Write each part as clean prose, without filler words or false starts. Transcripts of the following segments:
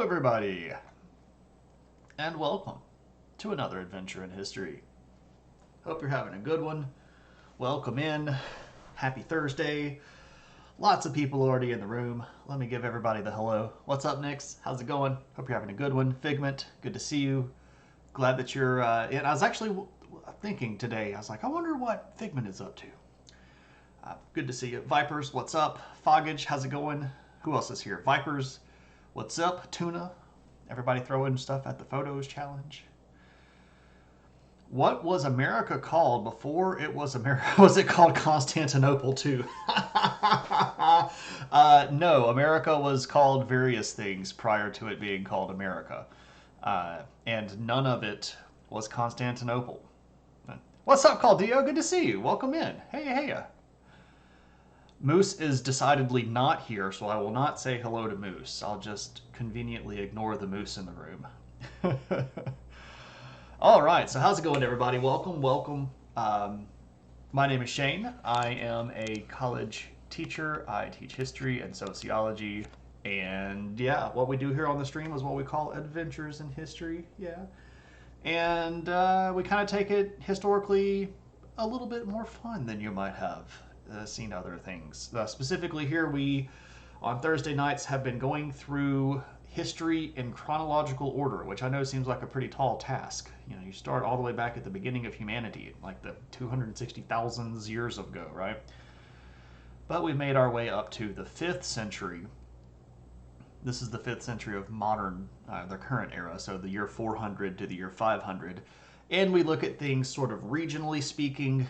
everybody, and welcome to another adventure in history. Hope you're having a good one. Welcome in. Happy Thursday. Lots of people already in the room. Let me give everybody the hello. What's up, Nix? How's it going? Hope you're having a good one. Figment, good to see you. Glad that you're in. I was actually thinking today, I was like, I wonder what Figment is up to. Good to see you. Vipers, what's up? Foggage, how's it going? Who else is here? Vipers, what's up? Tuna, everybody throwing stuff at the photos challenge. What was America called before it was America? Was it called Constantinople too? No, America was called various things prior to it being called America. And none of it was Constantinople. What's up, Caldio? Good to see you. Welcome in. Hey. Moose is decidedly not here, so I will not say hello to Moose. I'll just conveniently ignore the moose in the room. All right, so how's it going, everybody? Welcome. My name is Shane. I am a college teacher. I teach history and sociology. And yeah, what we do here on the stream is what we call adventures in history. Yeah. And we kind of take it historically a little bit more fun than you might have seen other things. Specifically here, we on Thursday nights have been going through history in chronological order, which I know seems like a pretty tall task. You know, you start all the way back at the beginning of humanity, like the 260,000 years ago, right? But we made our way up to the 5th century. This is the 5th century of modern, the current era, so the year 400 to the year 500. And we look at things sort of regionally speaking.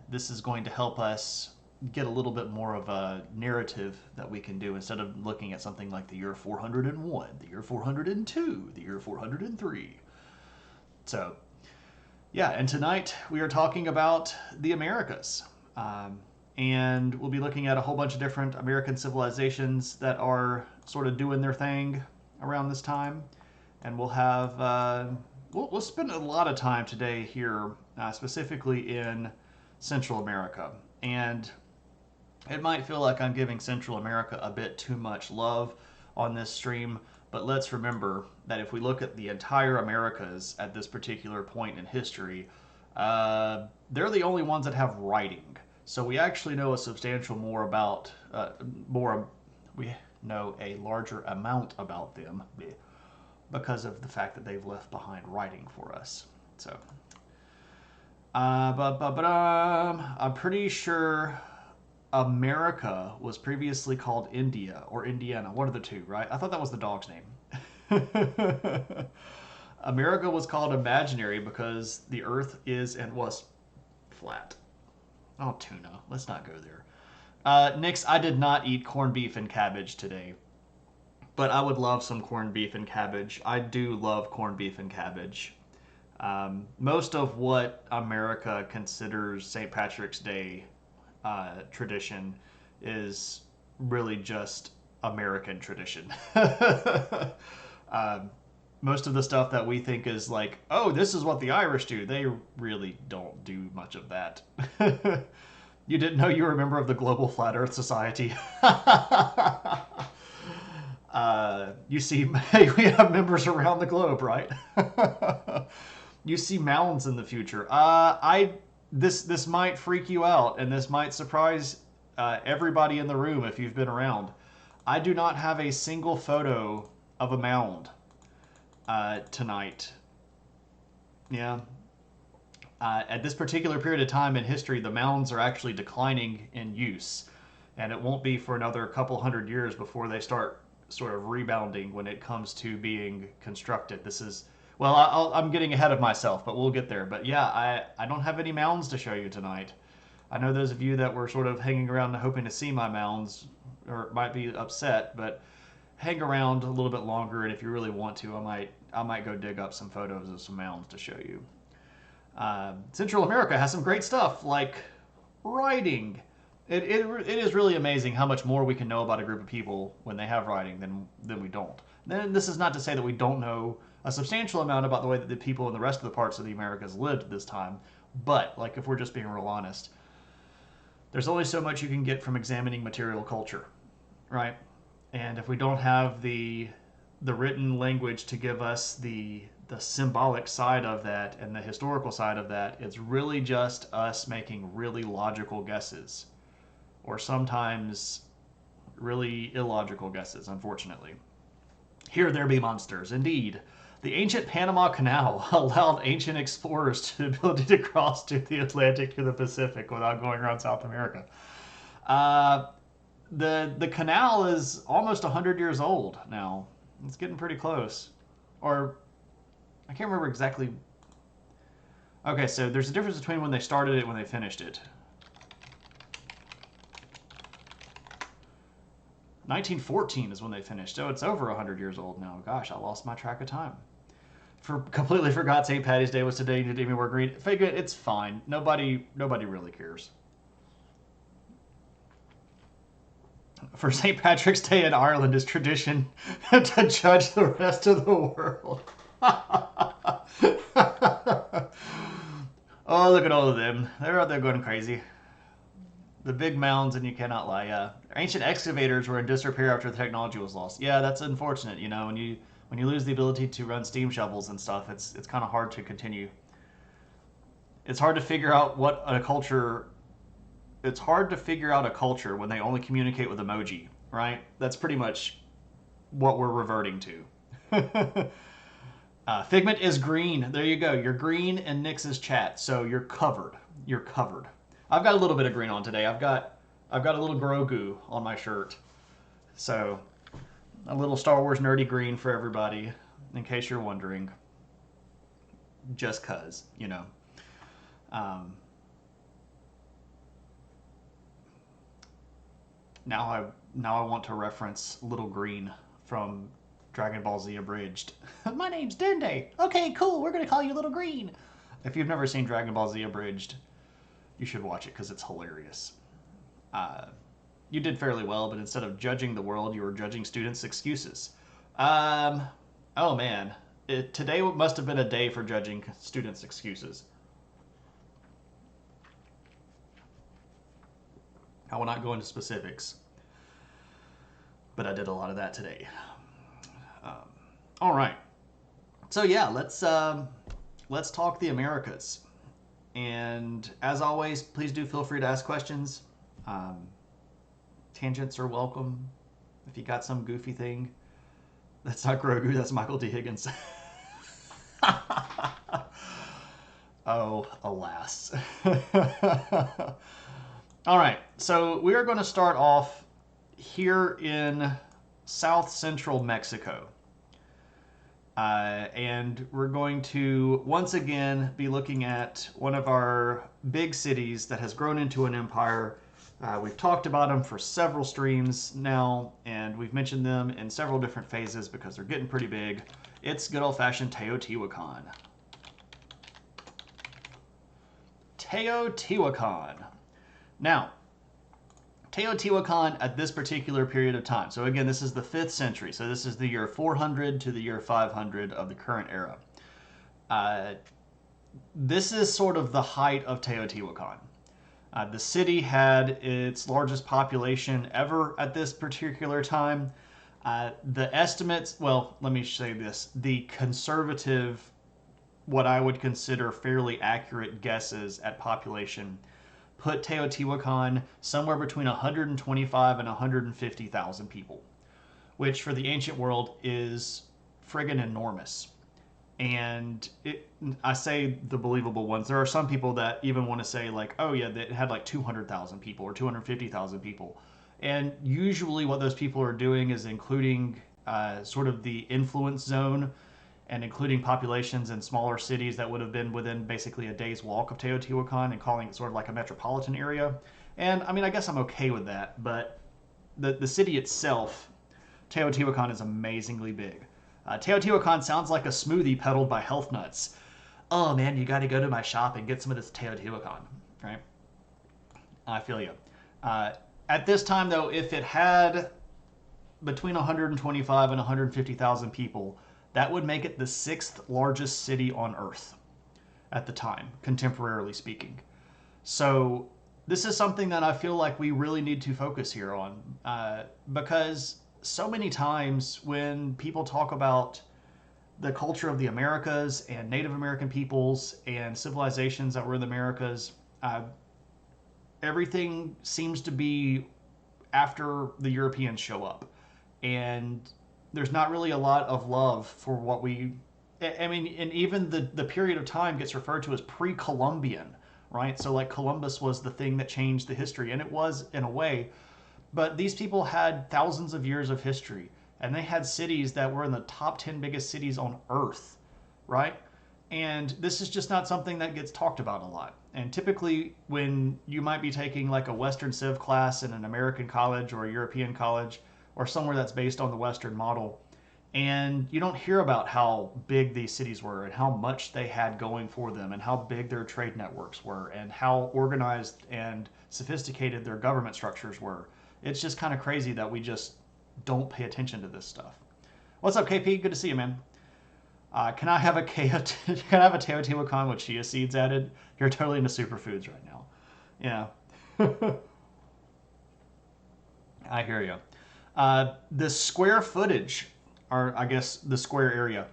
This is going to help us get a little bit more of a narrative that we can do instead of looking at something like the year 401, the year 402, the year 403. So, yeah, and tonight we are talking about the Americas. And we'll be looking at a whole bunch of different American civilizations that are sort of doing their thing around this time. And we'll have, we'll spend a lot of time today here, specifically in Central America. And it might feel like I'm giving Central America a bit too much love on this stream, but let's remember that if we look at the entire Americas at this particular point in history, they're the only ones that have writing. So we actually know a substantial more about, we know a larger amount about them because of the fact that they've left behind writing for us. So, I'm pretty sure America was previously called India or Indiana, one of the two, right? I thought that was the dog's name. America was called imaginary because the earth is and was flat. Oh, tuna. Let's not go there. Nix, I did not eat corned beef and cabbage today, but I would love some corned beef and cabbage. I do love corned beef and cabbage. Most of what America considers St. Patrick's Day tradition is really just American tradition. Most of the stuff that we think is like, oh, this is what the Irish do, they really don't do much of that. You didn't know you were a member of the Global Flat Earth Society? You see, hey, we have members around the globe, right? You see mounds in the future. This might freak you out, and this might surprise everybody in the room if you've been around. I do not have a single photo of a mound tonight. Yeah. At this particular period of time in history, the mounds are actually declining in use, and it won't be for another couple hundred years before they start sort of rebounding when it comes to being constructed. This is, well, I'm getting ahead of myself, but we'll get there. But yeah, I don't have any mounds to show you tonight. I know those of you that were sort of hanging around hoping to see my mounds or might be upset, but hang around a little bit longer, and if you really want to, I might go dig up some photos of some mounds to show you. Central America has some great stuff like writing. It is really amazing how much more we can know about a group of people when they have writing than we don't. Then this is not to say that we don't know a substantial amount about the way that the people in the rest of the parts of the Americas lived at this time, but like if we're just being real honest, there's only so much you can get from examining material culture, right? And if we don't have the the written language to give us the symbolic side of that and the historical side of that. It's really just us making really logical guesses, or sometimes really illogical guesses, unfortunately. Here there be monsters, indeed. The ancient Panama Canal allowed ancient explorers the ability to cross to the Atlantic to the Pacific without going around South America. Uh, the canal is almost 100 years old now. It's getting pretty close. Or, I can't remember exactly. Okay, so there's a difference between when they started it and when they finished it. 1914 is when they finished. So it's over 100 years old now. Gosh, I lost my track of time. Completely forgot St. Patty's Day was today. You didn't even work green. Figure it, it's fine. Nobody really cares. For St. Patrick's Day in Ireland is tradition to judge the rest of the world. Oh, look at all of them. They're out there going crazy. The big mounds, and you cannot lie. Yeah, ancient excavators were in disrepair after the technology was lost. Yeah, that's unfortunate. You know, when you lose the ability to run steam shovels and stuff, it's kind of hard to continue. It's hard to figure out what a culture. It's hard to figure out a culture when they only communicate with emoji, right? That's pretty much what we're reverting to. Figment is green. There you go. You're green in Nix's chat, so you're covered. You're covered. I've got a little bit of green on today. I've got a little Grogu on my shirt, so a little Star Wars nerdy green for everybody, in case you're wondering. Just cause, you know. Now I want to reference Little Green from Dragon Ball Z Abridged. My name's Dende. Okay, cool. We're gonna call you Little Green. If you've never seen Dragon Ball Z Abridged, you should watch it because it's hilarious. You did fairly well, but instead of judging the world, you were judging students' excuses. Oh man, today must have been a day for judging students' excuses. I will not go into specifics, but I did a lot of that today. All right, so yeah, let's talk the Americas. And as always, please do feel free to ask questions. Tangents are welcome. If you got some goofy thing, that's not Grogu, that's Michael D. Higgins. Oh, alas. All right, so we are going to start off here in south central Mexico. And we're going to once again be looking at one of our big cities that has grown into an empire. We've talked about them for several streams now, and we've mentioned them in several different phases because they're getting pretty big. It's good old-fashioned Teotihuacan. Teotihuacan. Now, Teotihuacan at this particular period of time. So again, this is the 5th century. So this is the year 400 to the year 500 of the current era. This is sort of the height of Teotihuacan. The city had its largest population ever at this particular time. The estimates, well, let me say this. The conservative, what I would consider fairly accurate guesses at population put Teotihuacan somewhere between 125 and 150,000 people, which for the ancient world is friggin' enormous. And I say the believable ones. There are some people that even want to say like, oh yeah, it had like 200,000 people or 250,000 people. And usually what those people are doing is including sort of the influence zone and including populations in smaller cities that would have been within basically a day's walk of Teotihuacan and calling it sort of like a metropolitan area. And I mean, I guess I'm okay with that, but the city itself, Teotihuacan, is amazingly big. Teotihuacan sounds like a smoothie peddled by Health Nuts. Oh man, you got to go to my shop and get some of this Teotihuacan, right? I feel you. At this time, though, if it had between 125 and 150,000 people, that would make it the 6th largest city on Earth at the time, contemporarily speaking. So this is something that I feel like we really need to focus here on because so many times when people talk about the culture of the Americas and Native American peoples and civilizations that were in the Americas, uh, everything seems to be after the Europeans show up. And there's not really a lot of love for what we. I mean, and even the period of time gets referred to as pre Columbian, right? So, like, Columbus was the thing that changed the history, and it was in a way. But these people had thousands of years of history, and they had cities that were in the top 10 biggest cities on Earth, right? And this is just not something that gets talked about a lot. And typically, when you might be taking like a Western Civ class in an American college or a European college or somewhere that's based on the Western model, and you don't hear about how big these cities were and how much they had going for them and how big their trade networks were and how organized and sophisticated their government structures were. It's just kind of crazy that we just don't pay attention to this stuff. What's up, KP? Good to see you, man. Can I have a can I have a Teotihuacan with chia seeds added? You're totally into superfoods right now. Yeah. I hear you. The square footage, or I guess the square area,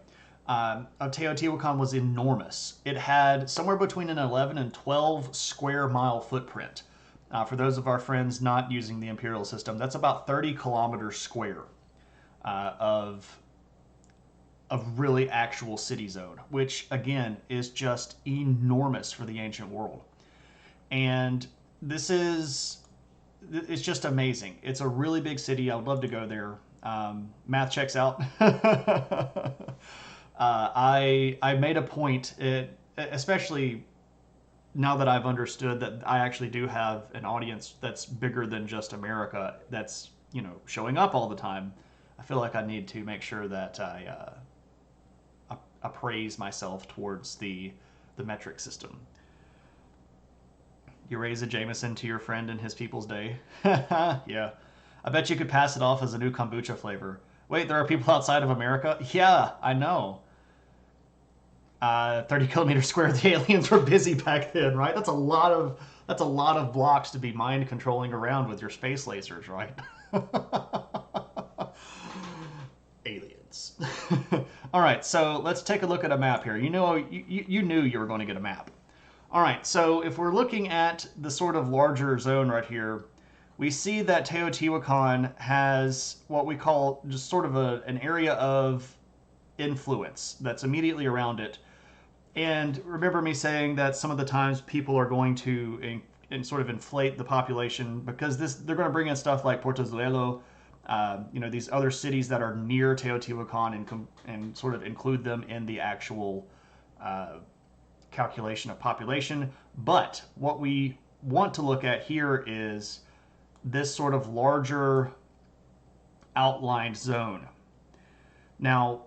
of Teotihuacan was enormous. It had somewhere between an 11 and 12 square mile footprint. For those of our friends not using the imperial system, that's about 30 kilometers square of really actual city zone, which again is just enormous for the ancient world. And this is it's just amazing. It's a really big city. I would love to go there. Math checks out. I made a point, especially now that I've understood that I actually do have an audience that's bigger than just America, that's showing up all the time. I feel like I need to make sure that I appraise myself towards the metric system. You raise a Jameson to your friend in his people's day. Yeah. I bet you could pass it off as a new kombucha flavor. Wait, there are people outside of America? Yeah, I know. 30 kilometers square, the aliens were busy back then, right? That's a lot of blocks to be mind controlling around with your space lasers, right? Aliens. All right, so let's take a look at a map here. You knew you were going to get a map. All right, so if we're looking at the sort of larger zone right here, we see that Teotihuacan has what we call just sort of an area of influence that's immediately around it. And remember me saying that some of the times people are going to sort of inflate the population because they're going to bring in stuff like Portozuelo, these other cities that are near Teotihuacan and sort of include them in the actual calculation of population. But what we want to look at here is this sort of larger outlined zone. Now,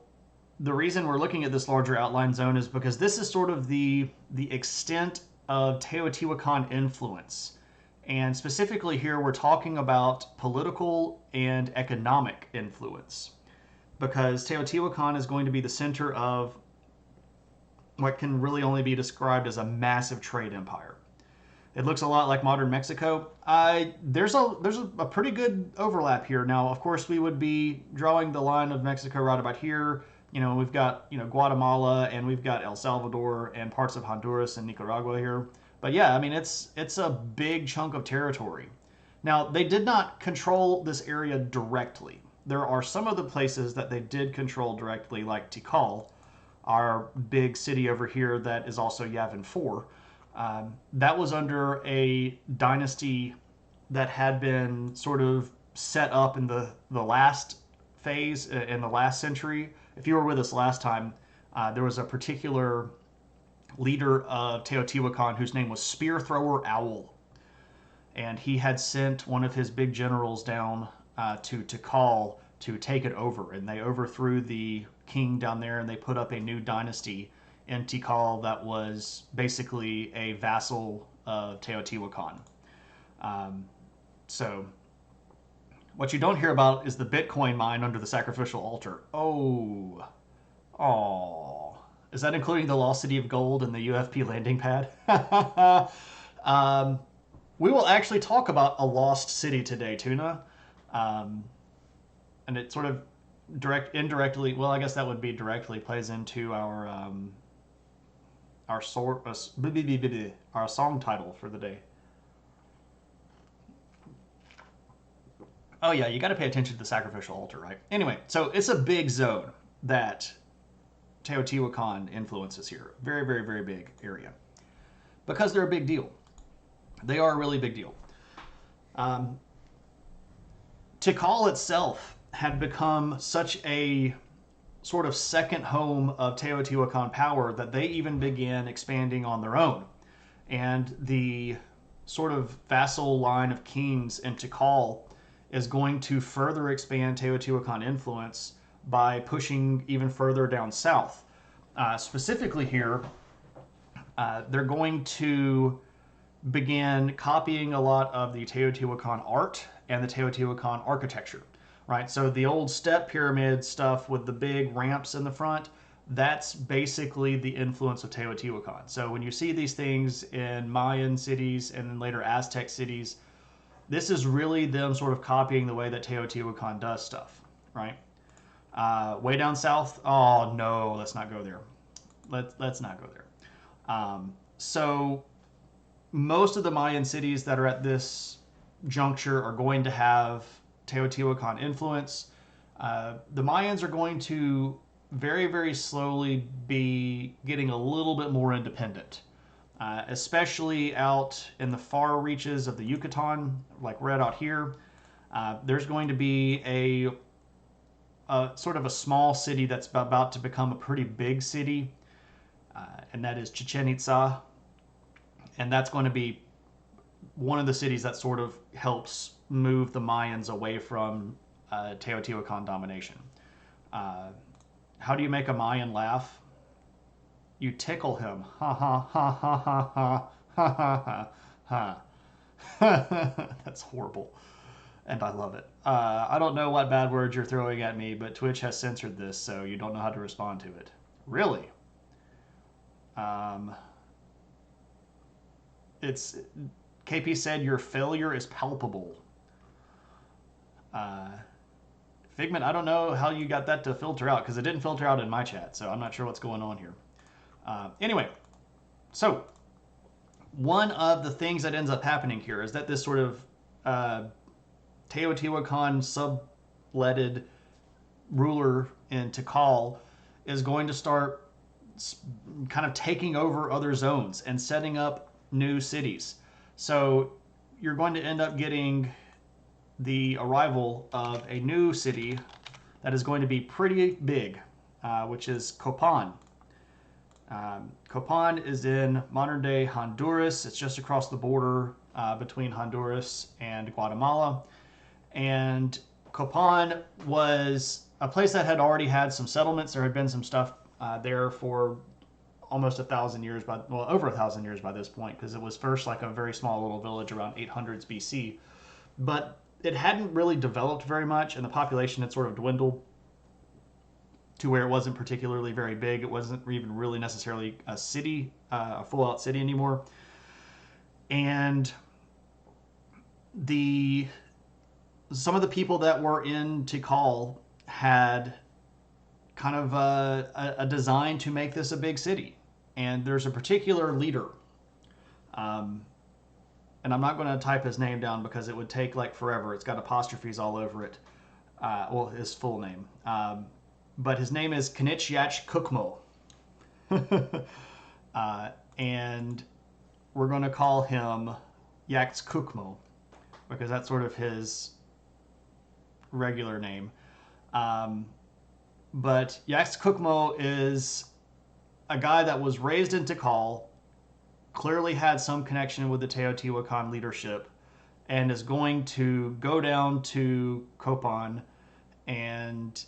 the reason we're looking at this larger outline zone is because this is sort of the extent of Teotihuacan influence. And specifically here, we're talking about political and economic influence. Because Teotihuacan is going to be the center of what can really only be described as a massive trade empire. It looks a lot like modern Mexico. There's a pretty good overlap here. Now, of course, we would be drawing the line of Mexico right about here. We've got Guatemala and we've got El Salvador and parts of Honduras and Nicaragua here. But yeah, I mean it's a big chunk of territory. Now, they did not control this area directly. There are some of the places that they did control directly, like Tikal, our big city over here that is also Yavin 4. That was under a dynasty that had been sort of set up in the last phase, in the last century. If you were with us last time, there was a particular leader of Teotihuacan whose name was Spear Thrower Owl. And he had sent one of his big generals down to Tikal to take it over. And they overthrew the king down there and they put up a new dynasty in Tikal that was basically a vassal of Teotihuacan. So what you don't hear about is the Bitcoin mine under the sacrificial altar. Oh. Is that including the Lost City of Gold and the UFP landing pad? We will actually talk about a lost city today, Tuna. And and it sort of indirectly, well, I guess that would be directly plays into our sort our song title for the day. Oh yeah, you got to pay attention to the sacrificial altar, right? Anyway, so it's a big zone that Teotihuacan influences here. Very, very, very big area. Because they're a big deal. They are a really big deal. Tikal itself had become such a sort of second home of Teotihuacan power that they even began expanding on their own. And the sort of vassal line of kings in Tikal is going to further expand Teotihuacan influence by pushing even further down south. Specifically here, they're going to begin copying a lot of the Teotihuacan art and the Teotihuacan architecture, right? So the old step pyramid stuff with the big ramps in the front, that's basically the influence of Teotihuacan. So when you see these things in Mayan cities and then later Aztec cities, this is really them sort of copying the way that Teotihuacan does stuff, right? Way down south, oh no, let's not go there. Let's not go there. So most of the Mayan cities that are at this juncture are going to have Teotihuacan influence. The Mayans are going to very, very slowly be getting a little bit more independent, especially out in the far reaches of the Yucatan, like right out here. There's going to be a sort of a small city that's about to become a pretty big city, and that is Chichen Itza. And that's going to be one of the cities that sort of helps move the Mayans away from Teotihuacan domination. How do you make a Mayan laugh? You tickle him. Ha ha ha ha ha ha ha ha ha. That's horrible. And I love it. I don't know what bad words you're throwing at me, but Twitch has censored this, so you don't know how to respond to it. Really? It's KP said your failure is palpable. Figment, I don't know how you got that to filter out because it didn't filter out in my chat, so I'm not sure what's going on here. Anyway, so one of the things that ends up happening here is that this sort of Teotihuacan subletted ruler in Tikal is going to start kind of taking over other zones and setting up new cities. So you're going to end up getting the arrival of a new city that is going to be pretty big, which is Copan. Copan is in modern-day Honduras. It's just across the border between Honduras and Guatemala. And Copan was a place that had already had some settlements. There had been some stuff there for almost 1,000 years, over 1,000 years by this point, because it was first like a very small little village around 800s BC. But it hadn't really developed very much, and the population had sort of dwindled to where it wasn't particularly very big. It wasn't even really necessarily a city, a full-out city anymore. And some of the people that were in Tikal had kind of a design to make this a big city. And there's a particular leader. And I'm not going to type his name down because it would take like forever. It's got apostrophes all over it. Well, his full name. But his name is Kenichiach Kukmo. And we're going to call him Yax Kukmo because that's sort of his regular name. But Yax Kukmo is a guy that was raised in Tikal, clearly had some connection with the Teotihuacan leadership, and is going to go down to Copan and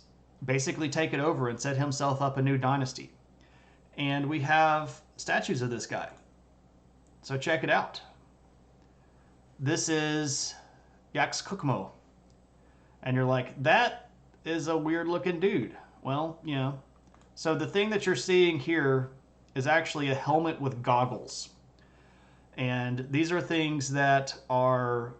basically take it over and set himself up a new dynasty. And we have statues of this guy. So check it out. This is Yax Kukmo. And you're like, that is a weird looking dude. Well, you know. So the thing that you're seeing here is actually a helmet with goggles. And these are things that are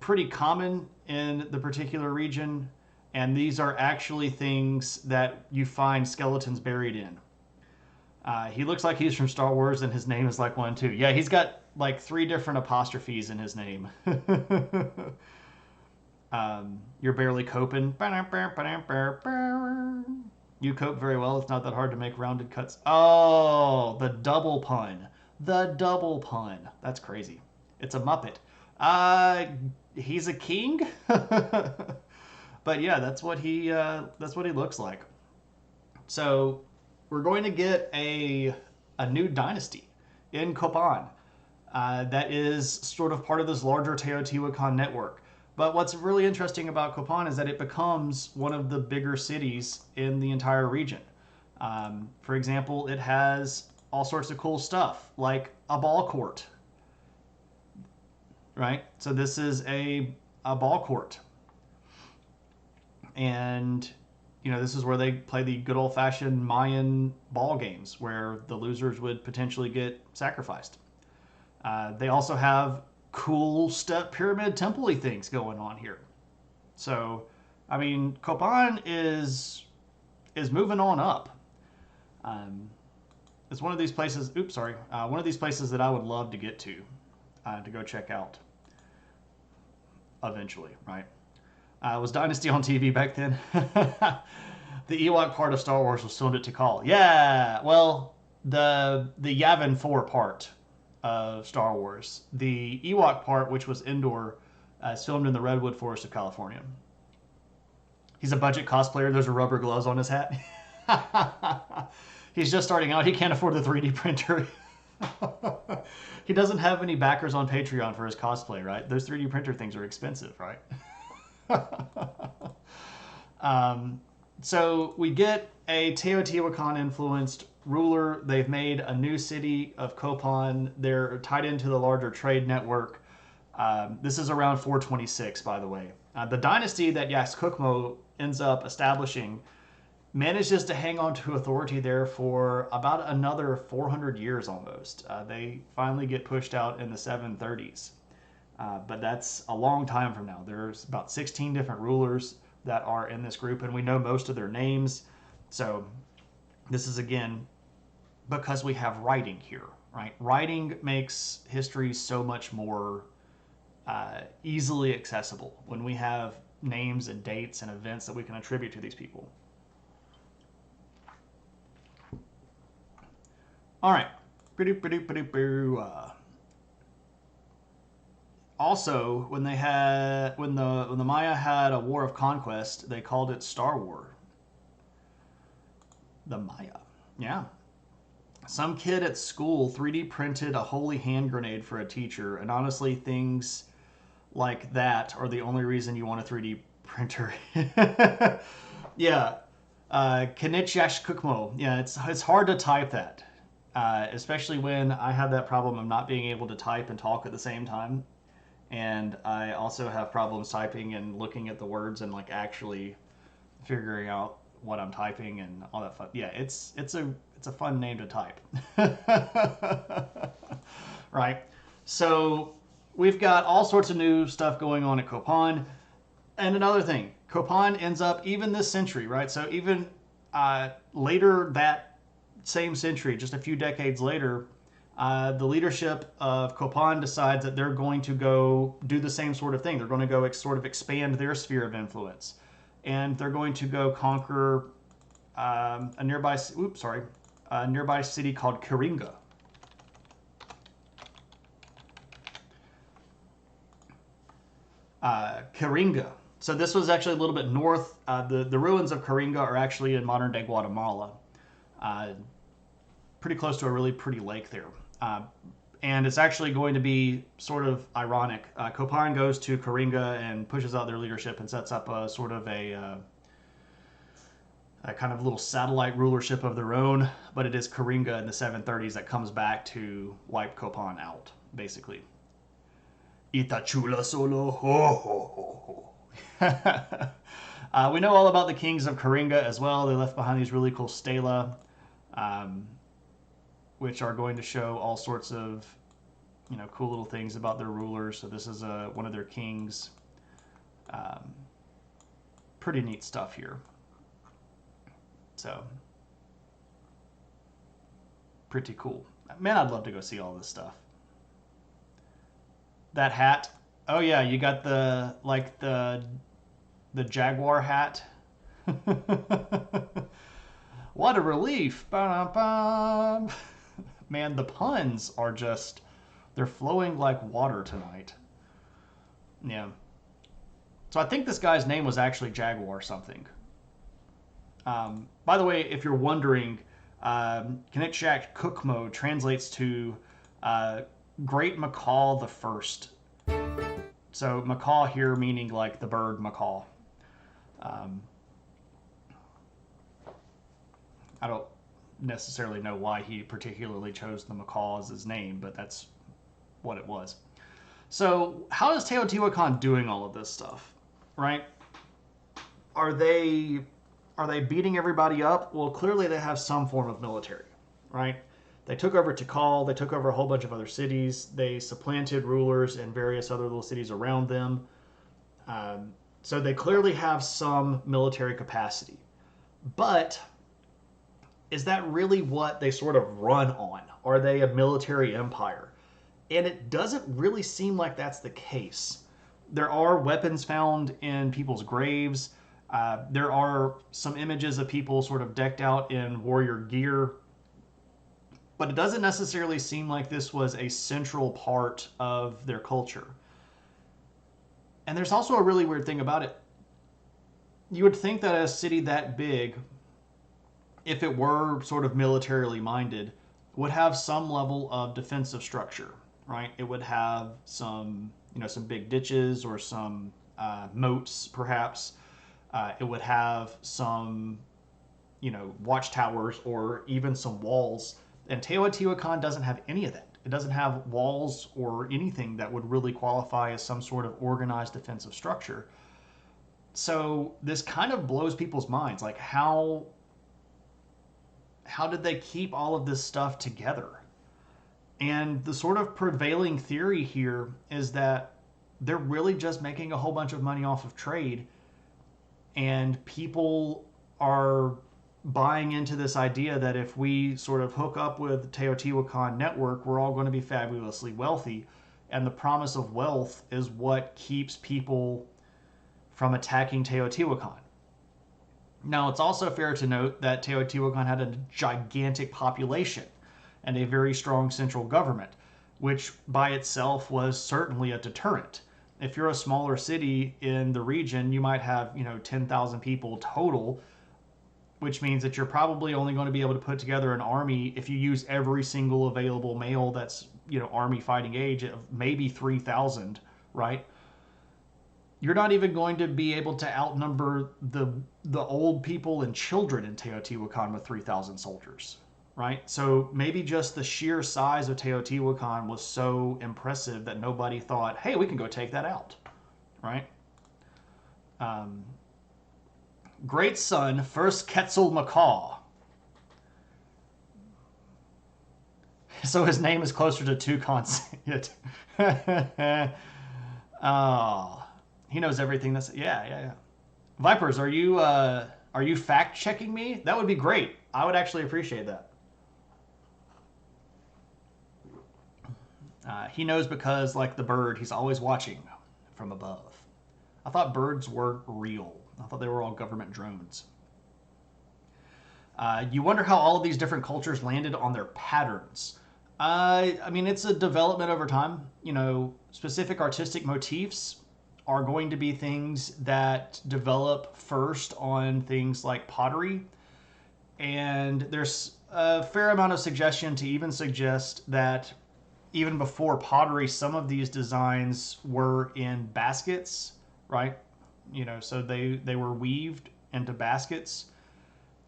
pretty common in the particular region, and these are actually things that you find skeletons buried in. He looks like he's from Star Wars, and his name is like one too. Yeah, he's got like 3 different apostrophes in his name. You're barely coping. You cope very well. It's not that hard to make rounded cuts. Oh, the double pun. The double pun. That's crazy. It's a Muppet. Uh, he's a king. But yeah, that's what he looks like. So we're going to get a new dynasty in Copan that is sort of part of this larger Teotihuacan network. But what's really interesting about Copan is that it becomes one of the bigger cities in the entire region. For example, it has all sorts of cool stuff like a ball court, right? So this is a ball court, and this is where they play the good old fashioned Mayan ball games where the losers would potentially get sacrificed. They also have cool step pyramid temple-y things going on here. So, I mean, Copan is moving on up. It's one of these places. Oops, sorry. One of these places that I would love to get to go check out eventually. Right? Was Dynasty on TV back then? The Ewok part of Star Wars was filmed at Tikal. Yeah. Well, the Yavin 4 part of Star Wars. The Ewok part, which was indoor, is filmed in the Redwood Forest of California. He's a budget cosplayer. There's a rubber gloves on his hat. He's just starting out. He can't afford the 3D printer. He doesn't have any backers on Patreon for his cosplay, right? Those 3D printer things are expensive, right? So we get a Teotihuacan influenced ruler. They've made a new city of Copan. They're tied into the larger trade network. This is around 426, by the way. The dynasty that Yaxcochmo ends up establishing manages to hang on to authority there for about another 400 years almost. They finally get pushed out in the 730s. But that's a long time from now. There's about 16 different rulers that are in this group, and we know most of their names. So this is, again, because we have writing here, right? Writing makes history so much more easily accessible when we have names and dates and events that we can attribute to these people. All right. Also, when the Maya had a war of conquest, they called it Star War. The Maya, yeah. Some kid at school 3D printed a holy hand grenade for a teacher, and honestly, things like that are the only reason you want a 3D printer. Yeah, Kenichashkukmo. Yeah, it's hard to type that, especially when I have that problem of not being able to type and talk at the same time. And I also have problems typing and looking at the words and like actually figuring out what I'm typing and all that fun. Yeah, it's a fun name to type. Right? So we've got all sorts of new stuff going on at Copan. And another thing, Copan ends up even this century, right? So even later that same century, just a few decades later, the leadership of Copan decides that they're going to go do the same sort of thing. They're going to go sort of expand their sphere of influence, and they're going to go conquer a nearby city called Kiringa. Kiringa. So this was actually a little bit north. The ruins of Kiringa are actually in modern day Guatemala. Pretty close to a really pretty lake there. And it's actually going to be sort of ironic. Copan goes to Kiringa and pushes out their leadership and sets up a sort of a kind of little satellite rulership of their own, but it is Kiringa in the 730s that comes back to wipe Copan out, basically. Itachula solo, ho ho ho. We know all about the kings of Kiringa as well. They left behind these really cool stela, which are going to show all sorts of cool little things about their rulers. So this is one of their kings. Um, Pretty neat stuff here. So pretty cool. Man, I'd love to go see all this stuff. That hat. Oh yeah, you got the jaguar hat. What a relief. Ba-dum-bum. Man, the puns are just, they're flowing like water tonight. Yeah. So I think this guy's name was actually Jaguar something. By the way, if you're wondering, Connect Shack Cook Mode translates to uh, Great Macaw the First. So macaw here meaning like the bird macaw. Um, I don't necessarily know why he particularly chose the macaw as his name, but that's what it was. So how is Teotihuacan doing all of this stuff, right? Are they are they beating everybody up? Well, clearly they have some form of military, right? They took over Tikal, they took over a whole bunch of other cities, they supplanted rulers in various other little cities around them. So they clearly have some military capacity. But is that really what they sort of run on? Are they a military empire? And it doesn't really seem like that's the case. There are weapons found in people's graves. There are some images of people sort of decked out in warrior gear. But it doesn't necessarily seem like this was a central part of their culture. And there's also a really weird thing about it. You would think that a city that big, if it were sort of militarily minded, would have some level of defensive structure, right? It would have some big ditches or some moats, perhaps. It would have some, watchtowers or even some walls. And Teotihuacan doesn't have any of that. It doesn't have walls or anything that would really qualify as some sort of organized defensive structure. So this kind of blows people's minds. Like how did they keep all of this stuff together? And the sort of prevailing theory here is that they're really just making a whole bunch of money off of trade, and people are buying into this idea that if we sort of hook up with the Teotihuacan network, we're all going to be fabulously wealthy. And the promise of wealth is what keeps people from attacking Teotihuacan. Now, it's also fair to note that Teotihuacan had a gigantic population and a very strong central government, which by itself was certainly a deterrent. If you're a smaller city in the region, you might have, 10,000 people total, which means that you're probably only going to be able to put together an army if you use every single available male that's, army fighting age of maybe 3,000, right? You're not even going to be able to outnumber the old people and children in Teotihuacan with 3,000 soldiers, right? So maybe just the sheer size of Teotihuacan was so impressive that nobody thought, hey, we can go take that out, right? Great son, first Quetzal Macaw. So his name is closer to two consonants. Oh, he knows everything. Yeah. Vipers, are you fact checking me? That would be great. I would actually appreciate that. He knows because, like the bird, he's always watching from above. I thought birds weren't real. I thought they were all government drones. You wonder how all of these different cultures landed on their patterns. I mean, it's a development over time. Specific artistic motifs are going to be things that develop first on things like pottery. And there's a fair amount of suggestion to even suggest that even before pottery, some of these designs were in baskets, right? So they were weaved into baskets.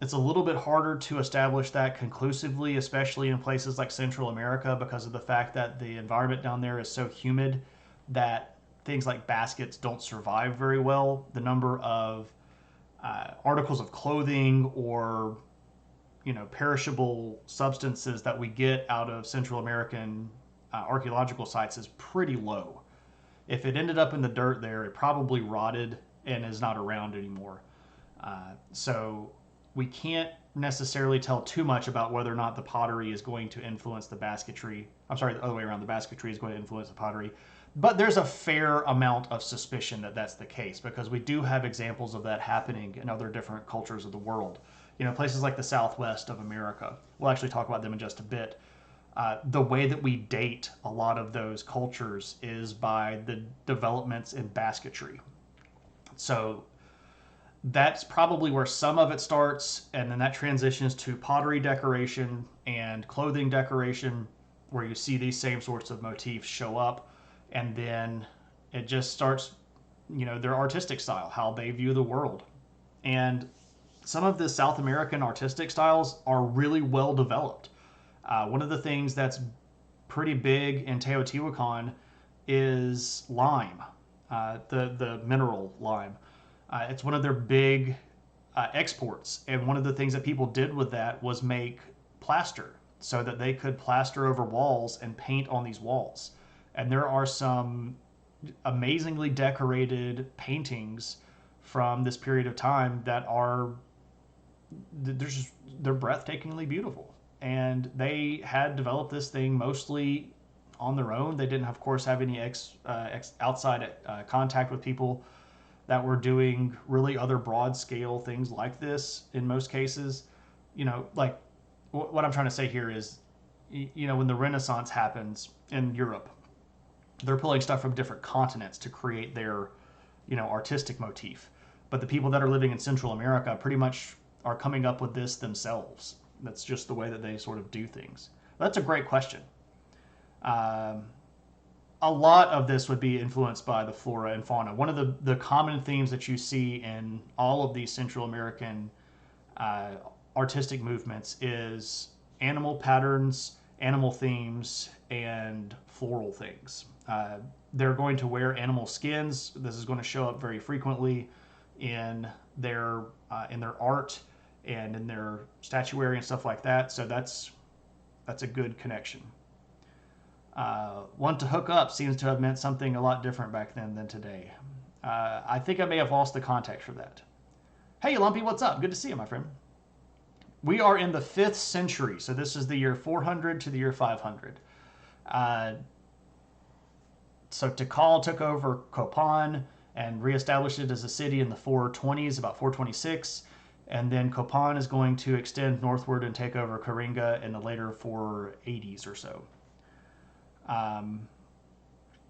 It's a little bit harder to establish that conclusively, especially in places like Central America, because of the fact that the environment down there is so humid that things like baskets don't survive very well. The number of articles of clothing or perishable substances that we get out of Central American archaeological sites is pretty low. If it ended up in the dirt there, it probably rotted and is not around anymore. So we can't necessarily tell too much about whether or not the pottery is going to influence the basketry. I'm sorry, the other way around, the basketry is going to influence the pottery. But there's a fair amount of suspicion that that's the case because we do have examples of that happening in other different cultures of the world. You know, places like the Southwest of America. We'll actually talk about them in just a bit. The way that we date a lot of those cultures is by the developments in basketry. So that's probably where some of it starts, and then that transitions to pottery decoration and clothing decoration, where you see these same sorts of motifs show up, and then it just starts, you know, their artistic style, how they view the world. And some of the South American artistic styles are really well developed. One of the things that's pretty big in Teotihuacan is lime, the mineral lime. It's one of their big exports, and one of the things that people did with that was make plaster so that they could plaster over walls and paint on these walls. And there are some amazingly decorated paintings from this period of time that are they're breathtakingly beautiful. And they had developed this thing mostly on their own. They didn't, of course, have any outside contact with people that were doing really other broad scale things like this in most cases. You know, like what I'm trying to say here is, you know, when the Renaissance happens in Europe, they're pulling stuff from different continents to create their, you know, artistic motif. But the people that are living in Central America pretty much are coming up with this themselves. That's just the way that they sort of do things. That's a great question. Um, a lot of this would be influenced by the flora and fauna. One of the common themes that you see in all of these Central American uh, artistic movements is animal patterns, animal themes, and floral things. They're going to wear animal skins. This is going to show up very frequently in their art and in their statuary and stuff like that. So that's a good connection. Want to hook up seems to have meant something a lot different back then than today. I think I may have lost the context for that. Hey, Lumpy, what's up? Good to see you, my friend. We are in the 5th century, so this is the year 400 to the year 500. So Tikal took over Copan and reestablished it as a city in the 420s, about 426. And then Copan is going to extend northward and take over Coringa in the later 480s or so.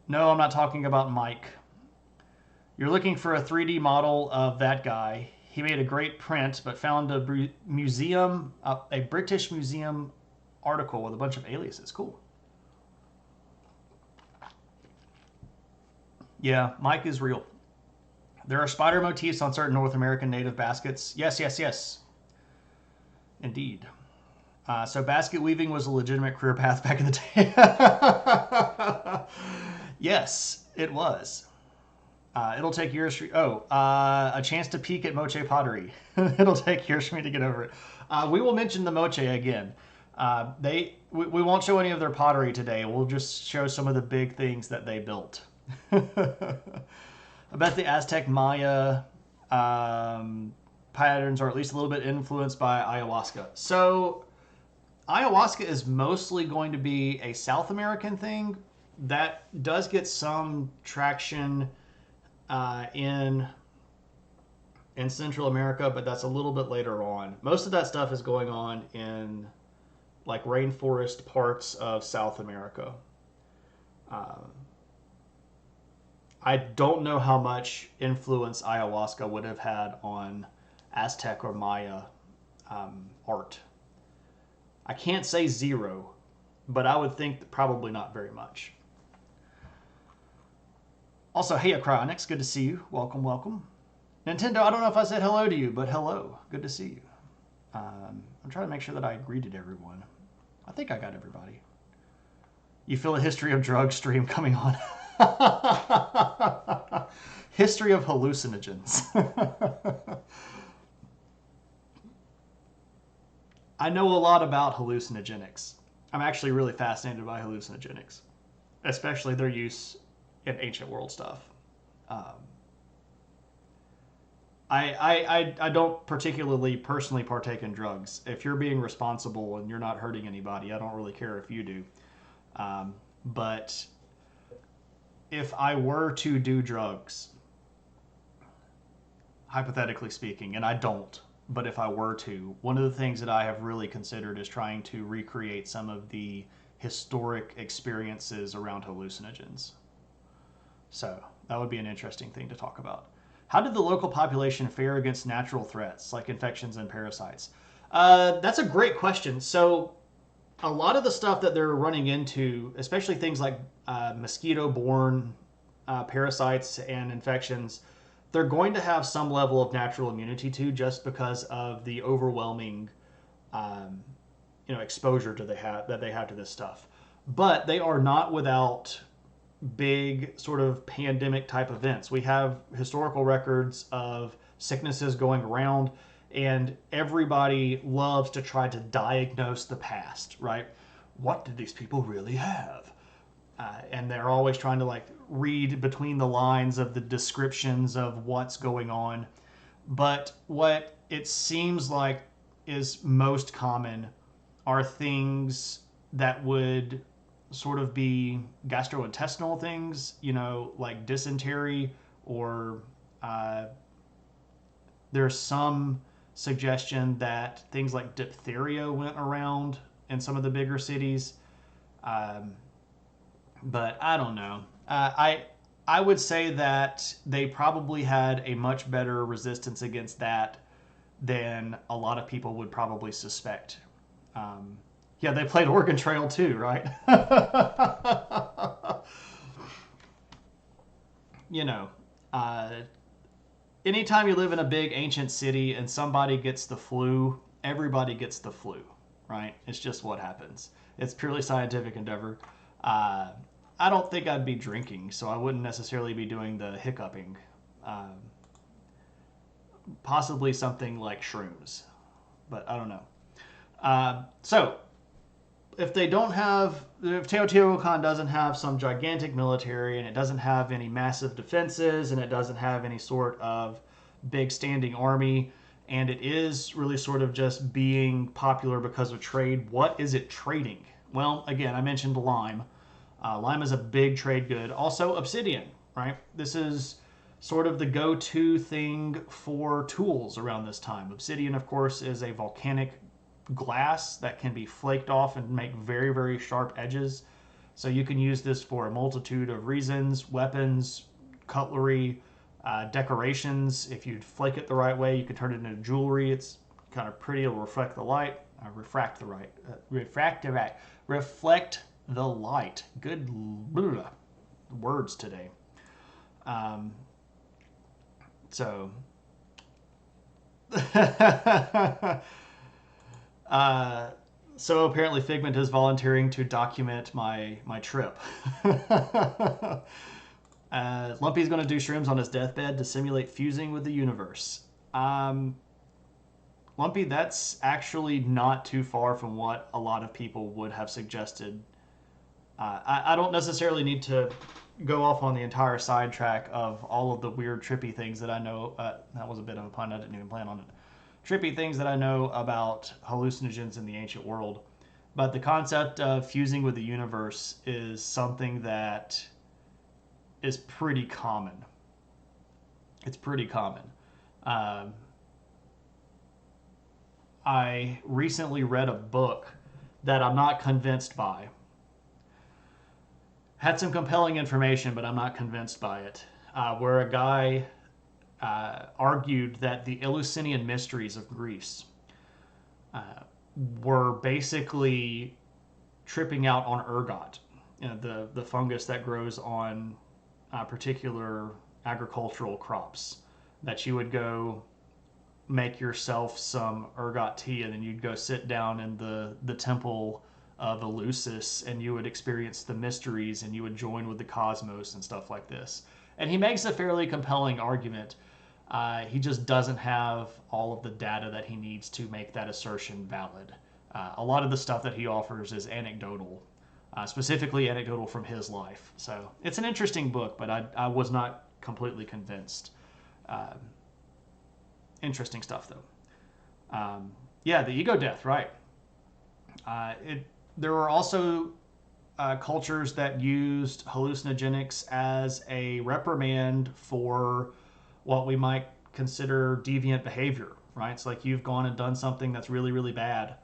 No, I'm not talking about Mike. You're looking for a 3D model of that guy. He made a great print, but found a British museum article with a bunch of aliases. Cool. Yeah, Mike is real. There are spider motifs on certain North American native baskets. Yes, yes, yes. Indeed. So basket weaving was a legitimate career path back in the day. Yes, it was. It'll take years for a chance to peek at moche pottery. It'll take years for me to get over it. We will mention the moche again. We won't show any of their pottery today. We'll just show some of the big things that they built. I bet the Aztec Maya patterns are at least a little bit influenced by ayahuasca. So ayahuasca is mostly going to be a South American thing that does get some traction in Central America, but that's a little bit later on. Most of that stuff is going on in like rainforest parts of South America. I don't know how much influence ayahuasca would have had on Aztec or Maya art. I can't say zero, but I would think that probably not very much. Also, hey, Acryonics, good to see you. Welcome, welcome. Nintendo, I don't know if I said hello to you, but hello. Good to see you. I'm trying to make sure that I greeted everyone. I think I got everybody. You feel a history of drug stream coming on. History of hallucinogens. I know a lot about hallucinogenics. I'm actually really fascinated by hallucinogenics. especially their use in ancient world stuff. Um, I don't particularly personally partake in drugs. If you're being responsible and you're not hurting anybody, I don't really care if you do. But if I were to do drugs, hypothetically speaking, and I don't, but if I were to, one of the things that I have really considered is trying to recreate some of the historic experiences around hallucinogens. So that would be an interesting thing to talk about. How did the local population fare against natural threats like infections and parasites? That's a great question. So a lot of the stuff that they're running into, especially things like mosquito-borne parasites and infections, they're going to have some level of natural immunity to, just because of the overwhelming, um, exposure that they have to this stuff. But they are not without big sort of pandemic type events. We have historical records of sicknesses going around, and everybody loves to try to diagnose the past, right? What did these people really have? And they're always trying to like read between the lines of the descriptions of what's going on. But what it seems like is most common are things that would sort of be gastrointestinal things, like dysentery, or uh, there's some suggestion that things like diphtheria went around in some of the bigger cities. Um, but I don't know. I would say that they probably had a much better resistance against that than a lot of people would probably suspect. Um, yeah, they played Oregon Trail too, right? you know, uh, anytime you live in a big ancient city and somebody gets the flu, everybody gets the flu, right? It's just what happens. It's purely scientific endeavor. Uh, I don't think I'd be drinking, so I wouldn't necessarily be doing the hiccuping. Um, Possibly something like shrooms, but I don't know. So if Teotihuacan doesn't have some gigantic military, and it doesn't have any massive defenses, and it doesn't have any sort of big standing army, and it is really sort of just being popular because of trade, what is it trading? Well, again, I mentioned lime. Lime is a big trade good. Also, obsidian, right? This is sort of the go-to thing for tools around this time. Obsidian, of course, is a volcanic glass that can be flaked off and make very, very sharp edges. So you can use this for a multitude of reasons: weapons, cutlery, decorations. If you flake it the right way, you can turn it into jewelry. It's kind of pretty. It'll reflect the light. Reflect the light. Good words today. Um, so Uh, so apparently Figment is volunteering to document my trip. Lumpy's going to do shrooms on his deathbed to simulate fusing with the universe. Um, Lumpy, that's actually not too far from what a lot of people would have suggested. I don't necessarily need to go off on the entire sidetrack of all of the weird trippy things that I know. That was a bit of a pun. I didn't even plan on it. Trippy things that I know about hallucinogens in the ancient world. But the concept of fusing with the universe is something that is pretty common. It's pretty common. Um, I recently read a book that I'm not convinced by. Had some compelling information, but I'm not convinced by it. Where a guy argued that the Eleusinian mysteries of Greece were basically tripping out on ergot, the fungus that grows on particular agricultural crops. That you would go make yourself some ergot tea, and then you'd go sit down in the temple of Eleusis, and you would experience the mysteries, and you would join with the cosmos and stuff like this. And he makes a fairly compelling argument. He just doesn't have all of the data that he needs to make that assertion valid. A lot of the stuff that he offers is anecdotal. specifically anecdotal from his life. So it's an interesting book, but I was not completely convinced. Uh, Interesting stuff, though. Yeah, the ego death, right. There were also cultures that used hallucinogenics as a reprimand for what we might consider deviant behavior, right? It's like you've gone and done something that's really, really bad.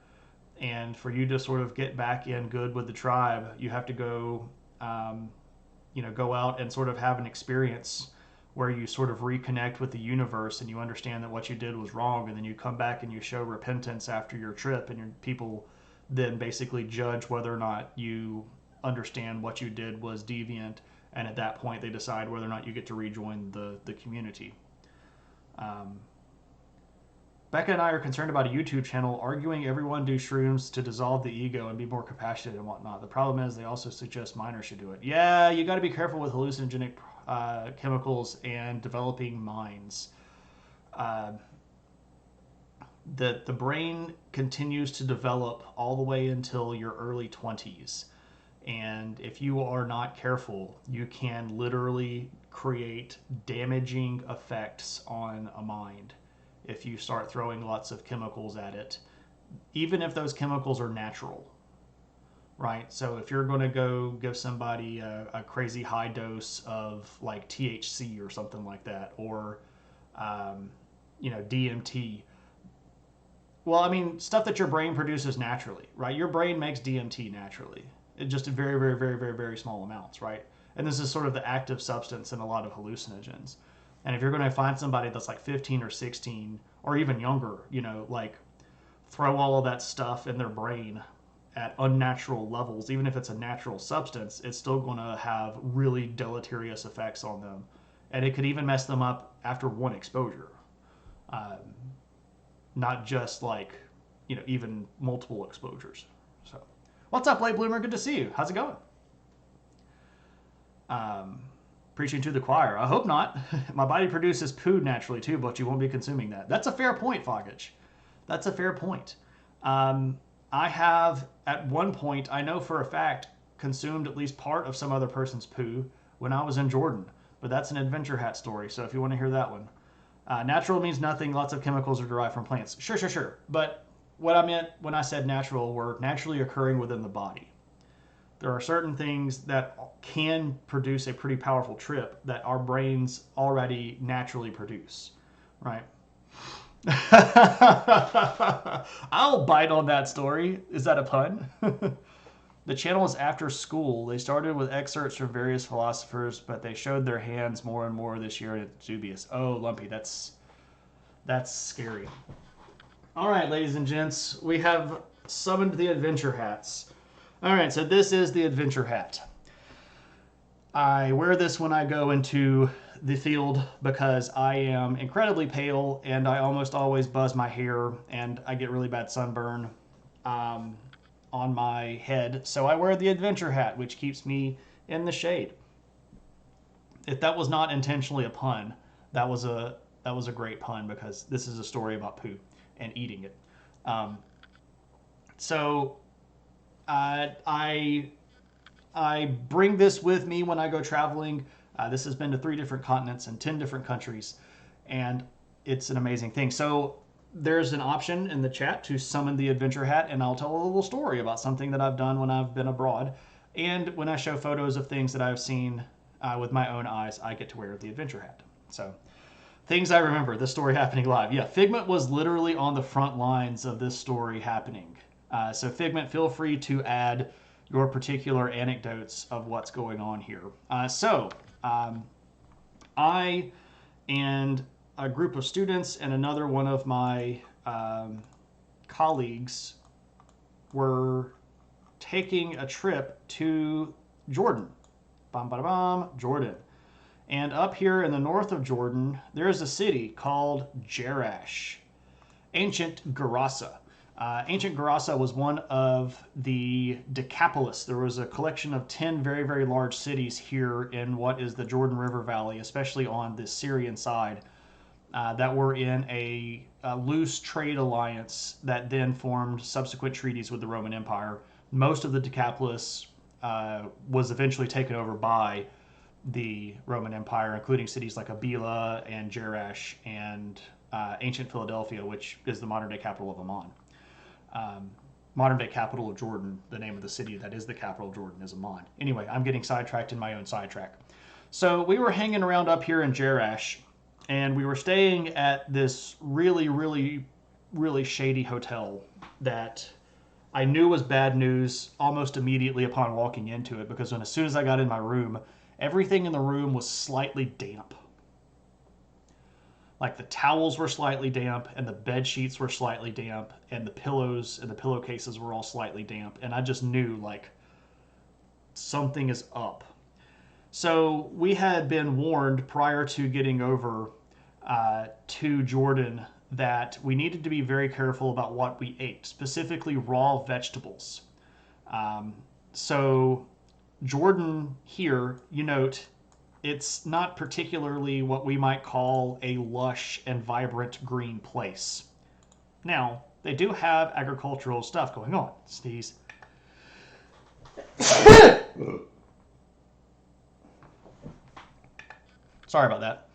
And for you to sort of get back in good with the tribe, you have to go, go out and sort of have an experience where you sort of reconnect with the universe and you understand that what you did was wrong, and then you come back and you show repentance after your trip, and your people then basically judge whether or not you understand what you did was deviant, and at that point they decide whether or not you get to rejoin the community. Um, Becca and I are concerned about a YouTube channel arguing everyone do shrooms to dissolve the ego and be more compassionate and whatnot. The problem is they also suggest minors should do it. Yeah, you got to be careful with hallucinogenic chemicals and developing minds. Uh, the brain continues to develop all the way until your early 20s. And if you are not careful, you can literally create damaging effects on a mind if you start throwing lots of chemicals at it, even if those chemicals are natural, right? So if you're going to go give somebody a crazy high dose of like THC or something like that, or DMT. Well, I mean, stuff that your brain produces naturally, right? Your brain makes DMT naturally. It's just in very, very, very, very, very small amounts, right? And this is sort of the active substance in a lot of hallucinogens. And if you're going to find somebody that's like 15 or 16 or even younger, like throw all of that stuff in their brain at unnatural levels, even if it's a natural substance, it's still going to have really deleterious effects on them. And it could even mess them up after one exposure. Not just like, even multiple exposures. So, what's up, late bloomer? Good to see you. How's it going? Preaching to the choir. I hope not. My body produces poo naturally too, but you won't be consuming that. That's a fair point, Foggage. That's a fair point. I have, at one point, I know for a fact, consumed at least part of some other person's poo when I was in Jordan. But that's an Adventure Hat story, so if you want to hear that one. Natural means nothing. Lots of chemicals are derived from plants. Sure. But what I meant when I said natural were naturally occurring within the body. There are certain things that can produce a pretty powerful trip that our brains already naturally produce, right? I'll bite on that story. Is that a pun? The channel is after school. They started with excerpts from various philosophers, but they showed their hands more and more this year, and it's dubious. Oh, Lumpy, that's scary. All right, ladies and gents, we have summoned the Adventure Hats. All right, so this is the Adventure Hat. I wear this when I go into the field because I am incredibly pale and I almost always buzz my hair and I get really bad sunburn on my head. So I wear the Adventure Hat, which keeps me in the shade. If that was not intentionally a pun, that was a great pun because this is a story about poo and eating it. So I bring this with me when I go traveling. This has been to 3 different continents and 10 different countries, and it's an amazing thing. So there's an option in the chat to summon the Adventure Hat, and I'll tell a little story about something that I've done when I've been abroad. And when I show photos of things that I've seen with my own eyes, I get to wear the Adventure Hat. So things I remember, this story happening live. Yeah, Figment was literally on the front lines of this story happening. So Figment, feel free to add your particular anecdotes of what's going on here. I and a group of students and another one of my colleagues were taking a trip to Jordan. Jordan. And up here in the north of Jordan, there's a city called Jerash, ancient Gerasa. Ancient Gerasa was one of the Decapolis. There was a collection of 10 very, very large cities here in what is the Jordan River Valley, especially on the Syrian side, that were in a loose trade alliance that then formed subsequent treaties with the Roman Empire. Most of the Decapolis was eventually taken over by the Roman Empire, including cities like Abila and Jerash and ancient Philadelphia, which is the modern day capital of Amman. Modern day capital of Jordan, the name of the city that is the capital of Jordan is Amman. Anyway, I'm getting sidetracked in my own sidetrack. So we were hanging around up here in Jerash, and we were staying at this really shady hotel that I knew was bad news almost immediately upon walking into it, because as soon as I got in my room, everything in the room was slightly damp. Like the towels were slightly damp, and the bed sheets were slightly damp, and the pillows and the pillowcases were all slightly damp, and I just knew like something is up. So we had been warned prior to getting over to Jordan that we needed to be very careful about what we ate, specifically raw vegetables. So Jordan here, you note, it's not particularly what we might call a lush and vibrant green place. Now, they do have agricultural stuff going on. Sneeze. Sorry about that.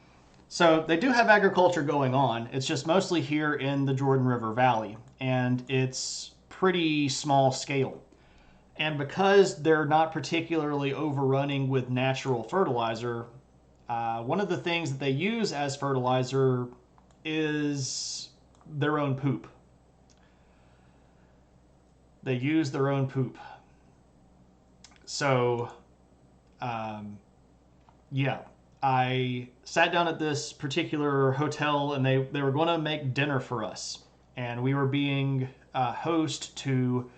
So they do have agriculture going on. It's just mostly here in the Jordan River Valley, and it's pretty small scale. And because they're not particularly overrunning with natural fertilizer, one of the things that they use as fertilizer is their own poop. They use their own poop. So, yeah, I sat down at this particular hotel, and they were going to make dinner for us. And we were being host to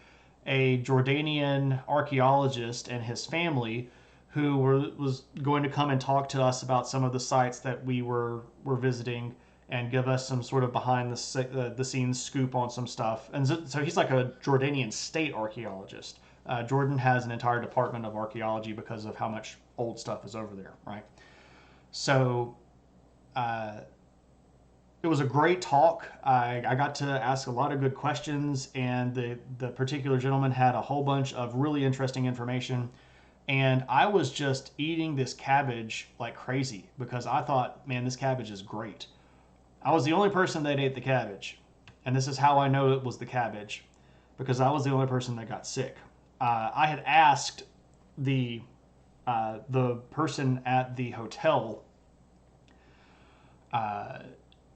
a Jordanian archaeologist and his family who was going to come and talk to us about some of the sites that we were visiting and give us some sort of behind the scenes scoop on some stuff. And so he's like a Jordanian state archaeologist. Jordan has an entire department of archaeology because of how much old stuff is over there, right? So it was a great talk. I got to ask a lot of good questions, and the particular gentleman had a whole bunch of really interesting information. And I was just eating this cabbage like crazy because I thought, man, this cabbage is great. I was the only person that ate the cabbage. And this is how I know it was the cabbage, because I was the only person that got sick. I had asked the person at the hotel,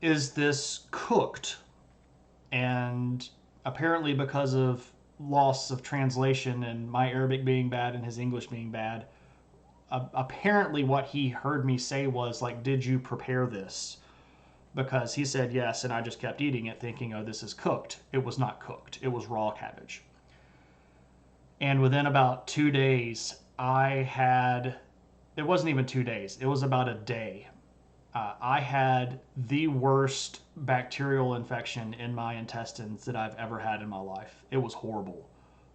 is this cooked? And apparently, because of loss of translation and my Arabic being bad and his English being bad, apparently what he heard me say was like, did you prepare this? Because he said yes, and I just kept eating it thinking, oh, this is cooked. It was not cooked. It was raw cabbage. And within about 2 days, it wasn't even 2 days, it was about a day. I had the worst bacterial infection in my intestines that I've ever had in my life. It was horrible.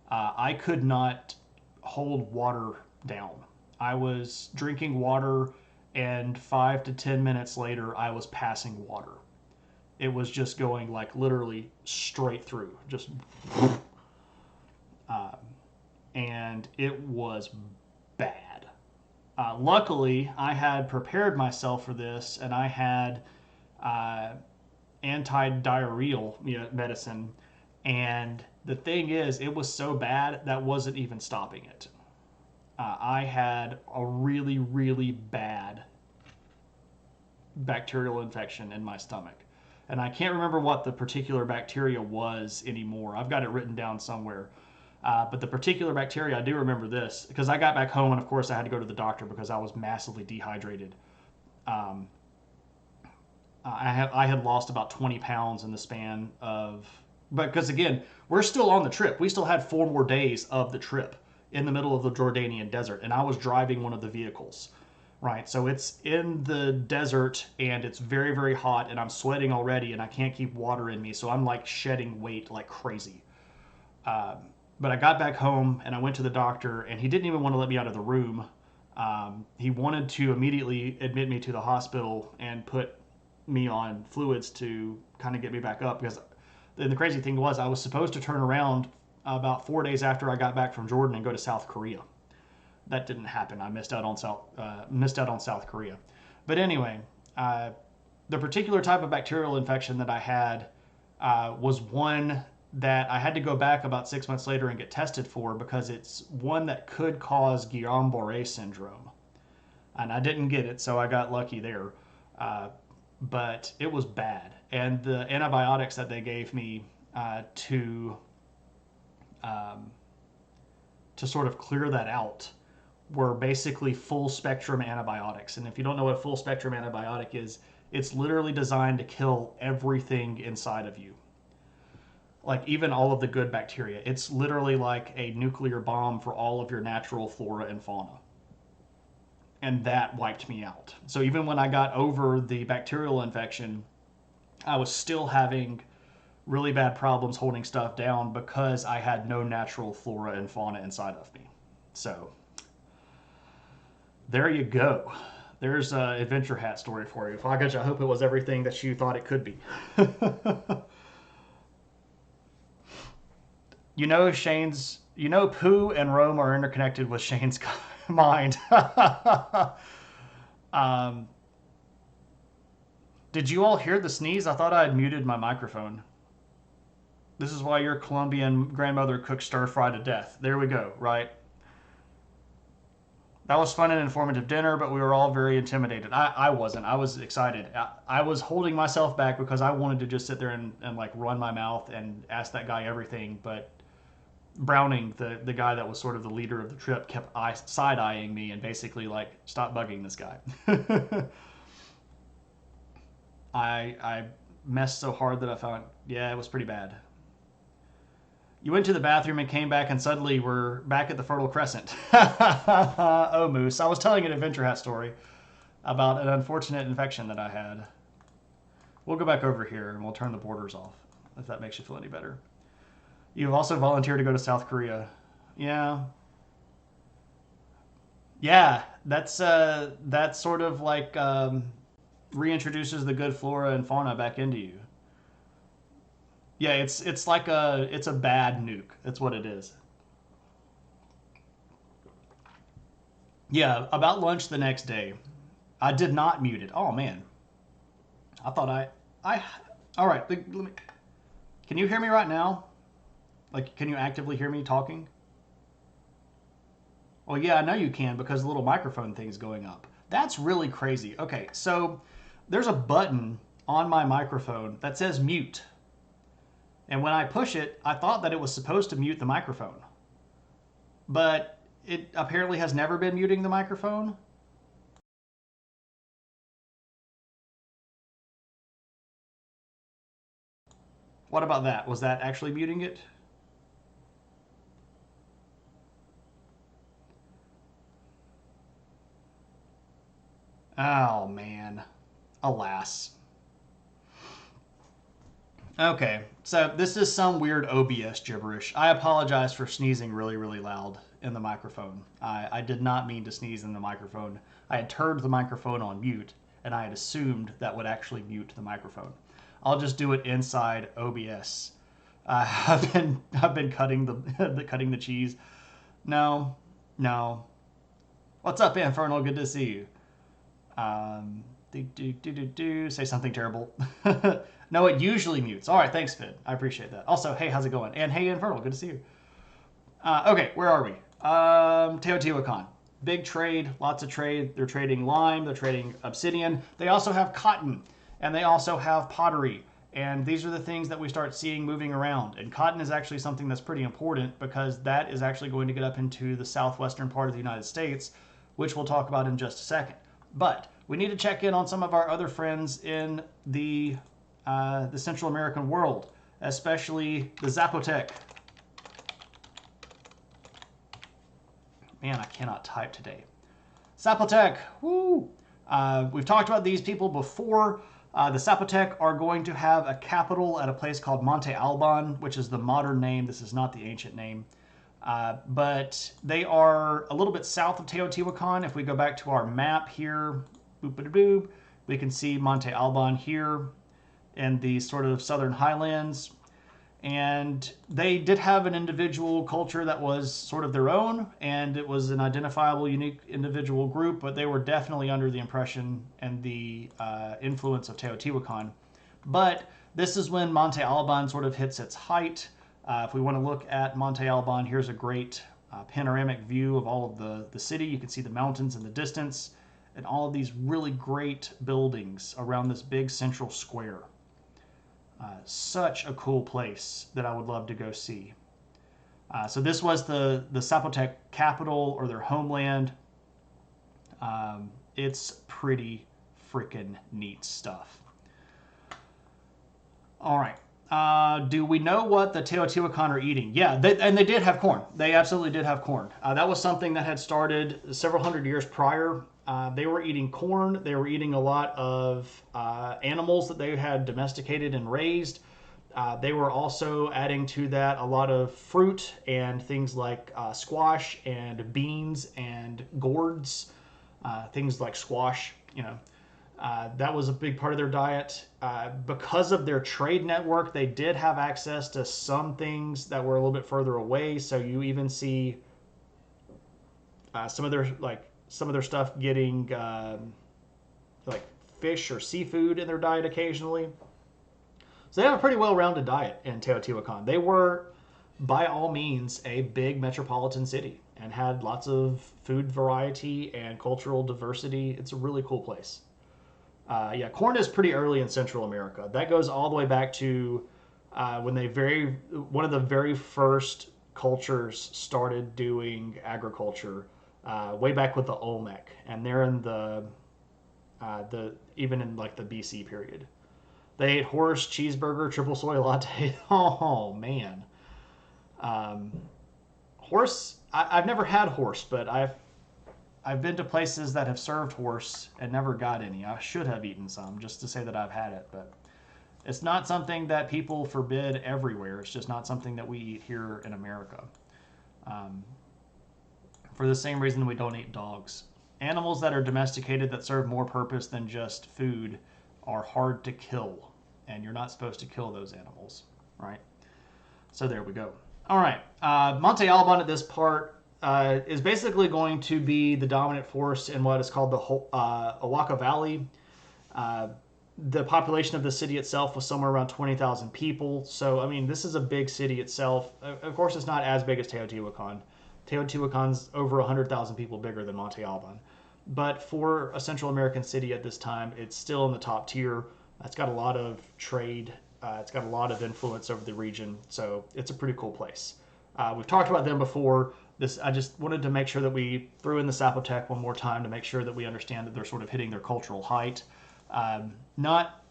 I could not hold water down. I was drinking water, and 5 to 10 minutes later, I was passing water. It was just going like literally straight through, just. And it was bad. Luckily, I had prepared myself for this, and I had anti-diarrheal medicine. And the thing is, it was so bad that wasn't even stopping it. I had a really bad bacterial infection in my stomach. And I can't remember what the particular bacteria was anymore. I've got it written down somewhere. But the particular bacteria, I do remember this, because I got back home, and of course I had to go to the doctor because I was massively dehydrated. I had lost about 20 pounds in the span of, but because again, we're still on the trip. We still had 4 more days of the trip in the middle of the Jordanian desert, and I was driving one of the vehicles, right? So it's in the desert, and it's very hot, and I'm sweating already, and I can't keep water in me, so I'm like shedding weight like crazy. But I got back home, and I went to the doctor, and he didn't even want to let me out of the room. He wanted to immediately admit me to the hospital and put me on fluids to kind of get me back up, because the crazy thing was I was supposed to turn around about 4 days after I got back from Jordan and go to South Korea. that didn't happen. I missed out on South Korea. But anyway, uh, the particular type of bacterial infection that I had was one that I had to go back about 6 months later and get tested for because it's one that could cause Guillain-Barré syndrome. And I didn't get it, so I got lucky there. Uh, but it was bad. And the antibiotics that they gave me to um, sort of clear that out were basically full spectrum antibiotics. And if you don't know what a full spectrum antibiotic is, it's literally designed to kill everything inside of you. Like even all of the good bacteria. It's literally like a nuclear bomb for all of your natural flora and fauna. And that wiped me out. So even when I got over the bacterial infection, I was still having really bad problems holding stuff down because I had no natural flora and fauna inside of me. So there you go. There's an adventure hat story for you. Foggage, I hope it was everything that you thought it could be. Pooh and Rome are interconnected with Shane's mind. um, did you all hear the sneeze? I thought I had muted my microphone. This is why your Colombian grandmother cooked stir fry to death. There we go, right? That was fun and informative dinner, but we were all very intimidated. I wasn't. I was excited. I was holding myself back because I wanted to just sit there and like run my mouth and ask that guy everything. But Browning, the guy that was sort of the leader of the trip, kept side-eyeing me and basically like, stop bugging this guy. I messed so hard that I found, yeah, it was pretty bad. You went to the bathroom and came back and suddenly we're back at the Fertile Crescent. Oh, Moose. I was telling an adventure hat story about an unfortunate infection that I had. We'll go back over here and we'll turn the borders off, if that makes you feel any better. You've also volunteered to go to South Korea. Yeah. Yeah, that's sort of like reintroduces the good flora and fauna back into you. Yeah, it's like it's a bad nuke. That's what it is. Yeah, about lunch the next day, I did not mute it. Oh man, I thought I. All right, let me. Can you hear me right now? Like, can you actively hear me talking? Well, yeah, I know you can because the little microphone thing's going up. That's really crazy. Okay, so there's a button on my microphone that says mute. And when I push it, I thought that it was supposed to mute the microphone. But it apparently has never been muting the microphone. What about that? Was that actually muting it? Oh, man. Alas. Okay, so this is some weird OBS gibberish. I apologize for sneezing really, really loud in the microphone. I did not mean to sneeze in the microphone. I had turned the microphone on mute, and I had assumed that would actually mute the microphone. I'll just do it inside OBS. I've been cutting cutting the cheese. No, no. What's up, Infernal? Good to see you. Say something terrible. No, it usually mutes. All right, thanks, Fid. I appreciate that. Also, hey, how's it going? And hey, Infernal, good to see you. Okay, where are we? Teotihuacan. Big trade, lots of trade. They're trading lime, they're trading obsidian. They also have cotton, and they also have pottery. And these are the things that we start seeing moving around. And cotton is actually something that's pretty important because that is actually going to get up into the southwestern part of the United States, which we'll talk about in just a second. But we need to check in on some of our other friends in the Central American world, especially the Zapotec. Man, I cannot type today. Zapotec, woo! We've talked about these people before. The Zapotec are going to have a capital at a place called Monte Alban, which is the modern name. This is not the ancient name. But they are a little bit south of Teotihuacan. If we go back to our map here, boop-a-doop, we can see Monte Alban here in the sort of southern highlands. And they did have an individual culture that was sort of their own, and it was an identifiable, unique individual group, but they were definitely under the impression and the influence of Teotihuacan. But this is when Monte Alban sort of hits its height. If we want to look at Monte Alban, here's a great panoramic view of all of the city. You can see the mountains in the distance and all of these really great buildings around this big central square. Such a cool place that I would love to go see. So this was the Zapotec capital, or their homeland. It's pretty freaking neat stuff. All right. Do we know what the Teotihuacan are eating? Yeah, and they did have corn. They absolutely did have corn. That was something that had started several hundred years prior. They were eating corn. They were eating a lot of animals that they had domesticated and raised. They were also adding to that a lot of fruit and things like squash and beans and gourds, things like squash, you know. That was a big part of their diet. Because of their trade network, they did have access to some things that were a little bit further away. So you even see some of their stuff getting like fish or seafood in their diet occasionally. So they have a pretty well-rounded diet in Teotihuacan. They were, by all means, a big metropolitan city and had lots of food variety and cultural diversity. It's a really cool place. Yeah, corn is pretty early in Central America. That goes all the way back to when one of the very first cultures started doing agriculture, way back with the Olmec, and they're in the even in like the BC period. They ate horse, cheeseburger, triple soy latte. Oh man, horse. I've never had horse, but I've been to places that have served horse and never got any. I should have eaten some just to say that I've had it, but it's not something that people forbid everywhere. It's just not something that we eat here in America. For the same reason we don't eat dogs. Animals that are domesticated that serve more purpose than just food are hard to kill, and you're not supposed to kill those animals, right? So there we go. All right, Monte Alban at this part is basically going to be the dominant force in what is called the Awaka Valley. The population of the city itself was somewhere around 20,000 people. So, I mean, this is a big city itself. Of course, it's not as big as Teotihuacan. Teotihuacan's over 100,000 people bigger than Monte Alban. But for a Central American city at this time, it's still in the top tier. It's got a lot of trade. It's got a lot of influence over the region. So it's a pretty cool place. We've talked about them before. I just wanted to make sure that we threw in the Zapotec one more time to make sure that we understand that they're sort of hitting their cultural height. Not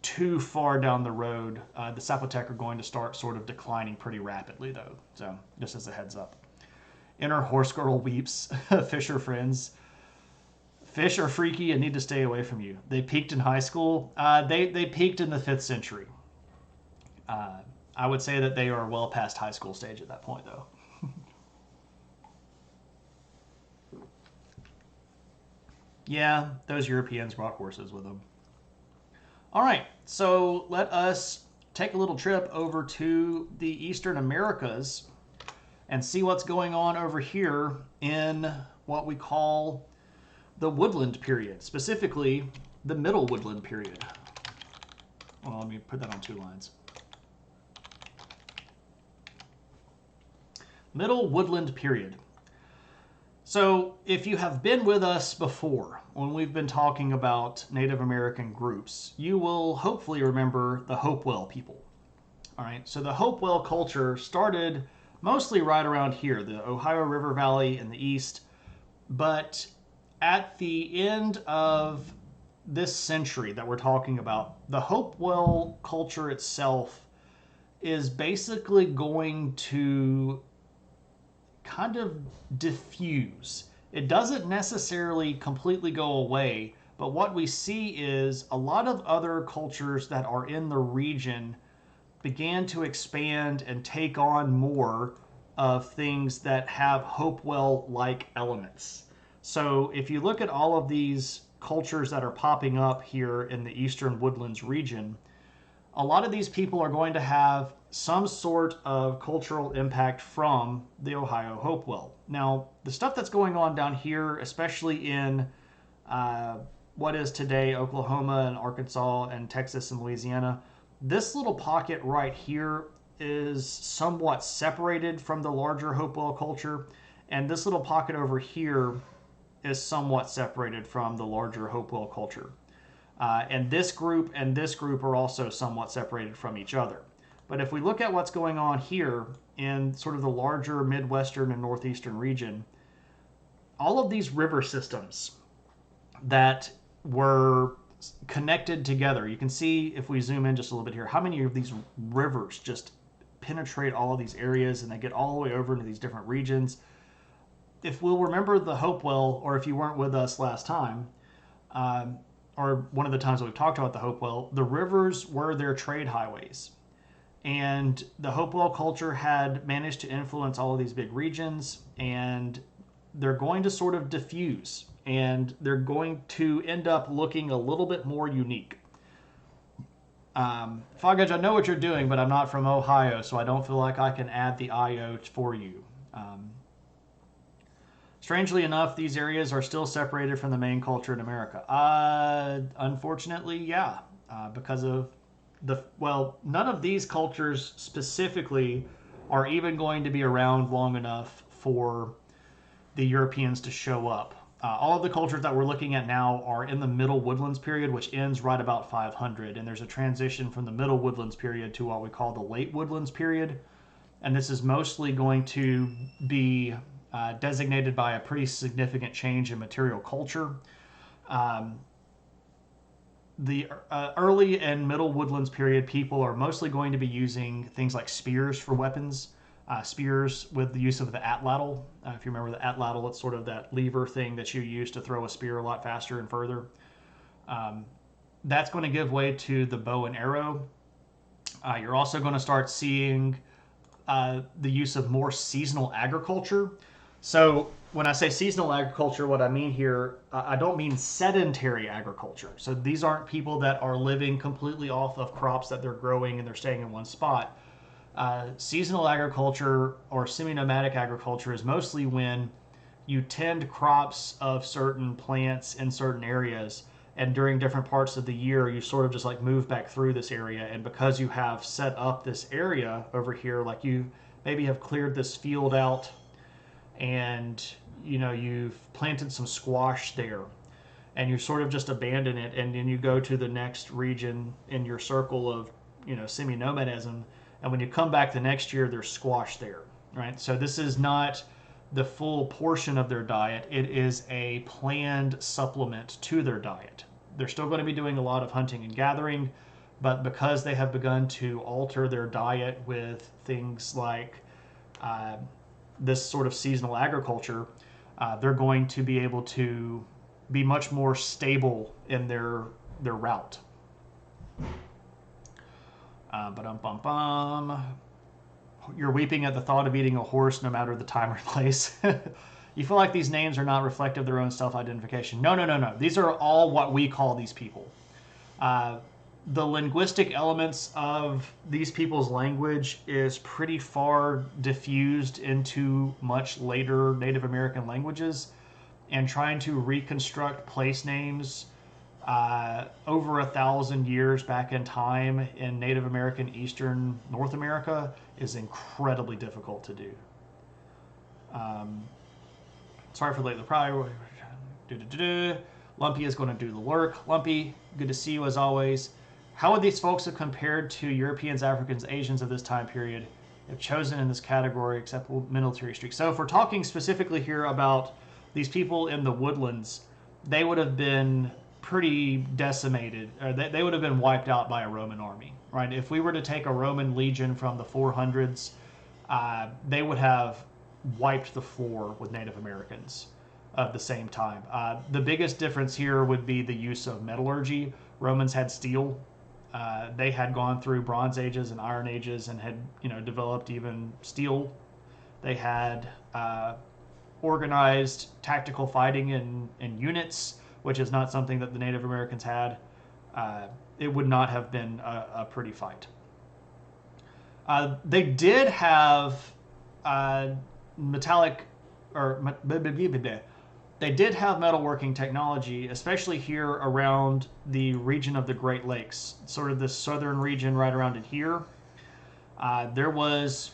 too far down the road, the Zapotec are going to start sort of declining pretty rapidly, though. So just as a heads up. Inner horse girl weeps. Fisher friends. Fish are freaky and need to stay away from you. They peaked in high school. They peaked in the 5th century. I would say that they are well past high school stage at that point, though. Yeah, those Europeans brought horses with them. All right, so let us take a little trip over to the Eastern Americas and see what's going on over here in what we call the Woodland period, specifically the Middle Woodland period. Well, let me put that on 2 lines. Middle Woodland period. So if you have been with us before, when we've been talking about Native American groups, you will hopefully remember the Hopewell people. All right, so the Hopewell culture started mostly right around here, the Ohio River Valley in the east, but at the end of this century that we're talking about, the Hopewell culture itself is basically going to kind of diffuse. It doesn't necessarily completely go away, but what we see is a lot of other cultures that are in the region began to expand and take on more of things that have Hopewell-like elements. So if you look at all of these cultures that are popping up here in the Eastern Woodlands region, a lot of these people are going to have some sort of cultural impact from the Ohio Hopewell. Now, the stuff that's going on down here, especially in uh, what is today Oklahoma and Arkansas and Texas and Louisiana, this little pocket right here is somewhat separated from the larger Hopewell culture, and this little pocket over here is somewhat separated from the larger Hopewell culture. And this group and this group are also somewhat separated from each other. But if we look at what's going on here in sort of the larger Midwestern and Northeastern region, all of these river systems that were connected together, you can see if we zoom in just a little bit here, how many of these rivers just penetrate all of these areas and they get all the way over into these different regions. If we'll remember the Hopewell, or if you weren't with us last time, or one of the times that we've talked about the Hopewell, the rivers were their trade highways. And the Hopewell culture had managed to influence all of these big regions, and they're going to sort of diffuse, and they're going to end up looking a little bit more unique. Fog Edge, I know what you're doing, but I'm not from Ohio, so I don't feel like I can add the IO for you. Strangely enough, these areas are still separated from the main culture in America. Unfortunately, yeah, because of none of these cultures specifically are even going to be around long enough for the Europeans to show up. All of the cultures that we're looking at now are in the Middle Woodlands period, which ends right about 500, and there's a transition from the Middle Woodlands period to what we call the Late Woodlands period, and this is mostly going to be designated by a pretty significant change in material culture. The early and middle woodlands period people are mostly going to be using things like spears for weapons, spears with the use of the atlatl. If you remember the atlatl, it's sort of that lever thing that you use to throw a spear a lot faster and further. That's going to give way to the bow and arrow. You're also going to start seeing the use of more seasonal agriculture. So when I say seasonal agriculture, what I mean here, I don't mean sedentary agriculture. So these aren't people that are living completely off of crops that they're growing and they're staying in one spot. Seasonal agriculture or semi-nomadic agriculture is mostly when you tend crops of certain plants in certain areas, and during different parts of the year you sort of just like move back through this area, and because you have set up this area over here, like you maybe have cleared this field out and you've planted some squash there, and you sort of just abandon it, and then you go to the next region in your circle of semi-nomadism, and when you come back the next year there's squash there, right? So this is not the full portion of their diet, it is a planned supplement to their diet. They're still going to be doing a lot of hunting and gathering, but because they have begun to alter their diet with things like this sort of seasonal agriculture, they're going to be able to be much more stable in their route. You're weeping at the thought of eating a horse no matter the time or place. You feel like these names are not reflective of their own self-identification. No. These are all what we call these people. The linguistic elements of these people's language is pretty far diffused into much later Native American languages, and trying to reconstruct place names over 1,000 years back in time in Native American Eastern North America is incredibly difficult to do. Sorry for the late reply. Lumpy is going to do the work. Lumpy, good to see you as always. How would these folks have compared to Europeans, Africans, Asians of this time period if chosen in this category except military streaks? So if we're talking specifically here about these people in the woodlands, they would have been pretty decimated. They would have been wiped out by a Roman army, right? If we were to take a Roman legion from the 400s, they would have wiped the floor with Native Americans of the same time. The biggest difference here would be the use of metallurgy. Romans had steel. They had gone through Bronze Ages and Iron Ages and had, developed even steel. They had organized tactical fighting in units, which is not something that the Native Americans had. It would not have been a pretty fight. They did have uh, metallic or they did have metalworking technology, especially here around the region of the Great Lakes, sort of this southern region right around it here. There was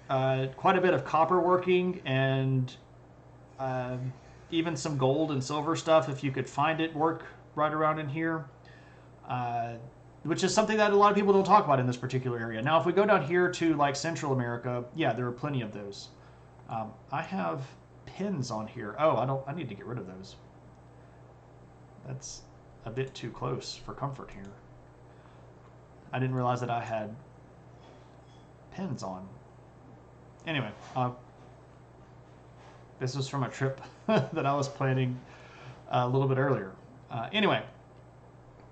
quite a bit of copper working and uh, even some gold and silver stuff if you could find it work right around in here. Uh, which is something that a lot of people don't talk about in this particular area. Now, if we go down here to like Central America, yeah, there are plenty of those. I have pins on here. Oh, I need to get rid of those. That's a bit too close for comfort here. I didn't realize that I had pins on. Anyway, this was from a trip that I was planning a little bit earlier. Anyway,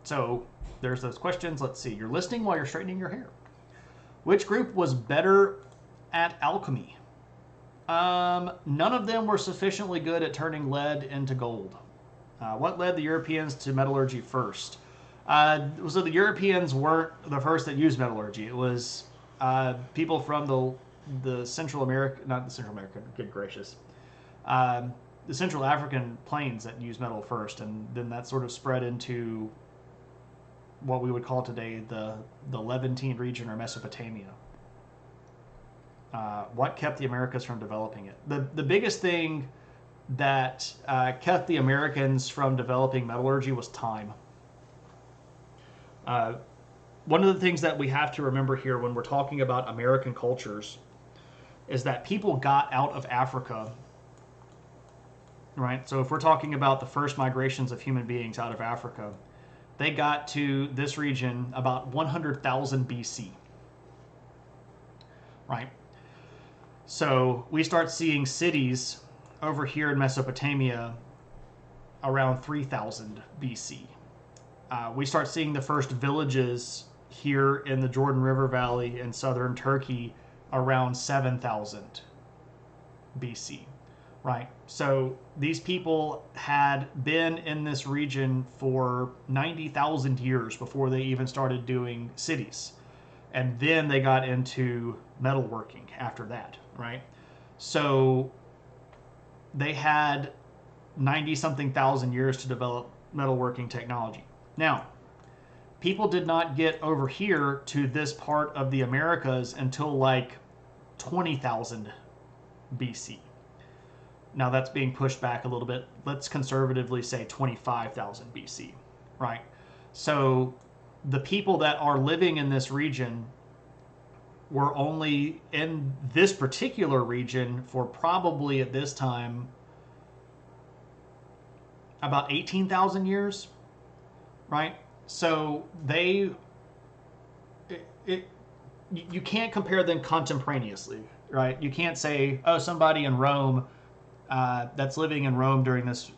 so there's those questions. Let's see. You're listening while you're straightening your hair. Which group was better at alchemy? None of them were sufficiently good at turning lead into gold. What led the Europeans to metallurgy first? So the Europeans weren't the first that used metallurgy. It was people from the Central America, not the Central American, good gracious, the Central African plains that used metal first, and then that sort of spread into what we would call today the Levantine region or Mesopotamia. What kept the Americas from developing it? The biggest thing that kept the Americans from developing metallurgy was time. One of the things that we have to remember here when we're talking about American cultures is that people got out of Africa, right? So if we're talking about the first migrations of human beings out of Africa, they got to this region about 100,000 BC, right? So we start seeing cities over here in Mesopotamia around 3000 BC. We start seeing the first villages here in the Jordan River Valley in southern Turkey around 7000 BC, right? So these people had been in this region for 90,000 years before they even started doing cities. And then they got into metalworking after that, right? So they had 90 something thousand years to develop metalworking technology. Now, people did not get over here to this part of the Americas until like 20,000 BC. Now that's being pushed back a little bit. Let's conservatively say 25,000 BC, right? So the people that are living in this region were only in this particular region for probably at this time about 18,000 years, right? So you can't compare them contemporaneously, right? You can't say, oh, somebody in Rome that's living in Rome during this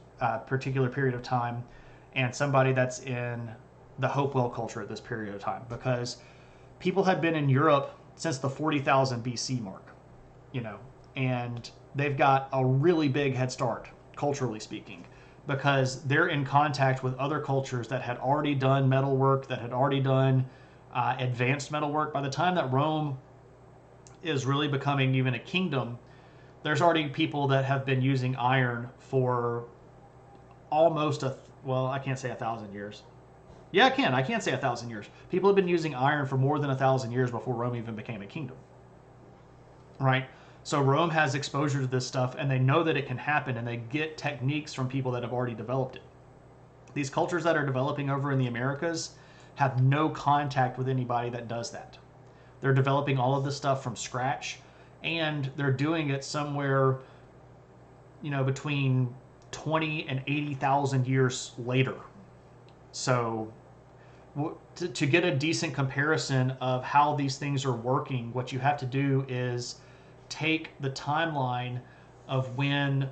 particular period of time and somebody that's in the Hopewell culture at this period of time, because people had been in Europe since the 40,000 BC mark, and they've got a really big head start, culturally speaking, because they're in contact with other cultures that had already done metalwork, that had already done advanced metalwork. By the time that Rome is really becoming even a kingdom, there's already people that have been using iron for almost I can't say 1,000 years. Yeah, I can say 1,000 years. People have been using iron for more than 1,000 years before Rome even became a kingdom, right? So Rome has exposure to this stuff, and they know that it can happen, and they get techniques from people that have already developed it. These cultures that are developing over in the Americas have no contact with anybody that does that. They're developing all of this stuff from scratch, and they're doing it somewhere, between 20 and 80,000 years later. So to get a decent comparison of how these things are working, what you have to do is take the timeline of when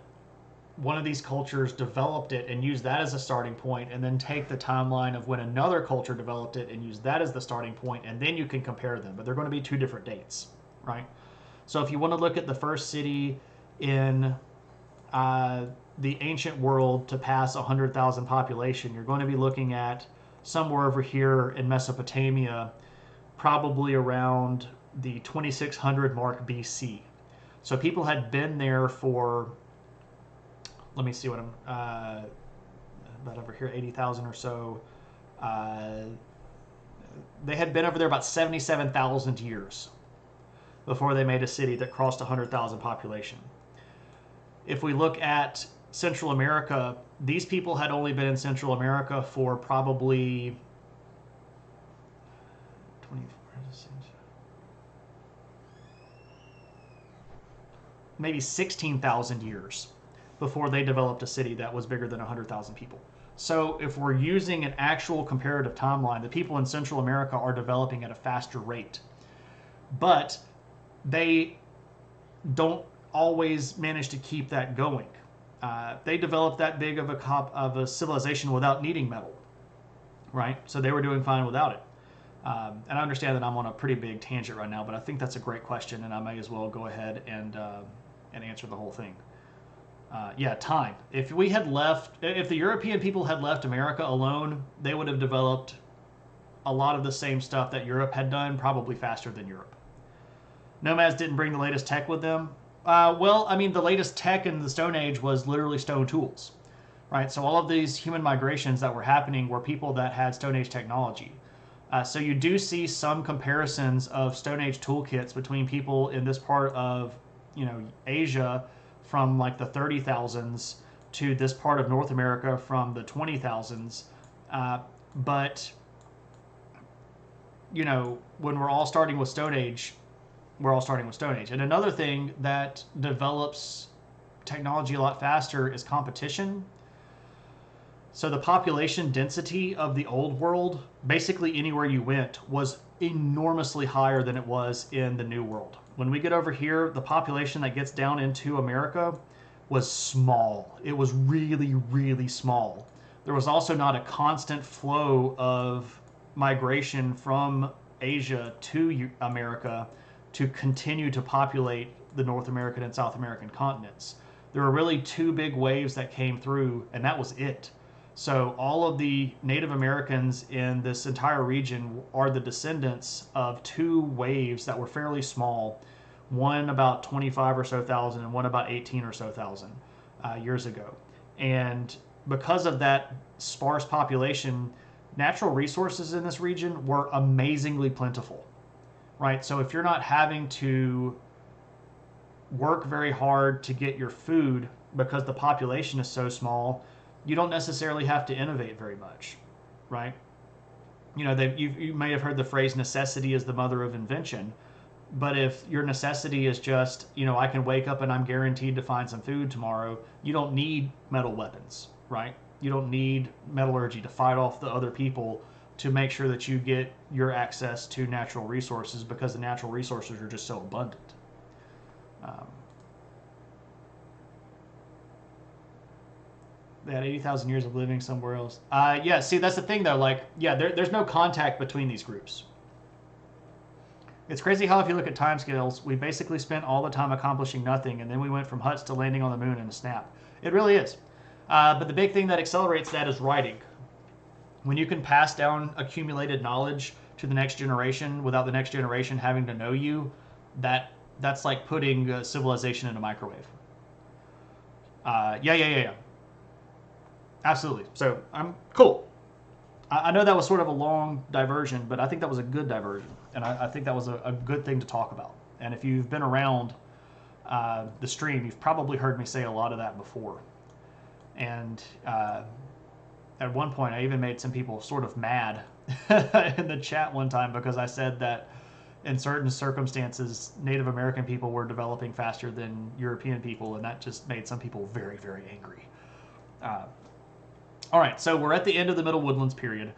one of these cultures developed it and use that as a starting point, and then take the timeline of when another culture developed it and use that as the starting point, and then you can compare them. But they're going to be two different dates, right? So if you want to look at the first city in the ancient world to pass 100,000 population, you're going to be looking at somewhere over here in Mesopotamia, probably around the 2600 mark BC. So people had been there for, let me see what I'm, about over here, 80,000 or so. Uh, they had been over there about 77,000 years before they made a city that crossed 100,000 population. If we look at Central America, these people had only been in Central America for probably 24, maybe 16,000 years before they developed a city that was bigger than 100,000 people. So if we're using an actual comparative timeline, the people in Central America are developing at a faster rate. But they don't always manage to keep that going. They developed that big of a civilization without needing metal, right? So they were doing fine without it. And I understand that I'm on a pretty big tangent right now, but I think that's a great question, and I may as well go ahead and answer the whole thing. Yeah, time. If the European people had left America alone, they would have developed a lot of the same stuff that Europe had done, probably faster than Europe. Nomads didn't bring the latest tech with them. Well, I mean, the latest tech in the Stone Age was literally stone tools, right? So all of these human migrations that were happening were people that had Stone Age technology. So you do see some comparisons of Stone Age toolkits between people in this part of, Asia from like the 30,000s to this part of North America from the 20,000s. But, when we're all starting with Stone Age, we're all starting with Stone Age. And another thing that develops technology a lot faster is competition. So the population density of the old world, basically anywhere you went, was enormously higher than it was in the new world. When we get over here, the population that gets down into America was small. It was really, really small. There was also not a constant flow of migration from Asia to America to continue to populate the North American and South American continents. There were really two big waves that came through, and that was it. So all of the Native Americans in this entire region are the descendants of two waves that were fairly small, one about 25 or so thousand and one about 18 or so thousand years ago. And because of that sparse population, natural resources in this region were amazingly plentiful, right? So if you're not having to work very hard to get your food because the population is so small, you don't necessarily have to innovate very much, right? You may have heard the phrase necessity is the mother of invention, but if your necessity is just, I can wake up and I'm guaranteed to find some food tomorrow, you don't need metal weapons, right? You don't need metallurgy to fight off the other people to make sure that you get your access to natural resources, because the natural resources are just so abundant. They had 80,000 years of living somewhere else. Yeah, see, that's the thing, though. Like, yeah, there's no contact between these groups. It's crazy how, if you look at timescales, we basically spent all the time accomplishing nothing, and then we went from huts to landing on the moon in a snap. It really is. But the big thing that accelerates that is writing. When you can pass down accumulated knowledge to the next generation without the next generation having to know you, that's like putting civilization in a microwave. Yeah. Absolutely. So I'm cool. I know that was sort of a long diversion, but I think that was a good diversion, and I think that was a good thing to talk about. And if you've been around the stream, you've probably heard me say a lot of that before. And at one point, I even made some people sort of mad in the chat one time because I said that in certain circumstances, Native American people were developing faster than European people, and that just made some people very, very angry. All right, so we're at the end of the Middle Woodlands period.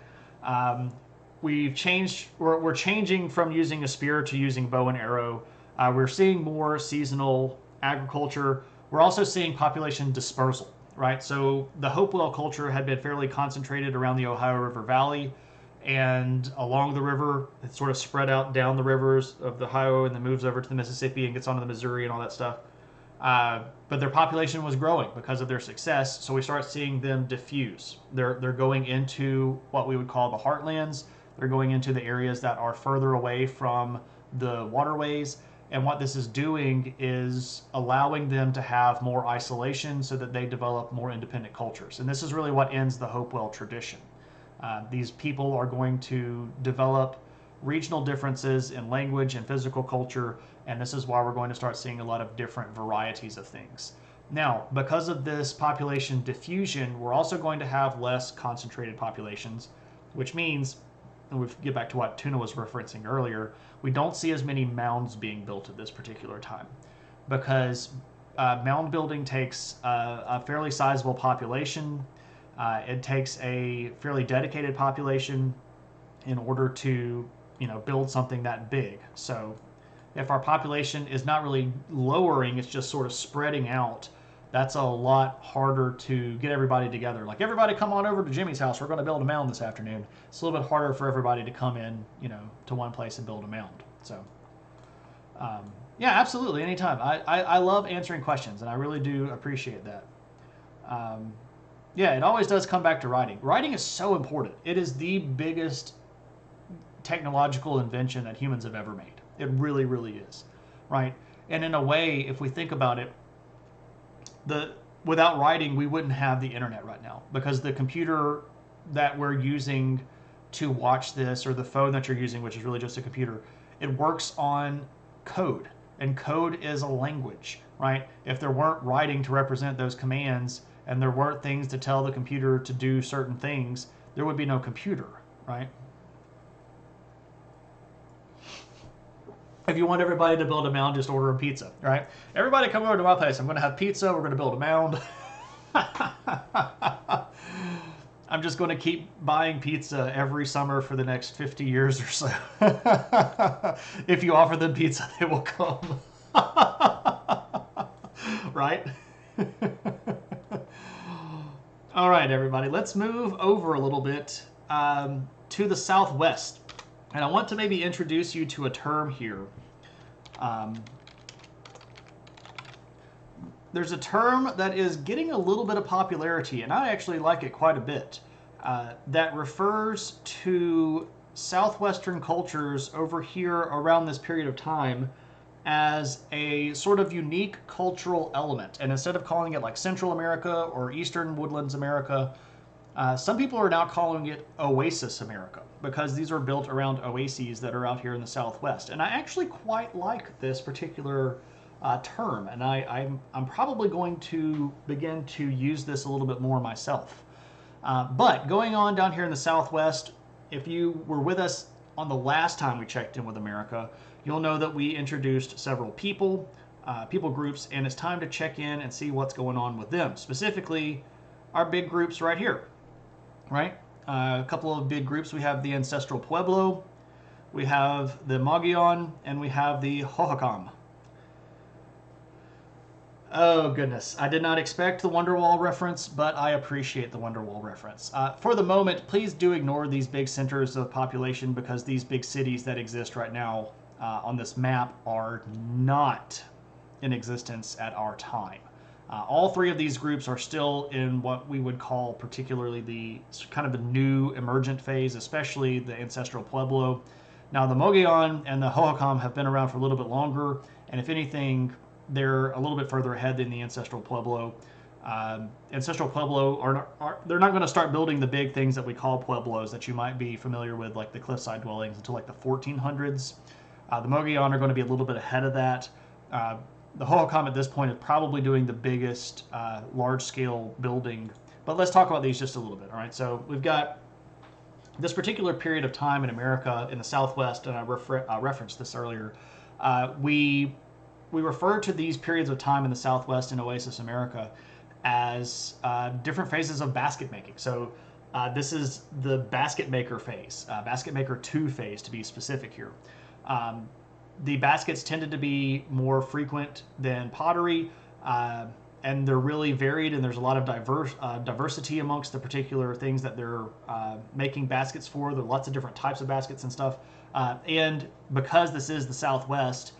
We're changing from using a spear to using bow and arrow. We're seeing more seasonal agriculture. We're also seeing population dispersal, right? So the Hopewell culture had been fairly concentrated around the Ohio River Valley and along the river. It sort of spread out down the rivers of the Ohio and then moves over to the Mississippi and gets onto the Missouri and all that stuff. But their population was growing because of their success, so we start seeing them diffuse. They're going into what we would call the heartlands. They're going into the areas that are further away from the waterways. And what this is doing is allowing them to have more isolation so that they develop more independent cultures. And this is really what ends the Hopewell tradition. These people are going to develop regional differences in language and physical culture, and this is why we're going to start seeing a lot of different varieties of things. Now, because of this population diffusion, we're also going to have less concentrated populations, which means, and we get back to what Tuna was referencing earlier, we don't see as many mounds being built at this particular time, because mound building takes a fairly sizable population. It takes a fairly dedicated population in order to, build something that big. So if our population is not really lowering, it's just sort of spreading out, that's a lot harder to get everybody together. Like, everybody come on over to Jimmy's house. We're going to build a mound this afternoon. It's a little bit harder for everybody to come in, to one place and build a mound. So, yeah, absolutely, anytime. I love answering questions, and I really do appreciate that. Yeah, it always does come back to writing. Writing is so important. It is the biggest technological invention that humans have ever made. It really, really is, right? And in a way, if we think about it, without writing, we wouldn't have the internet right now, because the computer that we're using to watch this, or the phone that you're using, which is really just a computer, it works on code, and code is a language, right? If there weren't writing to represent those commands, and there weren't things to tell the computer to do certain things, there would be no computer, right? If you want everybody to build a mound, just order a pizza, right? Everybody come over to my place. I'm going to have pizza. We're going to build a mound. I'm just going to keep buying pizza every summer for the next 50 years or so. If you offer them pizza, they will come. Right? All right, everybody. Let's move over a little bit to the southwest. And I want to maybe introduce you to a term here. There's a term that is getting a little bit of popularity, and I actually like it quite a bit, that refers to southwestern cultures over here around this period of time as a sort of unique cultural element. And instead of calling it like Central America or Eastern Woodlands America, some people are now calling it Oasis America, because these are built around oases that are out here in the Southwest. And I actually quite like this particular term, and I'm probably going to begin to use this a little bit more myself. But going on down here in the Southwest, if you were with us on the last time we checked in with America, you'll know that we introduced several people groups, and it's time to check in and see what's going on with them. Specifically, our big groups right here. Right? A couple of big groups. We have the Ancestral Pueblo, we have the Mogollon, and we have the Hohokam. Oh, goodness. I did not expect the Wonderwall reference, but I appreciate the Wonderwall reference. For the moment, please do ignore these big centers of population, because these big cities that exist right now on this map are not in existence at our time. All three of these groups are still in what we would call particularly the kind of the new emergent phase, especially the Ancestral Pueblo. Now, the Mogollon and the Hohokam have been around for a little bit longer, and if anything, they're a little bit further ahead than the Ancestral Pueblo. Ancestral Pueblo they're not going to start building the big things that we call pueblos that you might be familiar with, like the cliffside dwellings, until like the 1400s. The Mogollon are going to be a little bit ahead of that. The Hohokam at this point is probably doing the biggest large-scale building. But let's talk about these just a little bit. All right, so we've got this particular period of time in America in the Southwest, and I referenced this earlier. We refer to these periods of time in the Southwest in Oasis America as different phases of basket making. So this is the basket maker phase, basket maker 2 phase to be specific here. The baskets tended to be more frequent than pottery, and they're really varied, and there's a lot of diversity amongst the particular things that they're making baskets for. There are lots of different types of baskets and stuff. And because this is the Southwest,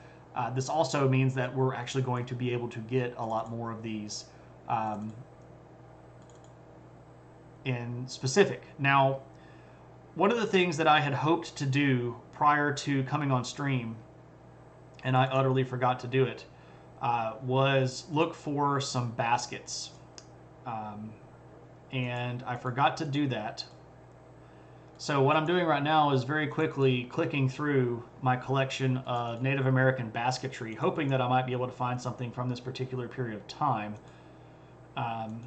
this also means that we're actually going to be able to get a lot more of these in specific. Now, one of the things that I had hoped to do prior to coming on stream and I utterly forgot to do it, was look for some baskets. And I forgot to do that. So what I'm doing right now is very quickly clicking through my collection of Native American basketry, hoping that I might be able to find something from this particular period of time. And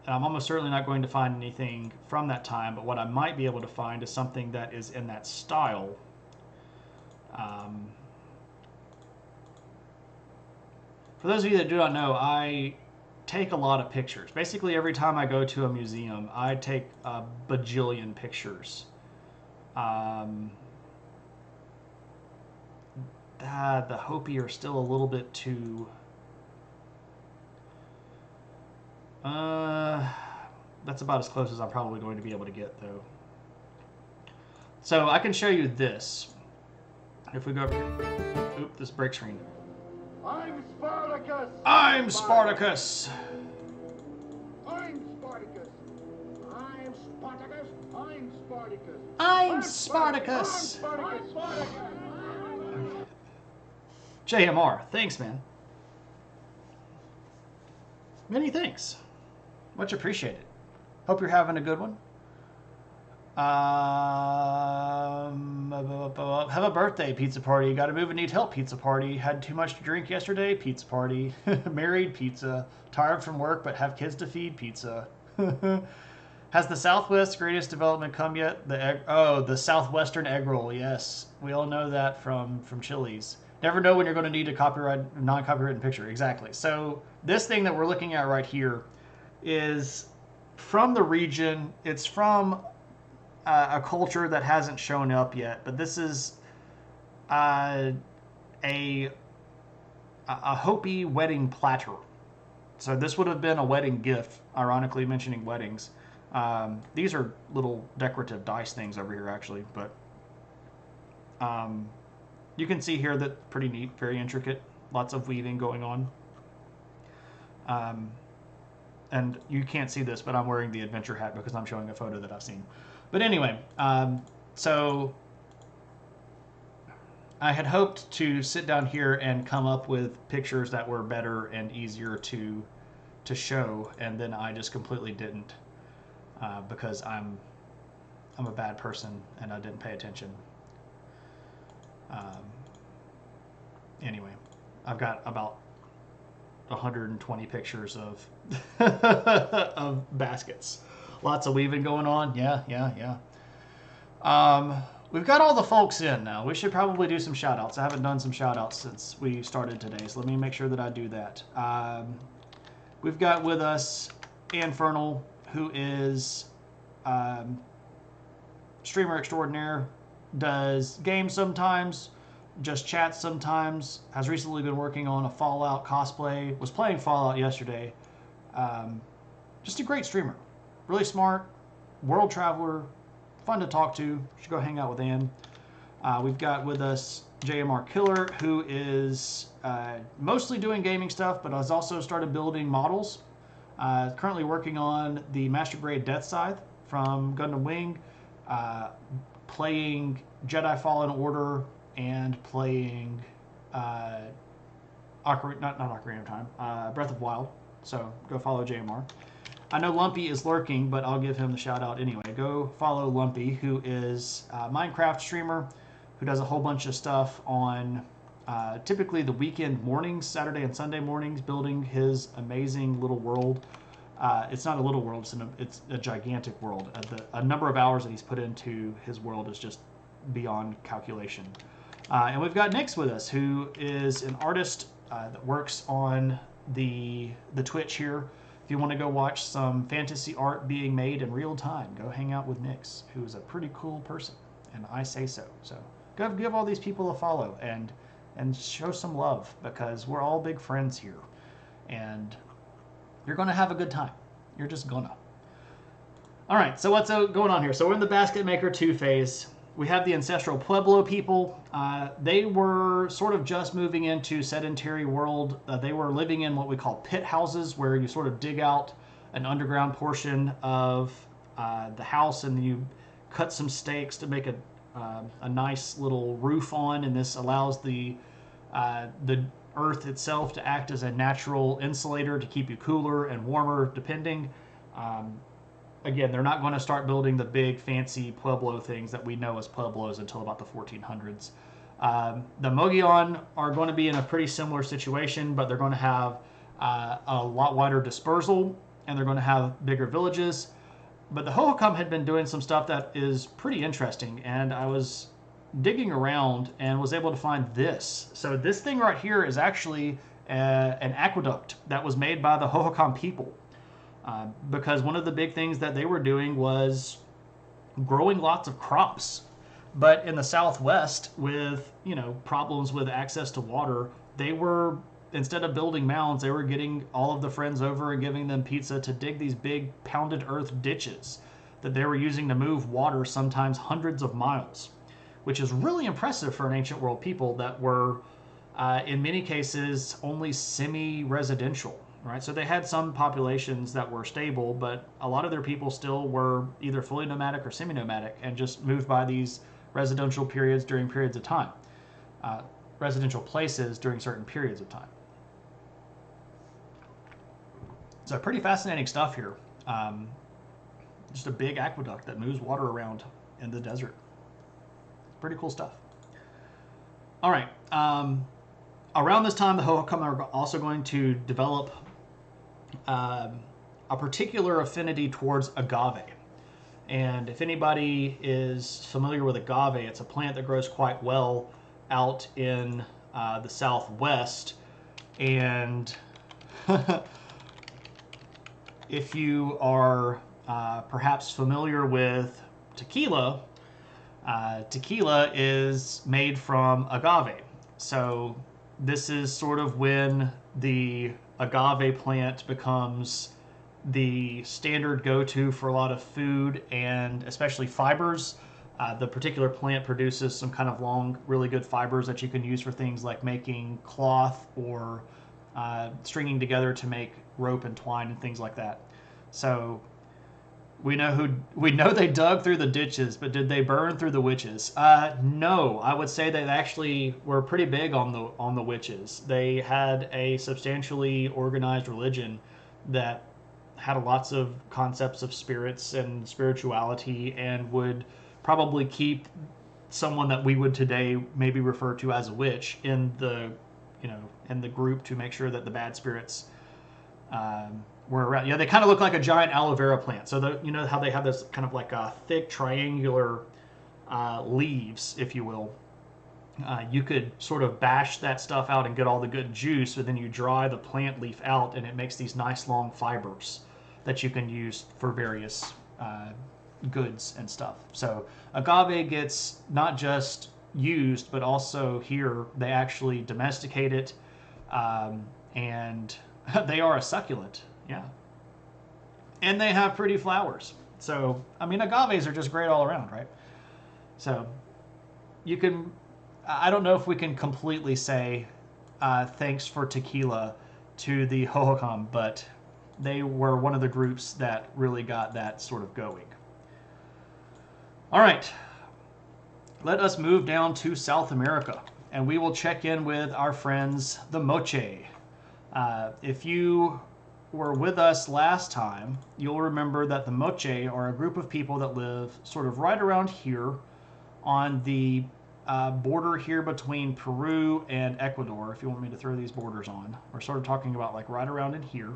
I'm almost certainly not going to find anything from that time, but what I might be able to find is something that is in that style. For those of you that do not know, I take a lot of pictures. Basically, every time I go to a museum, I take a bajillion pictures. The Hopi are still a little bit too... that's about as close as I'm probably going to be able to get, though. So I can show you this. If we go over here. Oop, this break screen. I'm Spartacus! I'm Spartacus! I'm Spartacus! I'm Spartacus! I'm Spartacus! I'm Spartacus! I'm Spartacus! JMR, thanks, man. Many thanks. Much appreciated. Hope you're having a good one. Have a birthday pizza party. Got to move and need help pizza party. Had too much to drink yesterday pizza party. Married pizza. Tired from work but have kids to feed pizza. Has the Southwest greatest development come yet? The Southwestern egg roll. Yes, we all know that from Chili's. Never know when you're going to need a non-copyrighted picture. Exactly. So this thing that we're looking at right here is from the region. It's from a culture that hasn't shown up yet, but this is a Hopi wedding platter. So this would have been a wedding gift, ironically mentioning weddings. These are little decorative dice things over here, actually, but you can see here that pretty neat, very intricate, lots of weaving going on. And you can't see this, but I'm wearing the adventure hat because I'm showing a photo that I've seen. But anyway, so I had hoped to sit down here and come up with pictures that were better and easier to show, and then I just completely didn't because I'm a bad person and I didn't pay attention. Anyway, I've got about 120 pictures of of baskets. Lots of weaving going on. Yeah. We've got all the folks in now. We should probably do some shout outs. I haven't done some shout outs since we started today, so let me make sure that I do that. We've got with us Infernal, who is streamer extraordinaire, does games sometimes, just chats sometimes, has recently been working on a Fallout cosplay, was playing Fallout yesterday. Just a great streamer. Really smart, world traveler, fun to talk to. You should go hang out with Ann. We've got with us JMR Killer, who is mostly doing gaming stuff, but has also started building models. Currently working on the Master Grade Death Scythe from Gundam Wing, playing Jedi Fallen Order, and playing not Ocarina of Time, Breath of Wild. So go follow JMR. I know Lumpy is lurking, but I'll give him the shout out anyway. Go follow Lumpy, who is a Minecraft streamer who does a whole bunch of stuff on typically the weekend mornings, Saturday and Sunday mornings, building his amazing little world. It's not a little world, it's a gigantic world. A number of hours that he's put into his world is just beyond calculation. And we've got Nix with us, who is an artist that works on the Twitch here. If you want to go watch some fantasy art being made in real time, go hang out with Nix, who is a pretty cool person, and I say so. So go give all these people a follow and show some love, because we're all big friends here, and you're going to have a good time. You're just gonna. All right, so what's going on here? So we're in the Basket Maker 2 phase. We have the Ancestral Pueblo people. They were sort of just moving into sedentary world. They were living in what we call pit houses, where you sort of dig out an underground portion of the house, and then you cut some stakes to make a nice little roof on, and this allows the the earth itself to act as a natural insulator to keep you cooler and warmer, depending. Um, Again, they're not going to start building the big fancy Pueblo things that we know as Pueblos until about the 1400s. The Mogollon are going to be in a pretty similar situation, but they're going to have a lot wider dispersal and they're going to have bigger villages. But the Hohokam had been doing some stuff that is pretty interesting, and I was digging around and was able to find this. So this thing right here is actually an aqueduct that was made by the Hohokam people. Because one of the big things that they were doing was growing lots of crops. But in the Southwest, with problems with access to water, they were, instead of building mounds, they were getting all of the friends over and giving them pizza to dig these big pounded earth ditches that they were using to move water sometimes hundreds of miles, which is really impressive for an ancient world people that were, in many cases, only semi-residential. Right, so they had some populations that were stable, but a lot of their people still were either fully nomadic or semi-nomadic, and just moved by these residential periods during periods of time, residential places during certain periods of time. So pretty fascinating stuff here. Just a big aqueduct that moves water around in the desert. Pretty cool stuff. All right. Around this time, the Hohokam are also going to develop a particular affinity towards agave. And if anybody is familiar with agave, it's a plant that grows quite well out in the Southwest. And if you are perhaps familiar with tequila, tequila is made from agave. So this is sort of when the agave plant becomes the standard go-to for a lot of food and especially fibers. The particular plant produces some kind of long, really good fibers that you can use for things like making cloth or stringing together to make rope and twine and things like that. So we know they dug through the ditches, but did they burn through the witches? No, I would say they actually were pretty big on the witches. They had a substantially organized religion that had lots of concepts of spirits and spirituality, and would probably keep someone that we would today maybe refer to as a witch in the group to make sure that the bad spirits were around. They kind of look like a giant aloe vera plant. So you know how they have this kind of like a thick triangular leaves, if you will. You could sort of bash that stuff out and get all the good juice, but then you dry the plant leaf out and it makes these nice long fibers that you can use for various goods and stuff. So agave gets not just used, but also here they actually domesticate it, and they are a succulent. Yeah. And they have pretty flowers. So, I mean, agaves are just great all around, right? So, I don't know if we can completely say thanks for tequila to the Hohokam, but they were one of the groups that really got that sort of going. All right. Let us move down to South America, and we will check in with our friends, the Moche. If you were with us last time, you'll remember that the Moche are a group of people that live sort of right around here on the border here between Peru and Ecuador, if you want me to throw these borders on. We're sort of talking about like right around in here.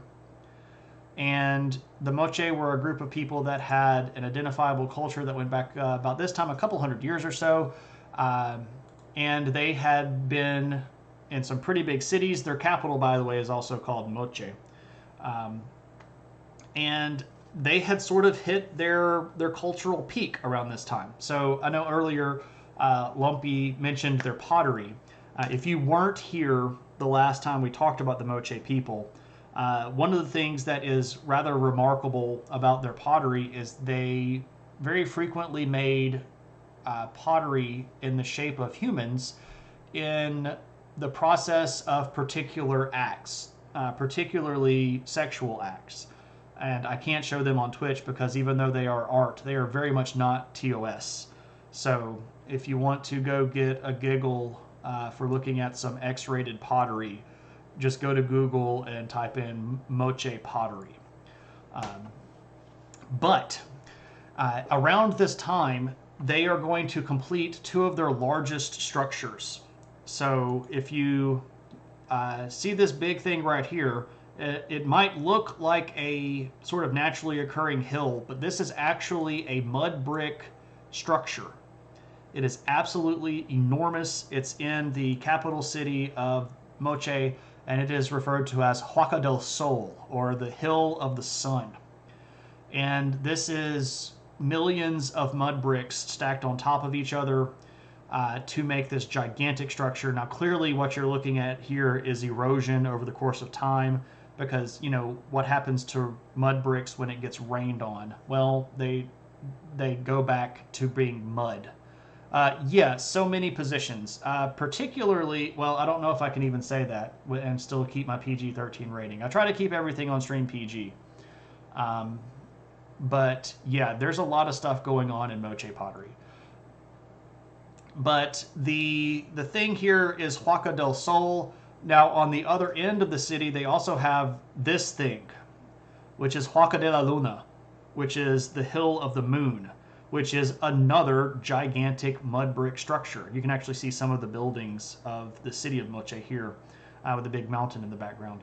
And the Moche were a group of people that had an identifiable culture that went back about this time, a couple hundred years or so. And they had been in some pretty big cities. Their capital, by the way, is also called Moche. And they had sort of hit their cultural peak around this time. So I know earlier Lumpy mentioned their pottery. If you weren't here the last time we talked about the Moche people, one of the things that is rather remarkable about their pottery is they very frequently made pottery in the shape of humans in the process of particular acts, particularly sexual acts. And I can't show them on Twitch because even though they are art, they are very much not TOS. So if you want to go get a giggle for looking at some X-rated pottery, just go to Google and type in Moche pottery. Um, but around this time, they are going to complete two of their largest structures. So if you see this big thing right here, it might look like a sort of naturally occurring hill, but this is actually a mud brick structure. It is absolutely enormous. It's in the capital city of Moche, and it is referred to as Huaca del Sol, or the Hill of the Sun. And this is millions of mud bricks stacked on top of each other to make this gigantic structure. Now, clearly, what you're looking at here is erosion over the course of time, because what happens to mud bricks when it gets rained on? Well, they go back to being mud. Yeah, so many positions. Particularly, well, I don't know if I can even say that and still keep my PG-13 rating. I try to keep everything on stream PG. But yeah, there's a lot of stuff going on in Moche pottery. But the thing here is Huaca del Sol. Now, on the other end of the city, they also have this thing, which is Huaca de la Luna, which is the Hill of the Moon, which is another gigantic mud brick structure. You can actually see some of the buildings of the city of Moche here with a big mountain in the background.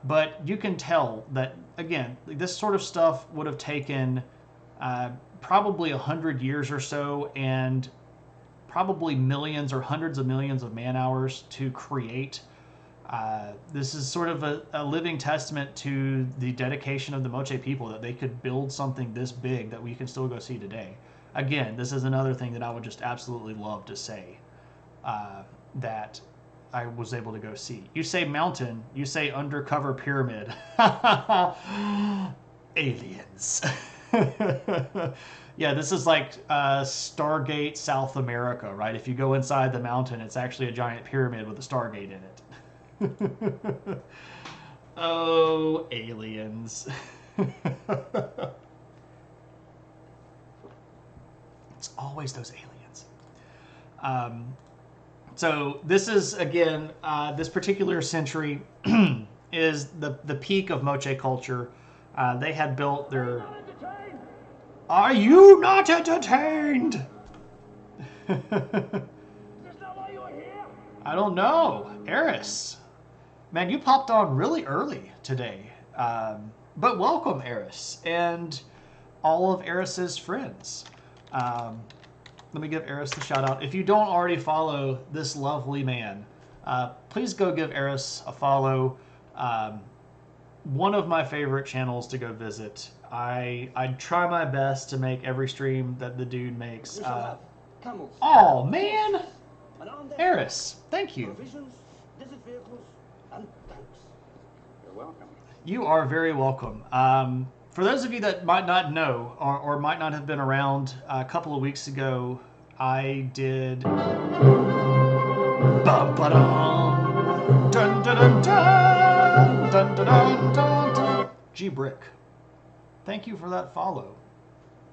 But you can tell that, again, this sort of stuff would have taken probably 100 years or so, and probably millions or hundreds of millions of man hours to create. This is sort of a living testament to the dedication of the Moche people, that they could build something this big that we can still go see today. Again, this is another thing that I would just absolutely love to say that I was able to go see. You say mountain, you say undercover pyramid. Aliens. Yeah, this is like Stargate South America, right? If you go inside the mountain, it's actually a giant pyramid with a Stargate in it. Oh, aliens. It's always those aliens. So this is, again, this particular century is the peak of Moche culture. They had built their... Are you not entertained? Is this not why you are here? I don't know. Eris. Man, you popped on really early today. But welcome, Eris, and all of Eris's friends. Let me give Eris the shout out. If you don't already follow this lovely man, please go give Eris a follow. One of my favorite channels to go visit. I try my best to make every stream that the dude makes. Oh man, Eris, thank you. You're welcome. You are very welcome. For those of you that might not know or might not have been around, a couple of weeks ago, I did. Bum, ba-dum, dun, dun, dun, dun, dun, dun, dun, dun, dun. G Brick, thank you for that follow,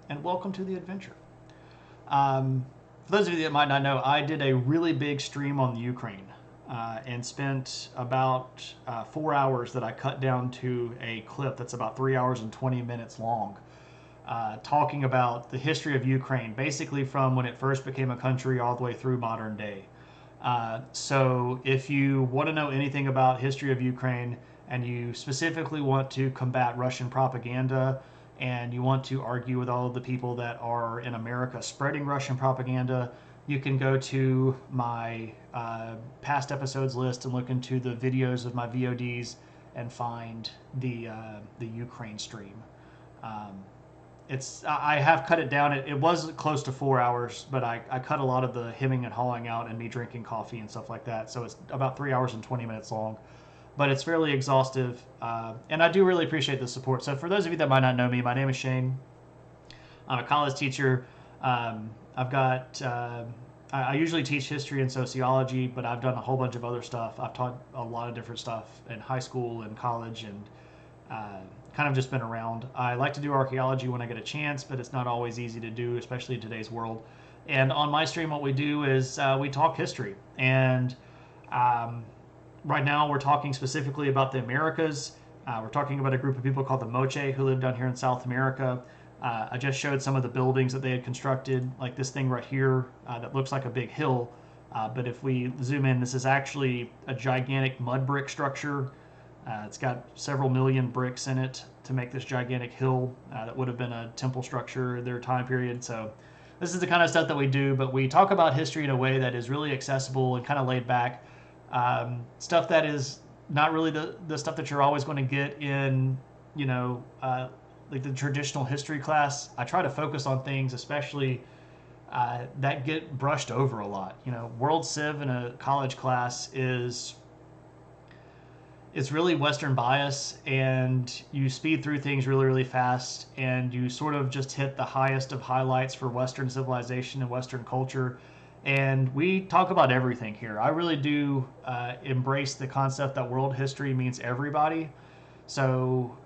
and welcome to the adventure. For those of you that might not know, I did a really big stream on the Ukraine. And spent about 4 hours that I cut down to a clip that's about 3 hours and 20 minutes long, talking about the history of Ukraine, basically from when it first became a country all the way through modern day. So if you want to know anything about history of Ukraine, and you specifically want to combat Russian propaganda, and you want to argue with all of the people that are in America spreading Russian propaganda, you can go to my past episodes list and look into the videos of my VODs and find the Ukraine stream. I have cut it down. It was close to 4 hours, but I cut a lot of the hemming and hawing out and me drinking coffee and stuff like that. So it's about 3 hours and 20 minutes long, but it's fairly exhaustive. And I do really appreciate the support. So for those of you that might not know me, my name is Shane. I'm a college teacher. I've got, I usually teach history and sociology, but I've done a whole bunch of other stuff. I've taught a lot of different stuff in high school and college, and kind of just been around. I like to do archaeology when I get a chance, but it's not always easy to do, especially in today's world. And on my stream, what we do is we talk history. And um, right now, we're talking specifically about the Americas. We're talking about a group of people called the Moche who live down here in South America. I just showed some of the buildings that they had constructed, like this thing right here that looks like a big hill. But if we zoom in, this is actually a gigantic mud brick structure. It's got several million bricks in it to make this gigantic hill that would have been a temple structure in their time period. So this is the kind of stuff that we do, but we talk about history in a way that is really accessible and kind of laid back. Stuff that is not really the stuff that you're always going to get in, you know, like the traditional history class. I try to focus on things, especially that get brushed over a lot. You know, World Civ in a college class is it's really Western bias, and you speed through things really, really fast, and you sort of just hit the highest of highlights for Western civilization and Western culture. And we talk about everything here. I really do embrace the concept that world history means everybody. So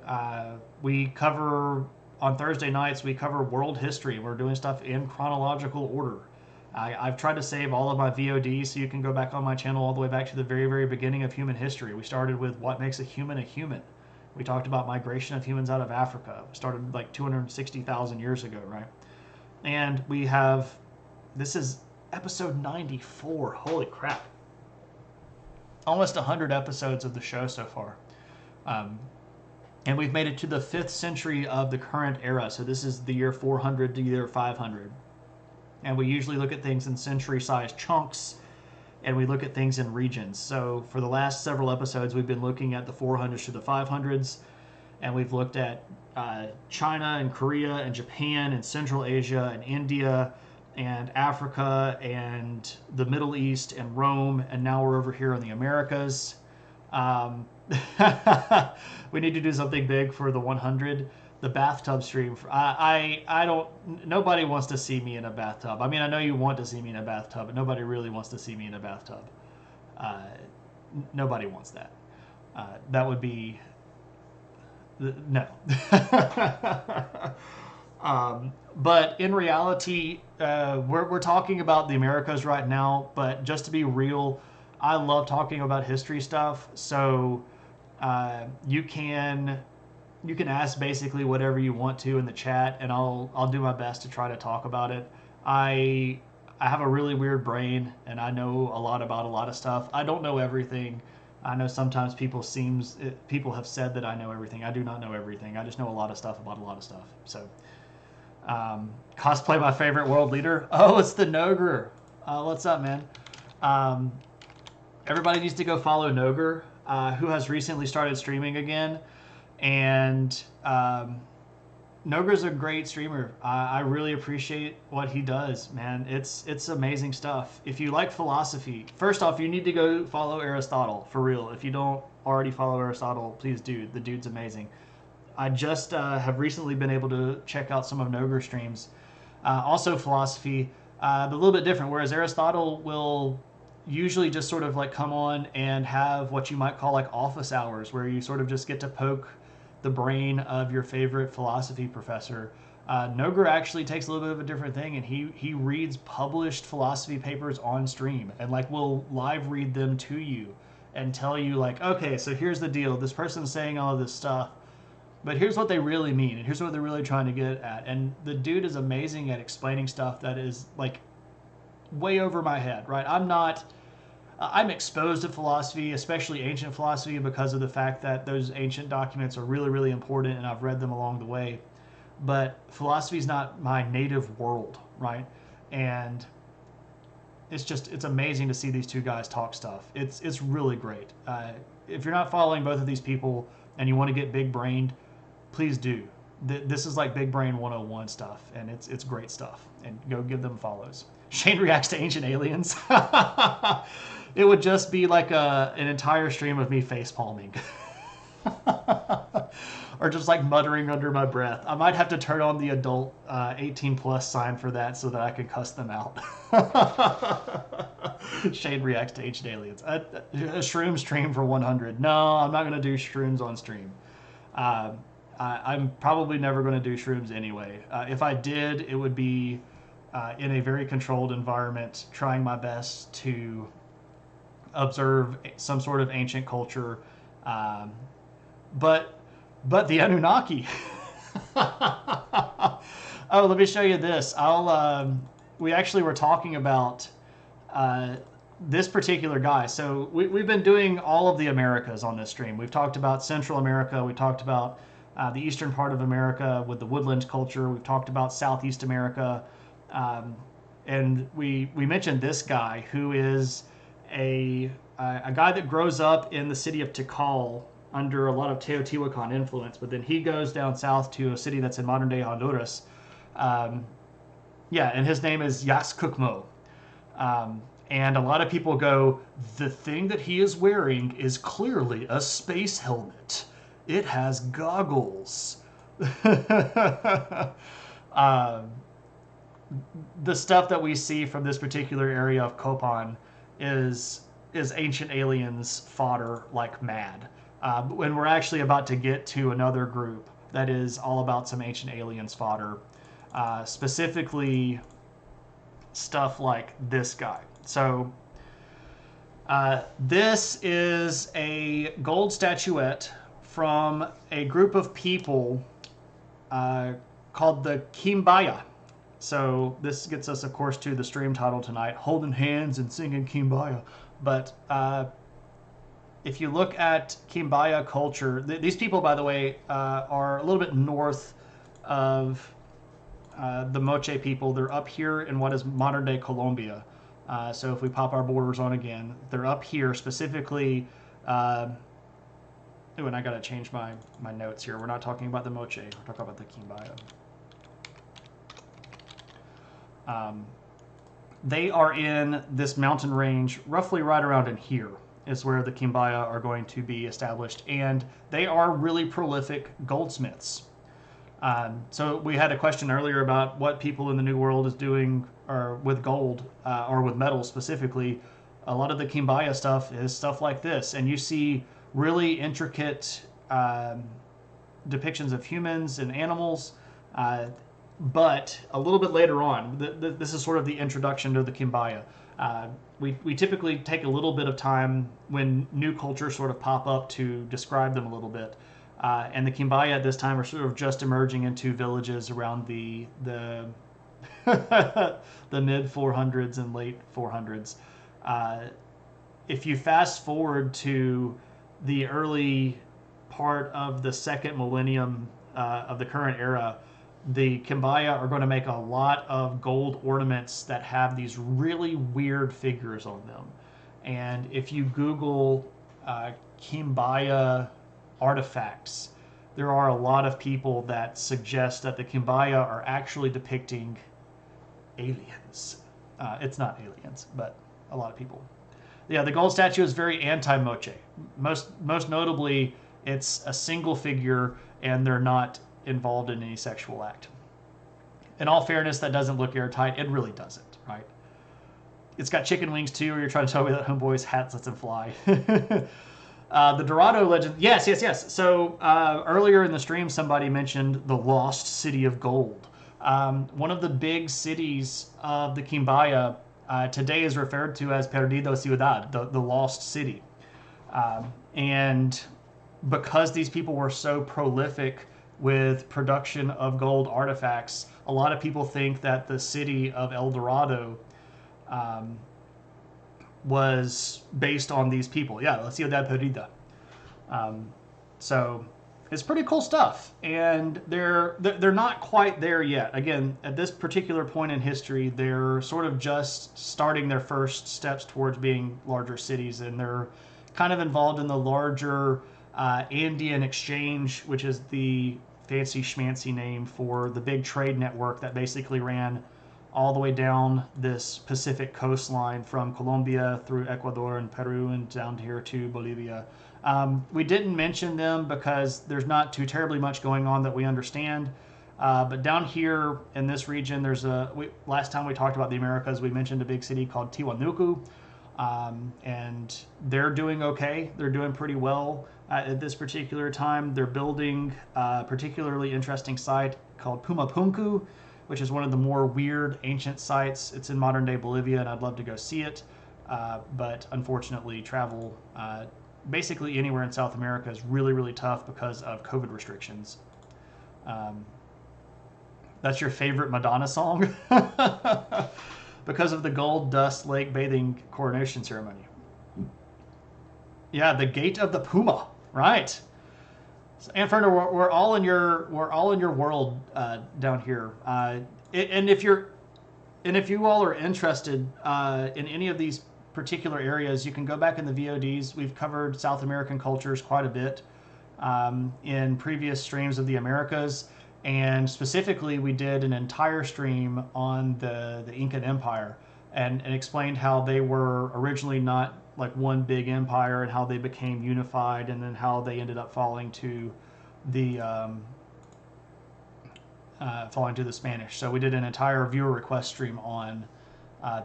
we cover on Thursday nights, we cover world history. We're doing stuff in chronological order. I've tried to save all of my VODs so you can go back on my channel all the way back to the very, very beginning of human history. We started with what makes a human a human. We talked about migration of humans out of Africa. We started like 260,000 years ago, right? And we have, this is episode 94. Holy crap. Almost 100 episodes of the show so far. And we've made it to the 5th century of the current era. So this is the year 400 to year 500. And we usually look at things in century-sized chunks, and we look at things in regions. So for the last several episodes, we've been looking at the 400s to the 500s, and we've looked at China and Korea and Japan and Central Asia and India and Africa and the Middle East and Rome, and now we're over here in the Americas. We need to do something big for the 100. The bathtub stream. I don't. Nobody wants to see me in a bathtub. I mean, I know you want to see me in a bathtub, but nobody really wants to see me in a bathtub. Nobody wants that. That would be no. But in reality, we're talking about the Americas right now. But just to be real, I love talking about history stuff. So you can ask basically whatever you want to in the chat, and I'll do my best to try to talk about it. I have a really weird brain, and I know a lot about a lot of stuff. I don't know everything. I know sometimes people have said that I know everything. I do not know everything. I just know a lot of stuff about a lot of stuff. So, cosplay my favorite world leader. Oh, it's the Nogre. What's up, man? Everybody needs to go follow Nogre, who has recently started streaming again. And Nogre's a great streamer. I really appreciate what he does, man. It's amazing stuff. If you like philosophy, first off, you need to go follow Aristotle, for real. If you don't already follow Aristotle, please do. The dude's amazing. I just have recently been able to check out some of Nogre's streams. Also philosophy, but a little bit different. Whereas Aristotle will usually just sort of like come on and have what you might call like office hours, where you sort of just get to poke the brain of your favorite philosophy professor. Nogre actually takes a little bit of a different thing, and he reads published philosophy papers on stream, and like will live read them to you and tell you like, okay, so here's the deal. This person's saying all of this stuff, but here's what they really mean, and here's what they're really trying to get at. And the dude is amazing at explaining stuff that is like way over my head, right? I'm exposed to philosophy, especially ancient philosophy, because of the fact that those ancient documents are really, really important, and I've read them along the way. But philosophy is not my native world, right? And it's amazing to see these two guys talk stuff. It's really great. If you're not following both of these people and you want to get big brained, please do. This is like Big Brain 101 stuff, and it's great stuff. And go give them follows. Shane reacts to ancient aliens. It would just be like an entire stream of me face palming. Or just like muttering under my breath. I might have to turn on the adult 18 plus sign for that so that I can cuss them out. Shane reacts to ancient aliens. A shroom stream for 100. No, I'm not going to do shrooms on stream. I'm probably never going to do shrooms anyway. If I did, it would be in a very controlled environment, trying my best to observe some sort of ancient culture. Um, but the Anunnaki. Oh, let me show you this. We actually were talking about uh, this particular guy. So we've been doing all of the Americas on this stream. We've talked about Central America. We talked about the eastern part of America with the woodland culture. We've talked about Southeast America. Um, and we mentioned this guy who is a guy that grows up in the city of Tikal under a lot of Teotihuacan influence, but then he goes down south to a city that's in modern day Honduras. Um, yeah, and his name is Yaxcookmo. And a lot of people go, the thing that he is wearing is clearly a space helmet. It has goggles. um, the stuff that we see from this particular area of Copan is ancient aliens fodder like mad. And we're actually about to get to another group that is all about some ancient aliens fodder, specifically stuff like this guy. So this is a gold statuette from a group of people called the Quimbaya. So this gets us, of course, to the stream title tonight, Holding Hands and Singing Quimbaya. But if you look at Quimbaya culture, these people, by the way, are a little bit north of the Moche people. They're up here in what is modern day Colombia. So if we pop our borders on again, they're up here specifically. And I got to change my notes here. We're not talking about the Moche. We're talking about the Quimbaya. They are in this mountain range, roughly right around in here is where the Quimbaya are going to be established, and they are really prolific goldsmiths. So we had a question earlier about what people in the New World is doing or with gold or with metal specifically. A lot of the Quimbaya stuff is stuff like this, and you see really intricate depictions of humans and animals. But a little bit later on, this is sort of the introduction to the Quimbaya. We typically take a little bit of time when new cultures sort of pop up to describe them a little bit. And the Quimbaya at this time are sort of just emerging into villages around the the mid 400s and late 400s. If you fast forward to the early part of the second millennium of the current era, the Quimbaya are going to make a lot of gold ornaments that have these really weird figures on them. And if you Google Quimbaya artifacts, there are a lot of people that suggest that the Quimbaya are actually depicting aliens. It's not aliens, but a lot of people. Yeah, the gold statue is very anti-Moche. Most notably, it's a single figure, and they're not involved in any sexual act. In all fairness, that doesn't look airtight. It really doesn't, right? It's got chicken wings too, or you're trying to tell me that Homeboy's hat lets him fly. The Dorado legend, yes. So earlier in the stream, somebody mentioned the lost city of gold. One of the big cities of the Quimbaya today is referred to as Perdido Ciudad, the lost city. And because these people were so prolific with production of gold artifacts, a lot of people think that the city of El Dorado was based on these people. Yeah, La Ciudad Perdida. So it's pretty cool stuff, and they're not quite there yet. Again, at this particular point in history, they're sort of just starting their first steps towards being larger cities, and they're kind of involved in the larger Andean Exchange, which is the fancy schmancy name for the big trade network that basically ran all the way down this Pacific coastline from Colombia through Ecuador and Peru and down here to Bolivia. We didn't mention them because there's not too terribly much going on that we understand. But down here in this region, last time we talked about the Americas, we mentioned a big city called Tiwanuku. And they're doing okay. They're doing pretty well at this particular time. They're building a particularly interesting site called Pumapunku, which is one of the more weird ancient sites. It's in modern day Bolivia, and I'd love to go see it. But unfortunately, travel basically anywhere in South America is really, really tough because of COVID restrictions. Um, that's your favorite Madonna song? Because of the Gold Dust Lake bathing coronation ceremony. Yeah, the Gate of the Puma. Right. So, Inferno, we're all in your world down here. And if you all are interested in any of these particular areas, you can go back in the VODs. We've covered South American cultures quite a bit in previous streams of the Americas, and specifically we did an entire stream on the Incan Empire and explained how they were originally not like one big empire and how they became unified, and then how they ended up falling to the Spanish. So we did an entire viewer request stream on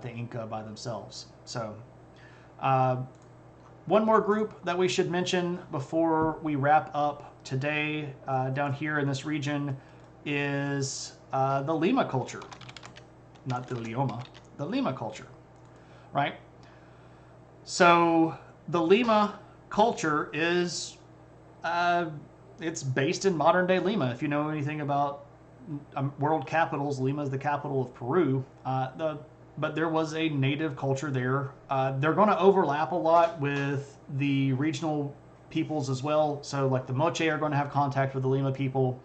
the Inca by themselves. So one more group that we should mention before we wrap up today down here in this region is the Lima culture. Not the Lioma, the Lima culture, right? So the Lima culture is it's based in modern day Lima. If you know anything about world capitals, Lima is the capital of Peru. But there was a native culture there. They're going to overlap a lot with the regional peoples as well. So like the Moche are going to have contact with the Lima people.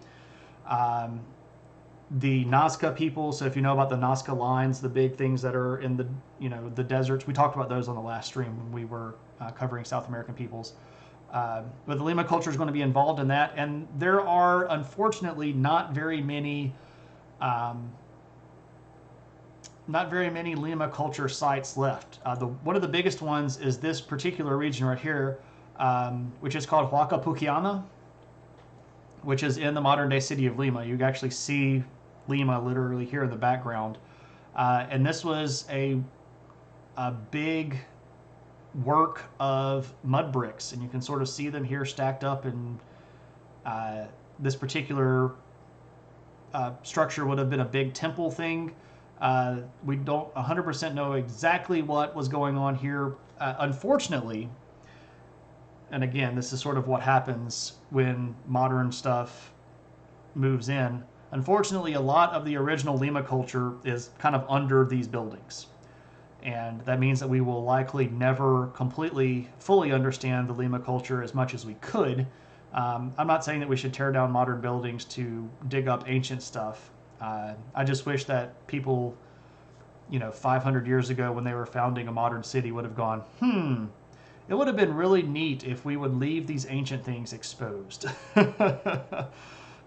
The Nazca people. So if you know about the Nazca lines, the big things that are in the deserts, we talked about those on the last stream when we were covering South American peoples. But the Lima culture is going to be involved in that, and there are unfortunately not very many Lima culture sites left. One of the biggest ones is this particular region right here, which is called Huaca Puquiana, which is in the modern day city of Lima. You can actually see Lima literally here in the background. And this was a big work of mud bricks, and you can sort of see them here stacked up in this particular structure would have been a big temple thing. We don't 100% know exactly what was going on here. Unfortunately, and again, this is sort of what happens when modern stuff moves in. Unfortunately, a lot of the original Lima culture is kind of under these buildings. And that means that we will likely never completely, fully understand the Lima culture as much as we could. I'm not saying that we should tear down modern buildings to dig up ancient stuff. I just wish that people, 500 years ago when they were founding a modern city would have gone, it would have been really neat if we would leave these ancient things exposed.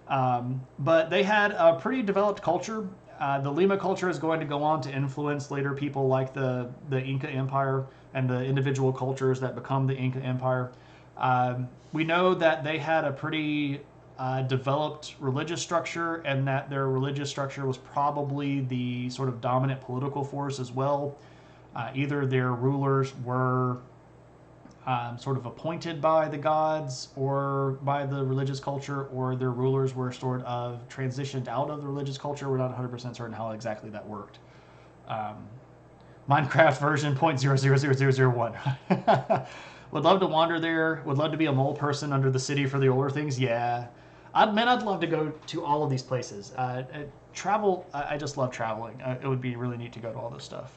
But they had a pretty developed culture. The Lima culture is going to go on to influence later people like the Inca Empire and the individual cultures that become the Inca Empire. We know that they had a pretty developed religious structure, and that their religious structure was probably the sort of dominant political force as well. Either their rulers were sort of appointed by the gods or by the religious culture, or their rulers were sort of transitioned out of the religious culture. We're not 100% certain how exactly that worked. Minecraft version 0.000001. Would love to wander there. Would love to be a mole person under the city for the older things. Yeah. I'd love to go to all of these places. Travel, I just love traveling. It would be really neat to go to all this stuff.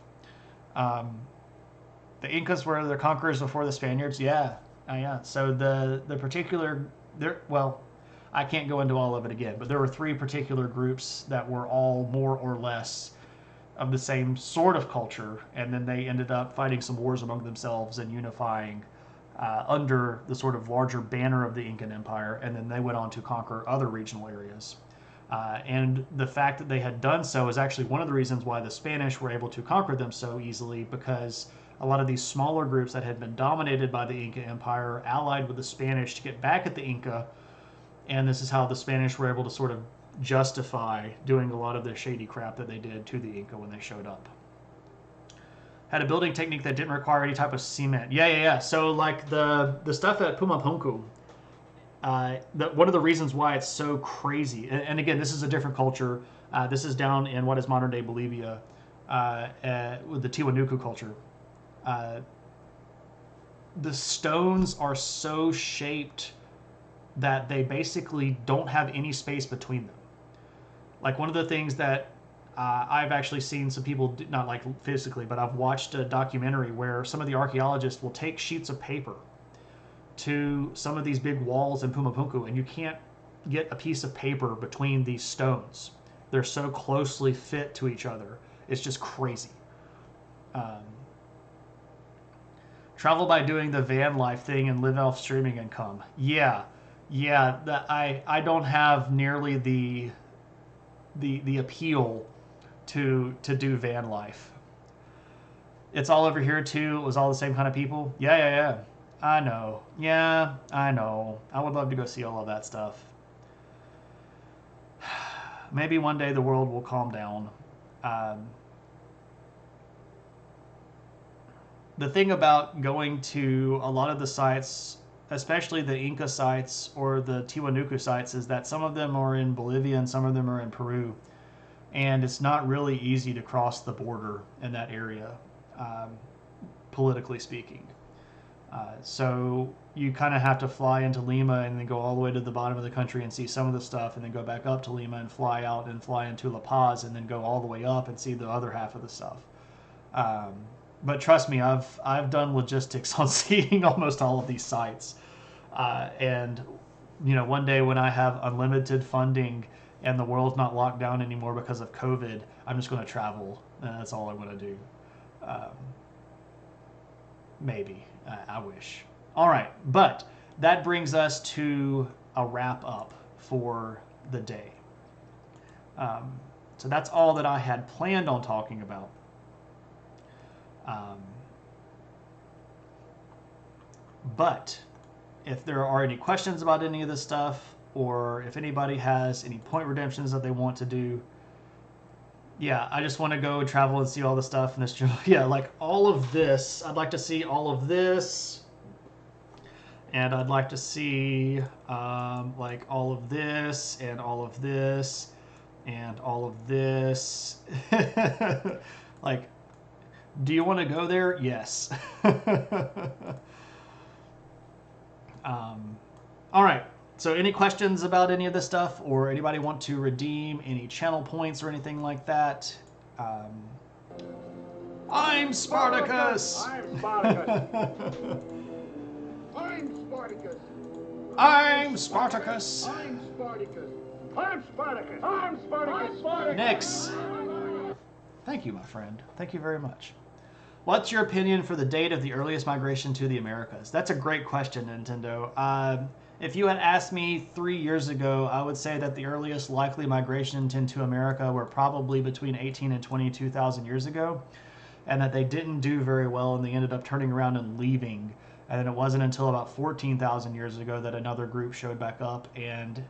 The Incas were the conquerors before the Spaniards. Yeah. Yeah. So the particular, I can't go into all of it again, but there were three particular groups that were all more or less of the same sort of culture, and then they ended up fighting some wars among themselves and unifying under the sort of larger banner of the Incan Empire, and then they went on to conquer other regional areas. And the fact that they had done so is actually one of the reasons why the Spanish were able to conquer them so easily, because a lot of these smaller groups that had been dominated by the Inca Empire allied with the Spanish to get back at the Inca, and this is how the Spanish were able to sort of justify doing a lot of the shady crap that they did to the Inca when they showed up. Had a building technique that didn't require any type of cement. Yeah. So like the stuff at Pumapunku, one of the reasons why it's so crazy, and again, this is a different culture. This is down in what is modern day Bolivia, with the Tiwanaku culture. Uh, the stones are so shaped that they basically don't have any space between them. Like one of the things that I've actually seen some people do, not like physically, but I've watched a documentary where some of the archaeologists will take sheets of paper to some of these big walls in Pumapunku, and you can't get a piece of paper between these stones. They're so closely fit to each other. It's just crazy. Um, Travel by doing the van life thing and live off streaming income. Yeah, yeah. I don't have nearly the appeal to do van life. It's all over here too. It was all the same kind of people. Yeah, yeah, yeah. I know. Yeah, I know. I would love to go see all of that stuff. Maybe one day the world will calm down. Um, the thing about going to a lot of the sites, especially the Inca sites or the Tiwanaku sites, is that some of them are in Bolivia and some of them are in Peru. And it's not really easy to cross the border in that area, um, politically speaking. So you kind of have to fly into Lima and then go all the way to the bottom of the country and see some of the stuff, and then go back up to Lima and fly out and fly into La Paz, and then go all the way up and see the other half of the stuff. Um, but trust me, I've done logistics on seeing almost all of these sites, and one day when I have unlimited funding and the world's not locked down anymore because of COVID, I'm just going to travel, and that's all I want to do. Um, Maybe. I wish. All right, but that brings us to a wrap up for the day. Um, so that's all that I had planned on talking about. Um, but if there are any questions about any of this stuff, or if anybody has any point redemptions that they want to do, yeah, I just want to go travel and see all the stuff in this journal. Yeah, like all of this. I'd like to see all of this. And I'd like to see like all of this and all of this and all of this. Like, do you want to go there? Yes. All right. So any questions about any of this stuff, or anybody want to redeem any channel points or anything like that? I'm Spartacus! I'm Spartacus. I'm Spartacus. I'm Spartacus! I'm Spartacus. I'm Spartacus. I'm Spartacus. Spartacus. Next. Thank you, my friend. Thank you very much. What's your opinion for the date of the earliest migration to the Americas? That's a great question, Nintendo. If you had asked me 3 years ago, I would say that the earliest likely migration into America were probably between 18 and 22,000 years ago, and that they didn't do very well and they ended up turning around and leaving. And then it wasn't until about 14,000 years ago that another group showed back up and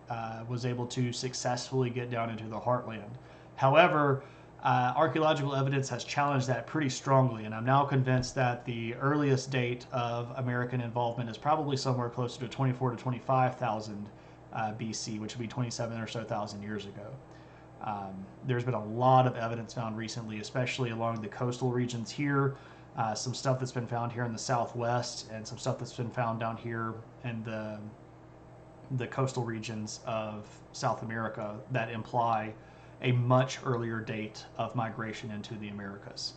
was able to successfully get down into the heartland. However, archaeological evidence has challenged that pretty strongly, and I'm now convinced that the earliest date of American involvement is probably somewhere closer to 24 to 25,000 BC, which would be 27 or so thousand years ago. There's been a lot of evidence found recently, especially along the coastal regions here. Some stuff that's been found here in the southwest, and some stuff that's been found down here in the coastal regions of South America that imply a much earlier date of migration into the Americas.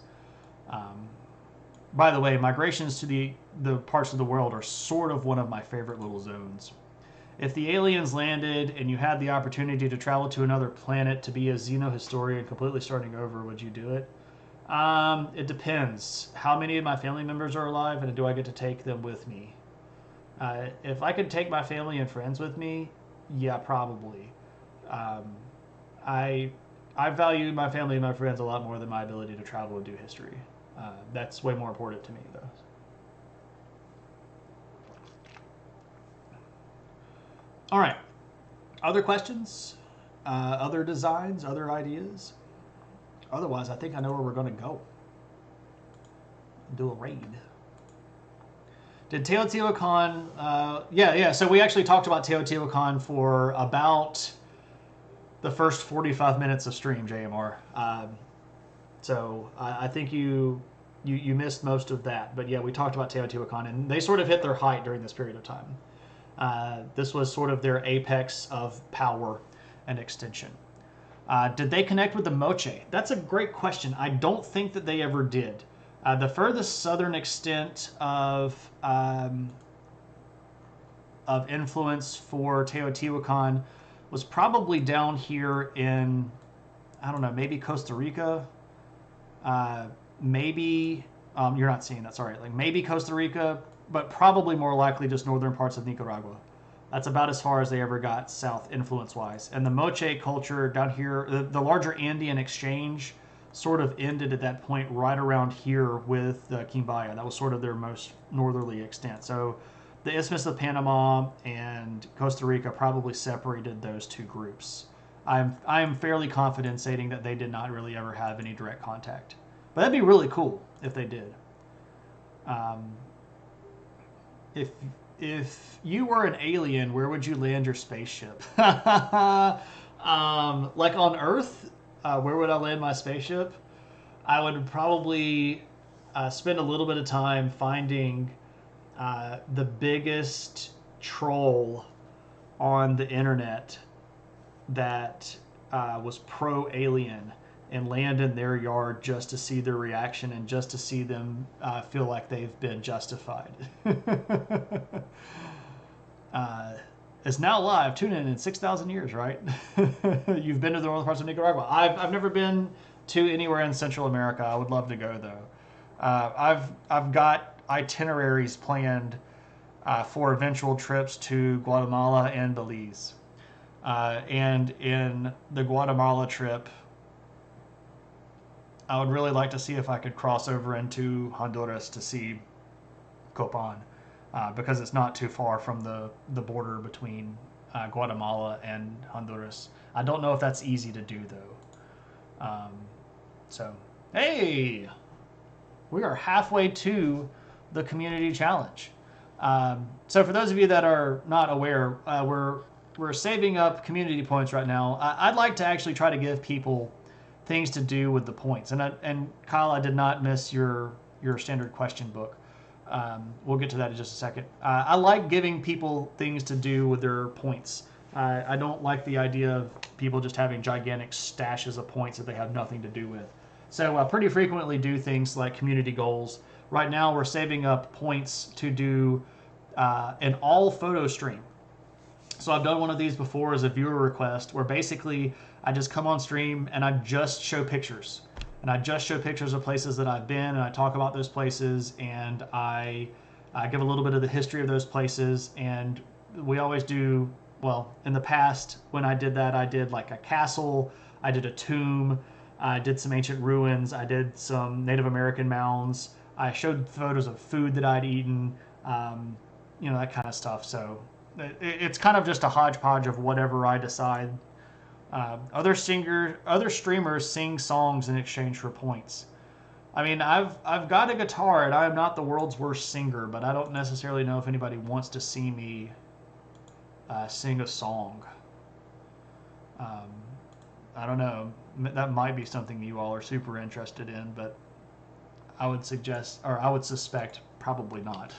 By the way, migrations to the parts of the world are sort of one of my favorite little zones. If the aliens landed and you had the opportunity to travel to another planet to be a xenohistorian completely starting over, would you do it? It depends. How many of my family members are alive, and do I get to take them with me? If I could take my family and friends with me, yeah, probably. I value my family and my friends a lot more than my ability to travel and do history. That's way more important to me, though. All right. Other questions? Other designs? Other ideas? Otherwise, I think I know where we're going to go. Do a raid. Did Teotihuacan... yeah. So we actually talked about Teotihuacan for about the first 45 minutes of stream, JMR. So I think you missed most of that. But yeah, we talked about Teotihuacan, and they sort of hit their height during this period of time. This was sort of their apex of power and extension. Did they connect with the Moche? That's a great question. I don't think that they ever did. The furthest southern extent of influence for Teotihuacan was probably down here in, I don't know, maybe Costa Rica, maybe you're not seeing that. Sorry, like maybe Costa Rica, but probably more likely just northern parts of Nicaragua. That's about as far as they ever got south influence-wise. And the Moche culture down here, the larger Andean exchange, sort of ended at that point right around here with Quimbaya. That was sort of their most northerly extent. So the Isthmus of Panama and Costa Rica probably separated those two groups. I'm fairly confident stating that they did not really ever have any direct contact. But that'd be really cool if they did. If you were an alien, where would you land your spaceship? Like on Earth, where would I land my spaceship? I would probably spend a little bit of time finding the biggest troll on the internet that was pro-alien and land in their yard just to see their reaction and just to see them feel like they've been justified. It's now live. Tune in 6,000 years, right? You've been to the northern parts of Nicaragua. I've never been to anywhere in Central America. I would love to go though. I've got itineraries planned for eventual trips to Guatemala and Belize. And in the Guatemala trip, I would really like to see if I could cross over into Honduras to see Copan, because it's not too far from the border between Guatemala and Honduras. I don't know if that's easy to do though. So, hey, we are halfway to the community challenge. So for those of you that are not aware, we're saving up community points right now. I'd like to actually try to give people things to do with the points. And Kyle, I did not miss your standard question book. We'll get to that in just a second. I like giving people things to do with their points. I don't like the idea of people just having gigantic stashes of points that they have nothing to do with. So I pretty frequently do things like community goals. Right now we're saving up points to do an all photo stream. So I've done one of these before as a viewer request where basically I just come on stream and I just show pictures. And I just show pictures of places that I've been, and I talk about those places, and I give a little bit of the history of those places. And we always do, well, in the past when I did that, I did like a castle, I did a tomb, I did some ancient ruins, I did some Native American mounds, I showed photos of food that I'd eaten, that kind of stuff. So it's kind of just a hodgepodge of whatever I decide. Other streamers sing songs in exchange for points. I mean, I've got a guitar and I'm not the world's worst singer, but I don't necessarily know if anybody wants to see me sing a song. I don't know. That might be something you all are super interested in, but I would suspect probably not.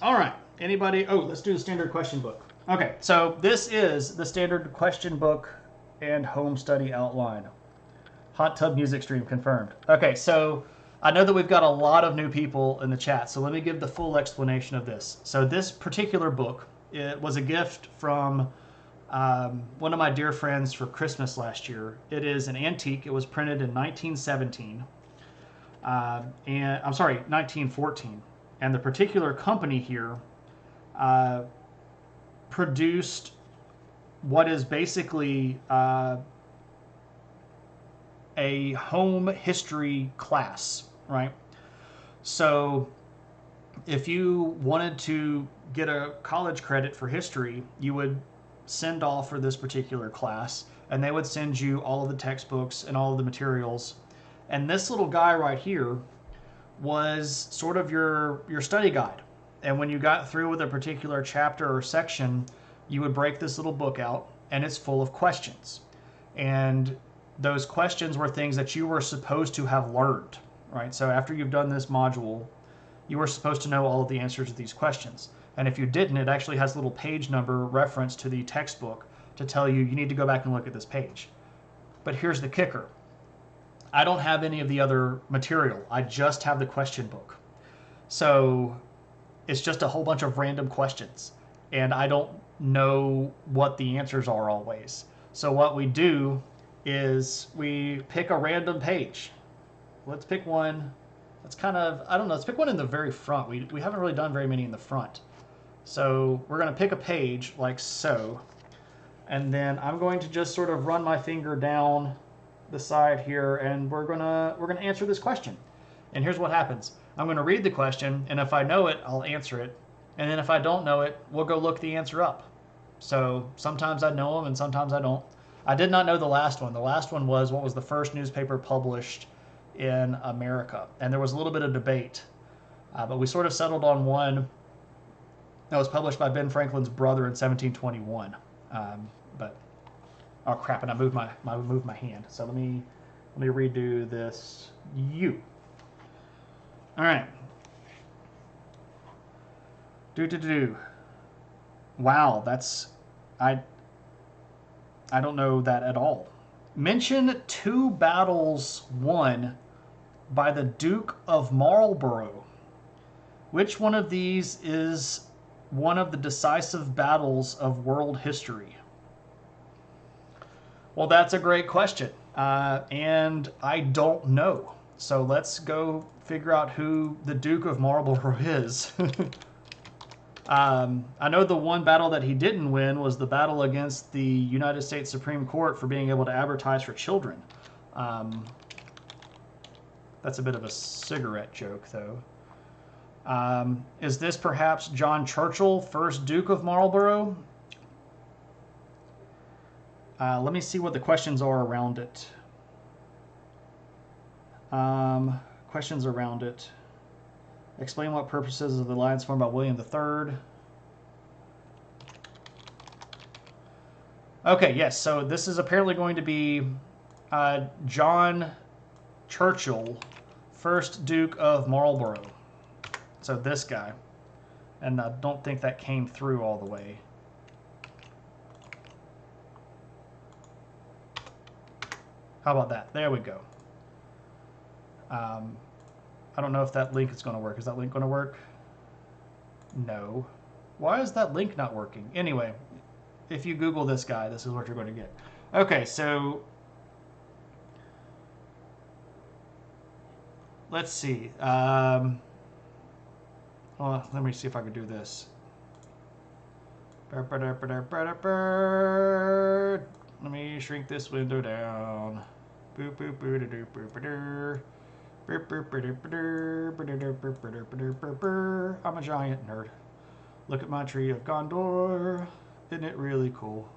All right. Anybody? Oh, let's do the standard question book. Okay, so this is the standard question book and home study outline. Hot tub music stream confirmed. Okay, so I know that we've got a lot of new people in the chat, so let me give the full explanation of this. So this particular book, it was a gift from one of my dear friends for Christmas last year. It is an antique. It was printed in 1917. 1914. And the particular company here produced what is basically a home history class, right? So if you wanted to get a college credit for history, you would send off for this particular class, and they would send you all of the textbooks and all of the materials. And this little guy right here was sort of your study guide. And when you got through with a particular chapter or section, you would break this little book out, and it's full of questions. And those questions were things that you were supposed to have learned, right? So after you've done this module, you were supposed to know all of the answers to these questions. And if you didn't, it actually has a little page number reference to the textbook to tell you you need to go back and look at this page. But here's the kicker. I don't have any of the other material. I just have the question book. So it's just a whole bunch of random questions. And I don't know what the answers are always. So what we do is we pick a random page. Let's pick one. That's kind of, I don't know, let's pick one in the very front. We haven't really done very many in the front. So we're going to pick a page like so. And then I'm going to just sort of run my finger down the side here, and we're gonna answer this question. And here's what happens. I'm going to read the question, and if I know it, I'll answer it. And then if I don't know it, we'll go look the answer up. So sometimes I know them and sometimes I don't. I did not know the last one. The last one was what was the first newspaper published in America. And there was a little bit of debate. But we sort of settled on one that was published by Ben Franklin's brother in 1721. But oh crap! And I moved my hand. So let me redo this. All right. Wow, that's I don't know that at all. Mention 2 battles won by the Duke of Marlborough. Which one of these is one of the decisive battles of world history? Well, that's a great question. And I don't know. So let's go figure out who the Duke of Marlborough is. I know the one battle that he didn't win was the battle against the United States Supreme Court for being able to advertise for children. That's a bit of a cigarette joke, though. Is this perhaps John Churchill, first Duke of Marlborough? Let me see what the questions are around it. Questions around it. Explain what purposes of the alliance formed by William III. Okay, yes, so this is apparently going to be John Churchill, first Duke of Marlborough. So this guy. And I don't think that came through all the way. How about that? There we go. I don't know if that link is going to work. Is that link going to work? No. Why is that link not working? Anyway, if you Google this guy, this is what you're going to get. Okay, so let's see. Well, let me see if I can do this. Let me shrink this window down. I'm a giant nerd. Look at my tree of Gondor. Isn't it really cool?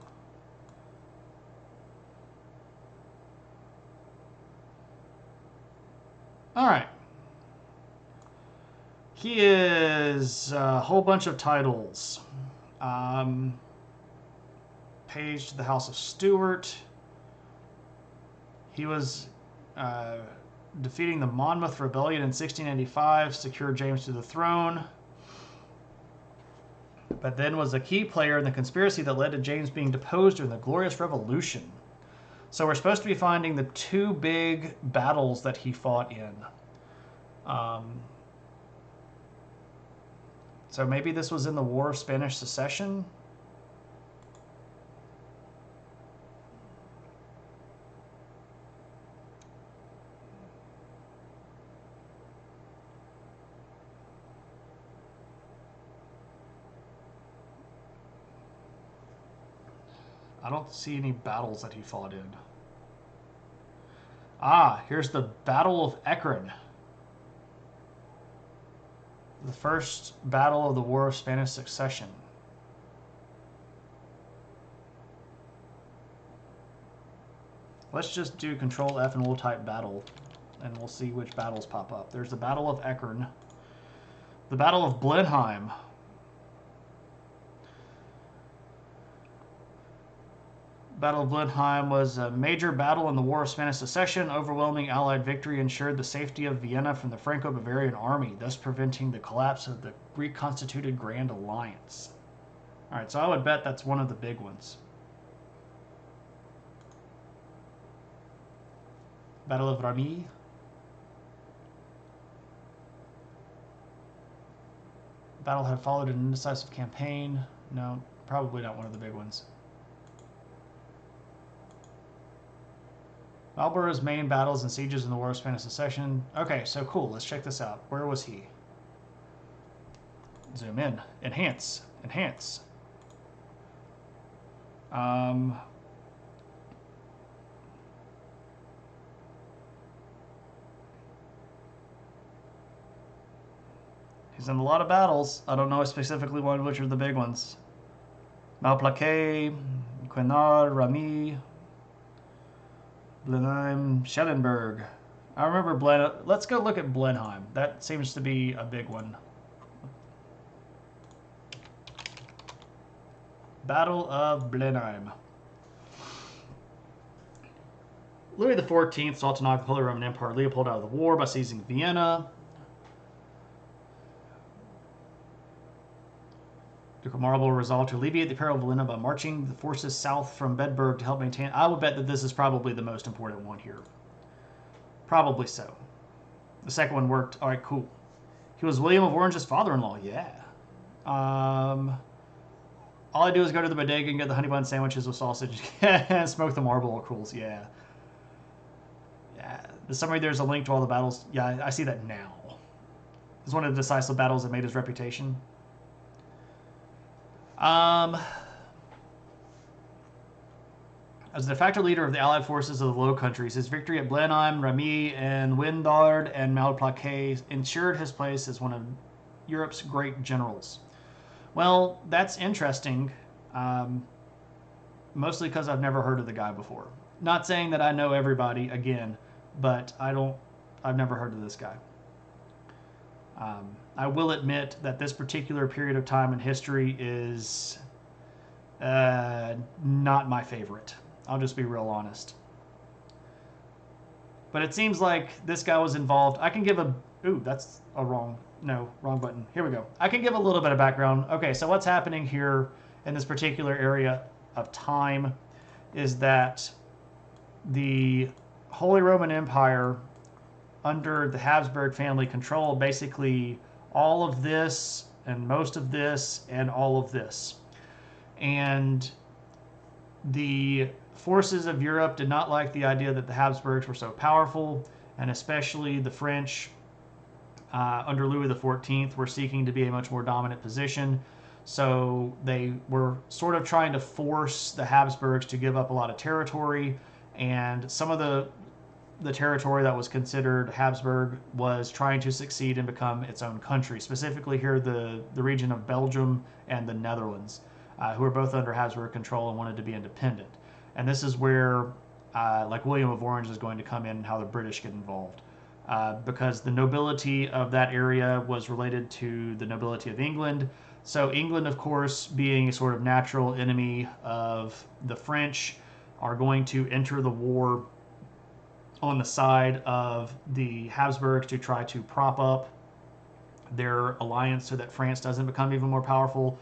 All right. He is a whole bunch of titles. Page to the House of Stuart. He was defeating the Monmouth Rebellion in 1685, secured James to the throne, but then was a key player in the conspiracy that led to James being deposed during the Glorious Revolution. So we're supposed to be finding the 2 big battles that he fought in. So maybe this was in the War of Spanish Succession? I don't see any battles that he fought in. Ah, here's the Battle of Ekron. The first battle of the War of Spanish Succession. Let's just do Control F and we'll type battle. and we'll see which battles pop up. There's the Battle of Eckern. The Battle of Blenheim. Battle of Blenheim was a major battle in the War of Spanish Succession. Overwhelming Allied victory ensured the safety of Vienna from the Franco-Bavarian army, thus preventing the collapse of the reconstituted Grand Alliance. All right, so I would bet that's one of the big ones. Battle of Ramy. Battle had followed an indecisive campaign. No, probably not one of the big ones. Marlborough's main battles and sieges in the War of Spanish Succession. Okay, so cool. Let's check this out. Where was he? Zoom in. Enhance. Enhance. He's in a lot of battles. I don't know specifically which are the big ones. Malplaquet, Quenard, Ramy, Blenheim, Schellenberg. I remember Let's go look at Blenheim. That seems to be a big one. Battle of Blenheim. Louis XIV sought to knock the Holy Roman Empire Leopold out of the war by seizing Vienna. Duke of Marlborough resolved to alleviate the peril of Vienna by marching the forces south from Bedburg to help maintain. I would bet that this is probably the most important one here. Probably so. The second one worked. All right, cool. He was William of Orange's father-in-law. Yeah. All I do is go to the bodega and get the honey bun sandwiches with sausage and smoke the Marlborough cruels. Yeah. Yeah. The summary, there's a link to all the battles. Yeah, I see that now. It's one of the decisive battles that made his reputation. As the de facto leader of the Allied forces of the Low Countries, his victory at Blenheim, Ramy, and Wendard and Malplaquet ensured his place as one of Europe's great generals. Well, that's interesting, mostly because I've never heard of the guy before. Not saying that I know everybody, again, but I've never heard of this guy. I will admit that this particular period of time in history is not my favorite. I'll just be real honest. But it seems like this guy was involved. I can give a... Ooh, that's a wrong button. Here we go. I can give a little bit of background. Okay, so what's happening here in this particular area of time is that the Holy Roman Empire, under the Habsburg family, controlled basically all of this and most of this and all of this. And the forces of Europe did not like the idea that the Habsburgs were so powerful, and especially the French under Louis XIV were seeking to be a much more dominant position. So they were sort of trying to force the Habsburgs to give up a lot of territory, and some of the territory that was considered Habsburg was trying to succeed and become its own country. Specifically here, the region of Belgium and the Netherlands, who were both under Habsburg control and wanted to be independent. And this is where, like William of Orange is going to come in and how the British get involved. Because the nobility of that area was related to the nobility of England. So England, of course, being a sort of natural enemy of the French, are going to enter the war on the side of the Habsburgs to try to prop up their alliance so that France doesn't become even more powerful.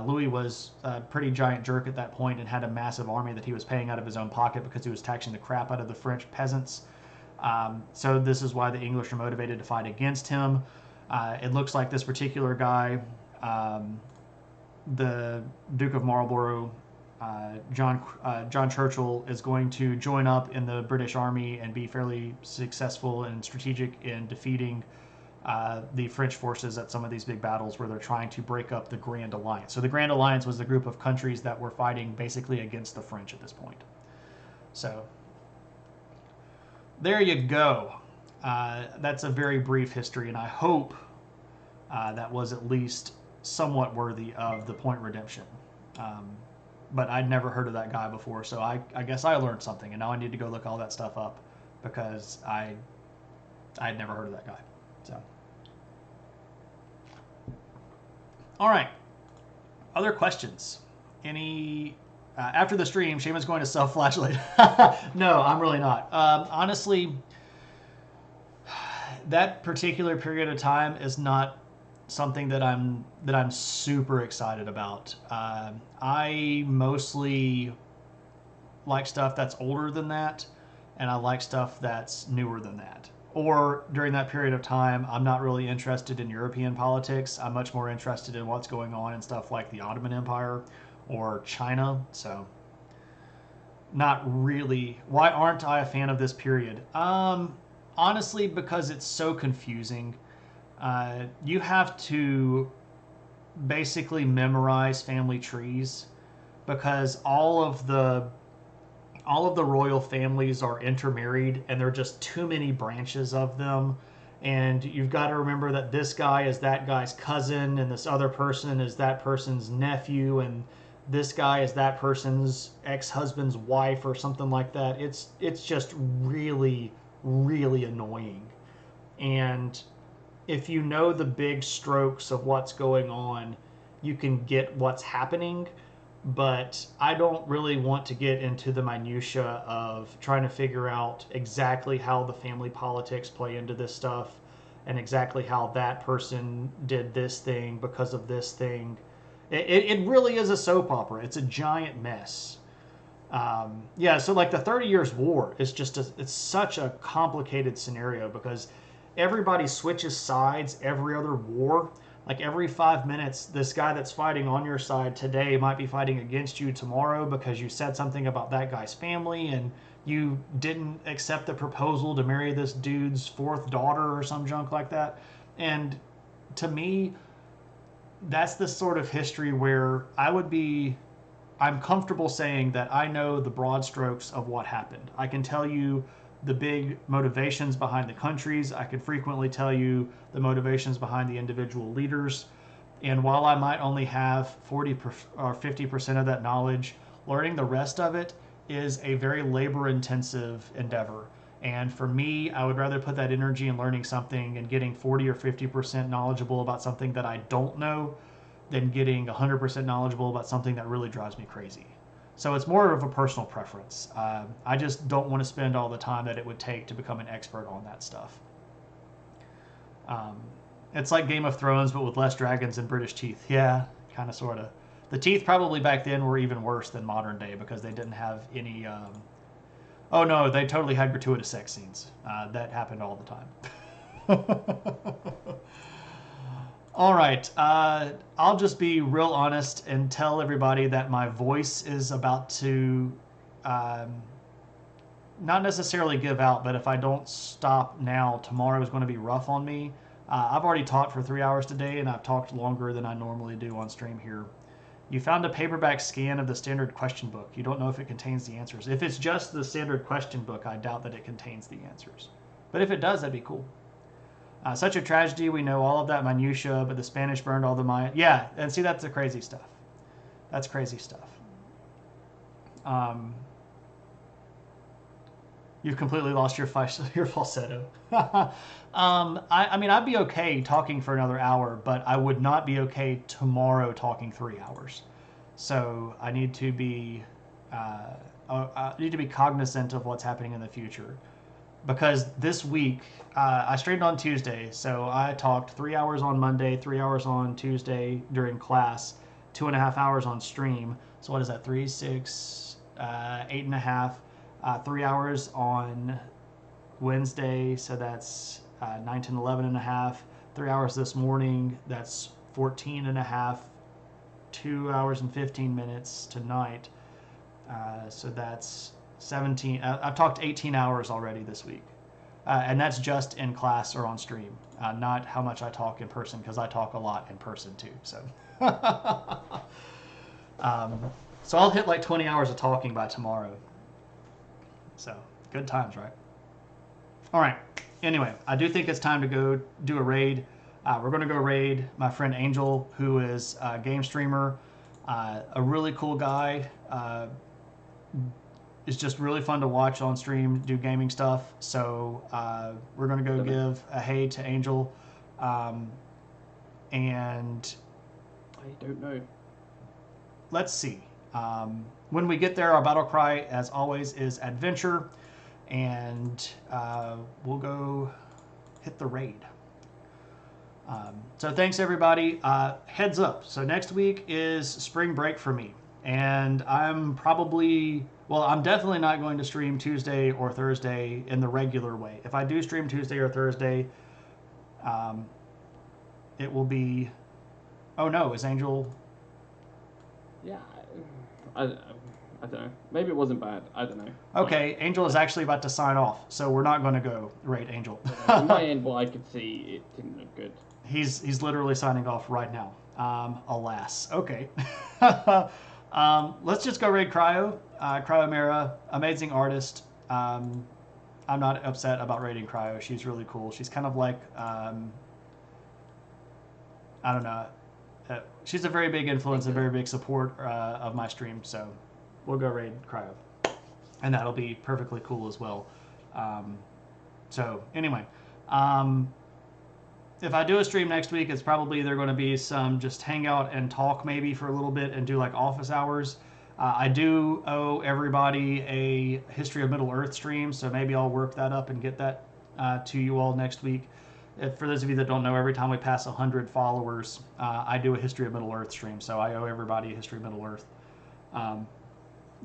Louis was a pretty giant jerk at that point and had a massive army that he was paying out of his own pocket because he was taxing the crap out of the French peasants. So this is why the English are motivated to fight against him. It looks like this particular guy, the Duke of Marlborough, John Churchill, is going to join up in the British Army and be fairly successful and strategic in defeating the French forces at some of these big battles where they're trying to break up the Grand Alliance. So the Grand Alliance was the group of countries that were fighting basically against the French at this point. So there you go. That's a very brief history, and I hope that was at least somewhat worthy of the point redemption. But I'd never heard of that guy before, so I guess I learned something, and now I need to go look all that stuff up because I I had never heard of that guy. So, all right. Other questions? Any? After the stream, Shaman's going to self-flagellate. No, I'm really not. Honestly, that particular period of time is not something that I'm super excited about. I mostly like stuff that's older than that, and I like stuff that's newer than that. Or during that period of time, I'm not really interested in European politics. I'm much more interested in what's going on in stuff like the Ottoman Empire or China. So, not really. Why aren't I a fan of this period? Honestly, because it's so confusing. You have to basically memorize family trees because all of the royal families are intermarried and there are just too many branches of them, and you've got to remember that this guy is that guy's cousin and this other person is that person's nephew and this guy is that person's ex-husband's wife or something like that. It's just really really annoying. And if you know the big strokes of what's going on, you can get what's happening. But I don't really want to get into the minutia of trying to figure out exactly how the family politics play into this stuff and exactly how that person did this thing because of this thing. It really is a soap opera. It's a giant mess. Yeah, so like the 30 Years' War is it's such a complicated scenario because everybody switches sides every other war. Like every 5 minutes, this guy that's fighting on your side today might be fighting against you tomorrow because you said something about that guy's family and you didn't accept the proposal to marry this dude's fourth daughter or some junk like that. And to me, that's the sort of history where I'm comfortable saying that I know the broad strokes of what happened. I can tell you the big motivations behind the countries. I can frequently tell you the motivations behind the individual leaders. And while I might only have 40 or 50% of that knowledge, learning the rest of it is a very labor intensive endeavor. And for me, I would rather put that energy in learning something and getting 40 or 50% knowledgeable about something that I don't know than getting 100% knowledgeable about something that really drives me crazy. So it's more of a personal preference. I just don't want to spend all the time that it would take to become an expert on that stuff. Um, it's like Game of Thrones, but with less dragons and British teeth. Yeah, kind of, sort of. The teeth probably back then were even worse than modern day because they didn't have any. Oh no, they totally had gratuitous sex scenes. That happened all the time. All right. I'll just be real honest and tell everybody that my voice is about to not necessarily give out, but if I don't stop now, tomorrow is going to be rough on me. I've already talked for 3 hours today, and I've talked longer than I normally do on stream here. You found a paperback scan of the standard question book. You don't know if it contains the answers. If it's just the standard question book, I doubt that it contains the answers. But if it does, that'd be cool. Such a tragedy. We know all of that minutia, but the Spanish burned all the Maya. Yeah, and see, that's the crazy stuff. That's crazy stuff. You've completely lost your falsetto. I mean, I'd be okay talking for another hour, but I would not be okay tomorrow talking 3 hours. So I need to be cognizant of what's happening in the future. Because this week, I streamed on Tuesday, so I talked 3 hours on Monday, 3 hours on Tuesday during class, 2.5 hours on stream. So what is that? 3, 6, 8.5. 3 hours on Wednesday, so that's 9, 10, 11.5. 3 hours this morning, that's 14.5. 2 hours and 15 minutes tonight, so that's 17. I've talked 18 hours already this week, and that's just in class or on stream, not how much I talk in person, because I talk a lot in person too. So, so I'll hit like 20 hours of talking by tomorrow. So good times, right? All right. Anyway, I do think it's time to go do a raid. We're going to go raid my friend Angel, who is a game streamer, a really cool guy. is just really fun to watch on stream do gaming stuff. So we're going to go give a hey to Angel. And I don't know. let's see. When we get there, our battle cry, as always, is adventure. And we'll go hit the raid. So thanks, everybody. Heads up. So next week is spring break for me. And I'm definitely not going to stream Tuesday or Thursday in the regular way. If I do stream Tuesday or Thursday, it will be... Oh no, is Angel... Yeah, I don't know. Maybe it wasn't bad. I don't know. Okay, Angel is actually about to sign off, so we're not going to go raid Angel. On my end, what I could see, it didn't look good. He's literally signing off right now. Alas. Okay. Let's just go raid Cryo. Cryomera, amazing artist. I'm not upset about raiding Cryo. She's really cool. She's kind of like, I don't know. She's a very big influence, a very big support of my stream. So we'll go raid Cryo. And that'll be perfectly cool as well. So anyway, if I do a stream next week, it's probably either going to be some just hang out and talk maybe for a little bit and do like office hours. I do owe everybody a History of Middle Earth stream, so maybe I'll work that up and get that to you all next week. For those of you that don't know, every time we pass 100 followers, I do a History of Middle Earth stream, so I owe everybody a History of Middle Earth.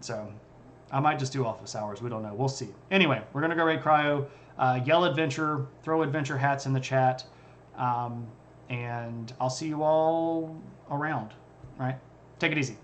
So I might just do office hours. We don't know. We'll see. Anyway, we're going to go raid Cryo, yell adventure, throw adventure hats in the chat, and I'll see you all around. All right? Take it easy.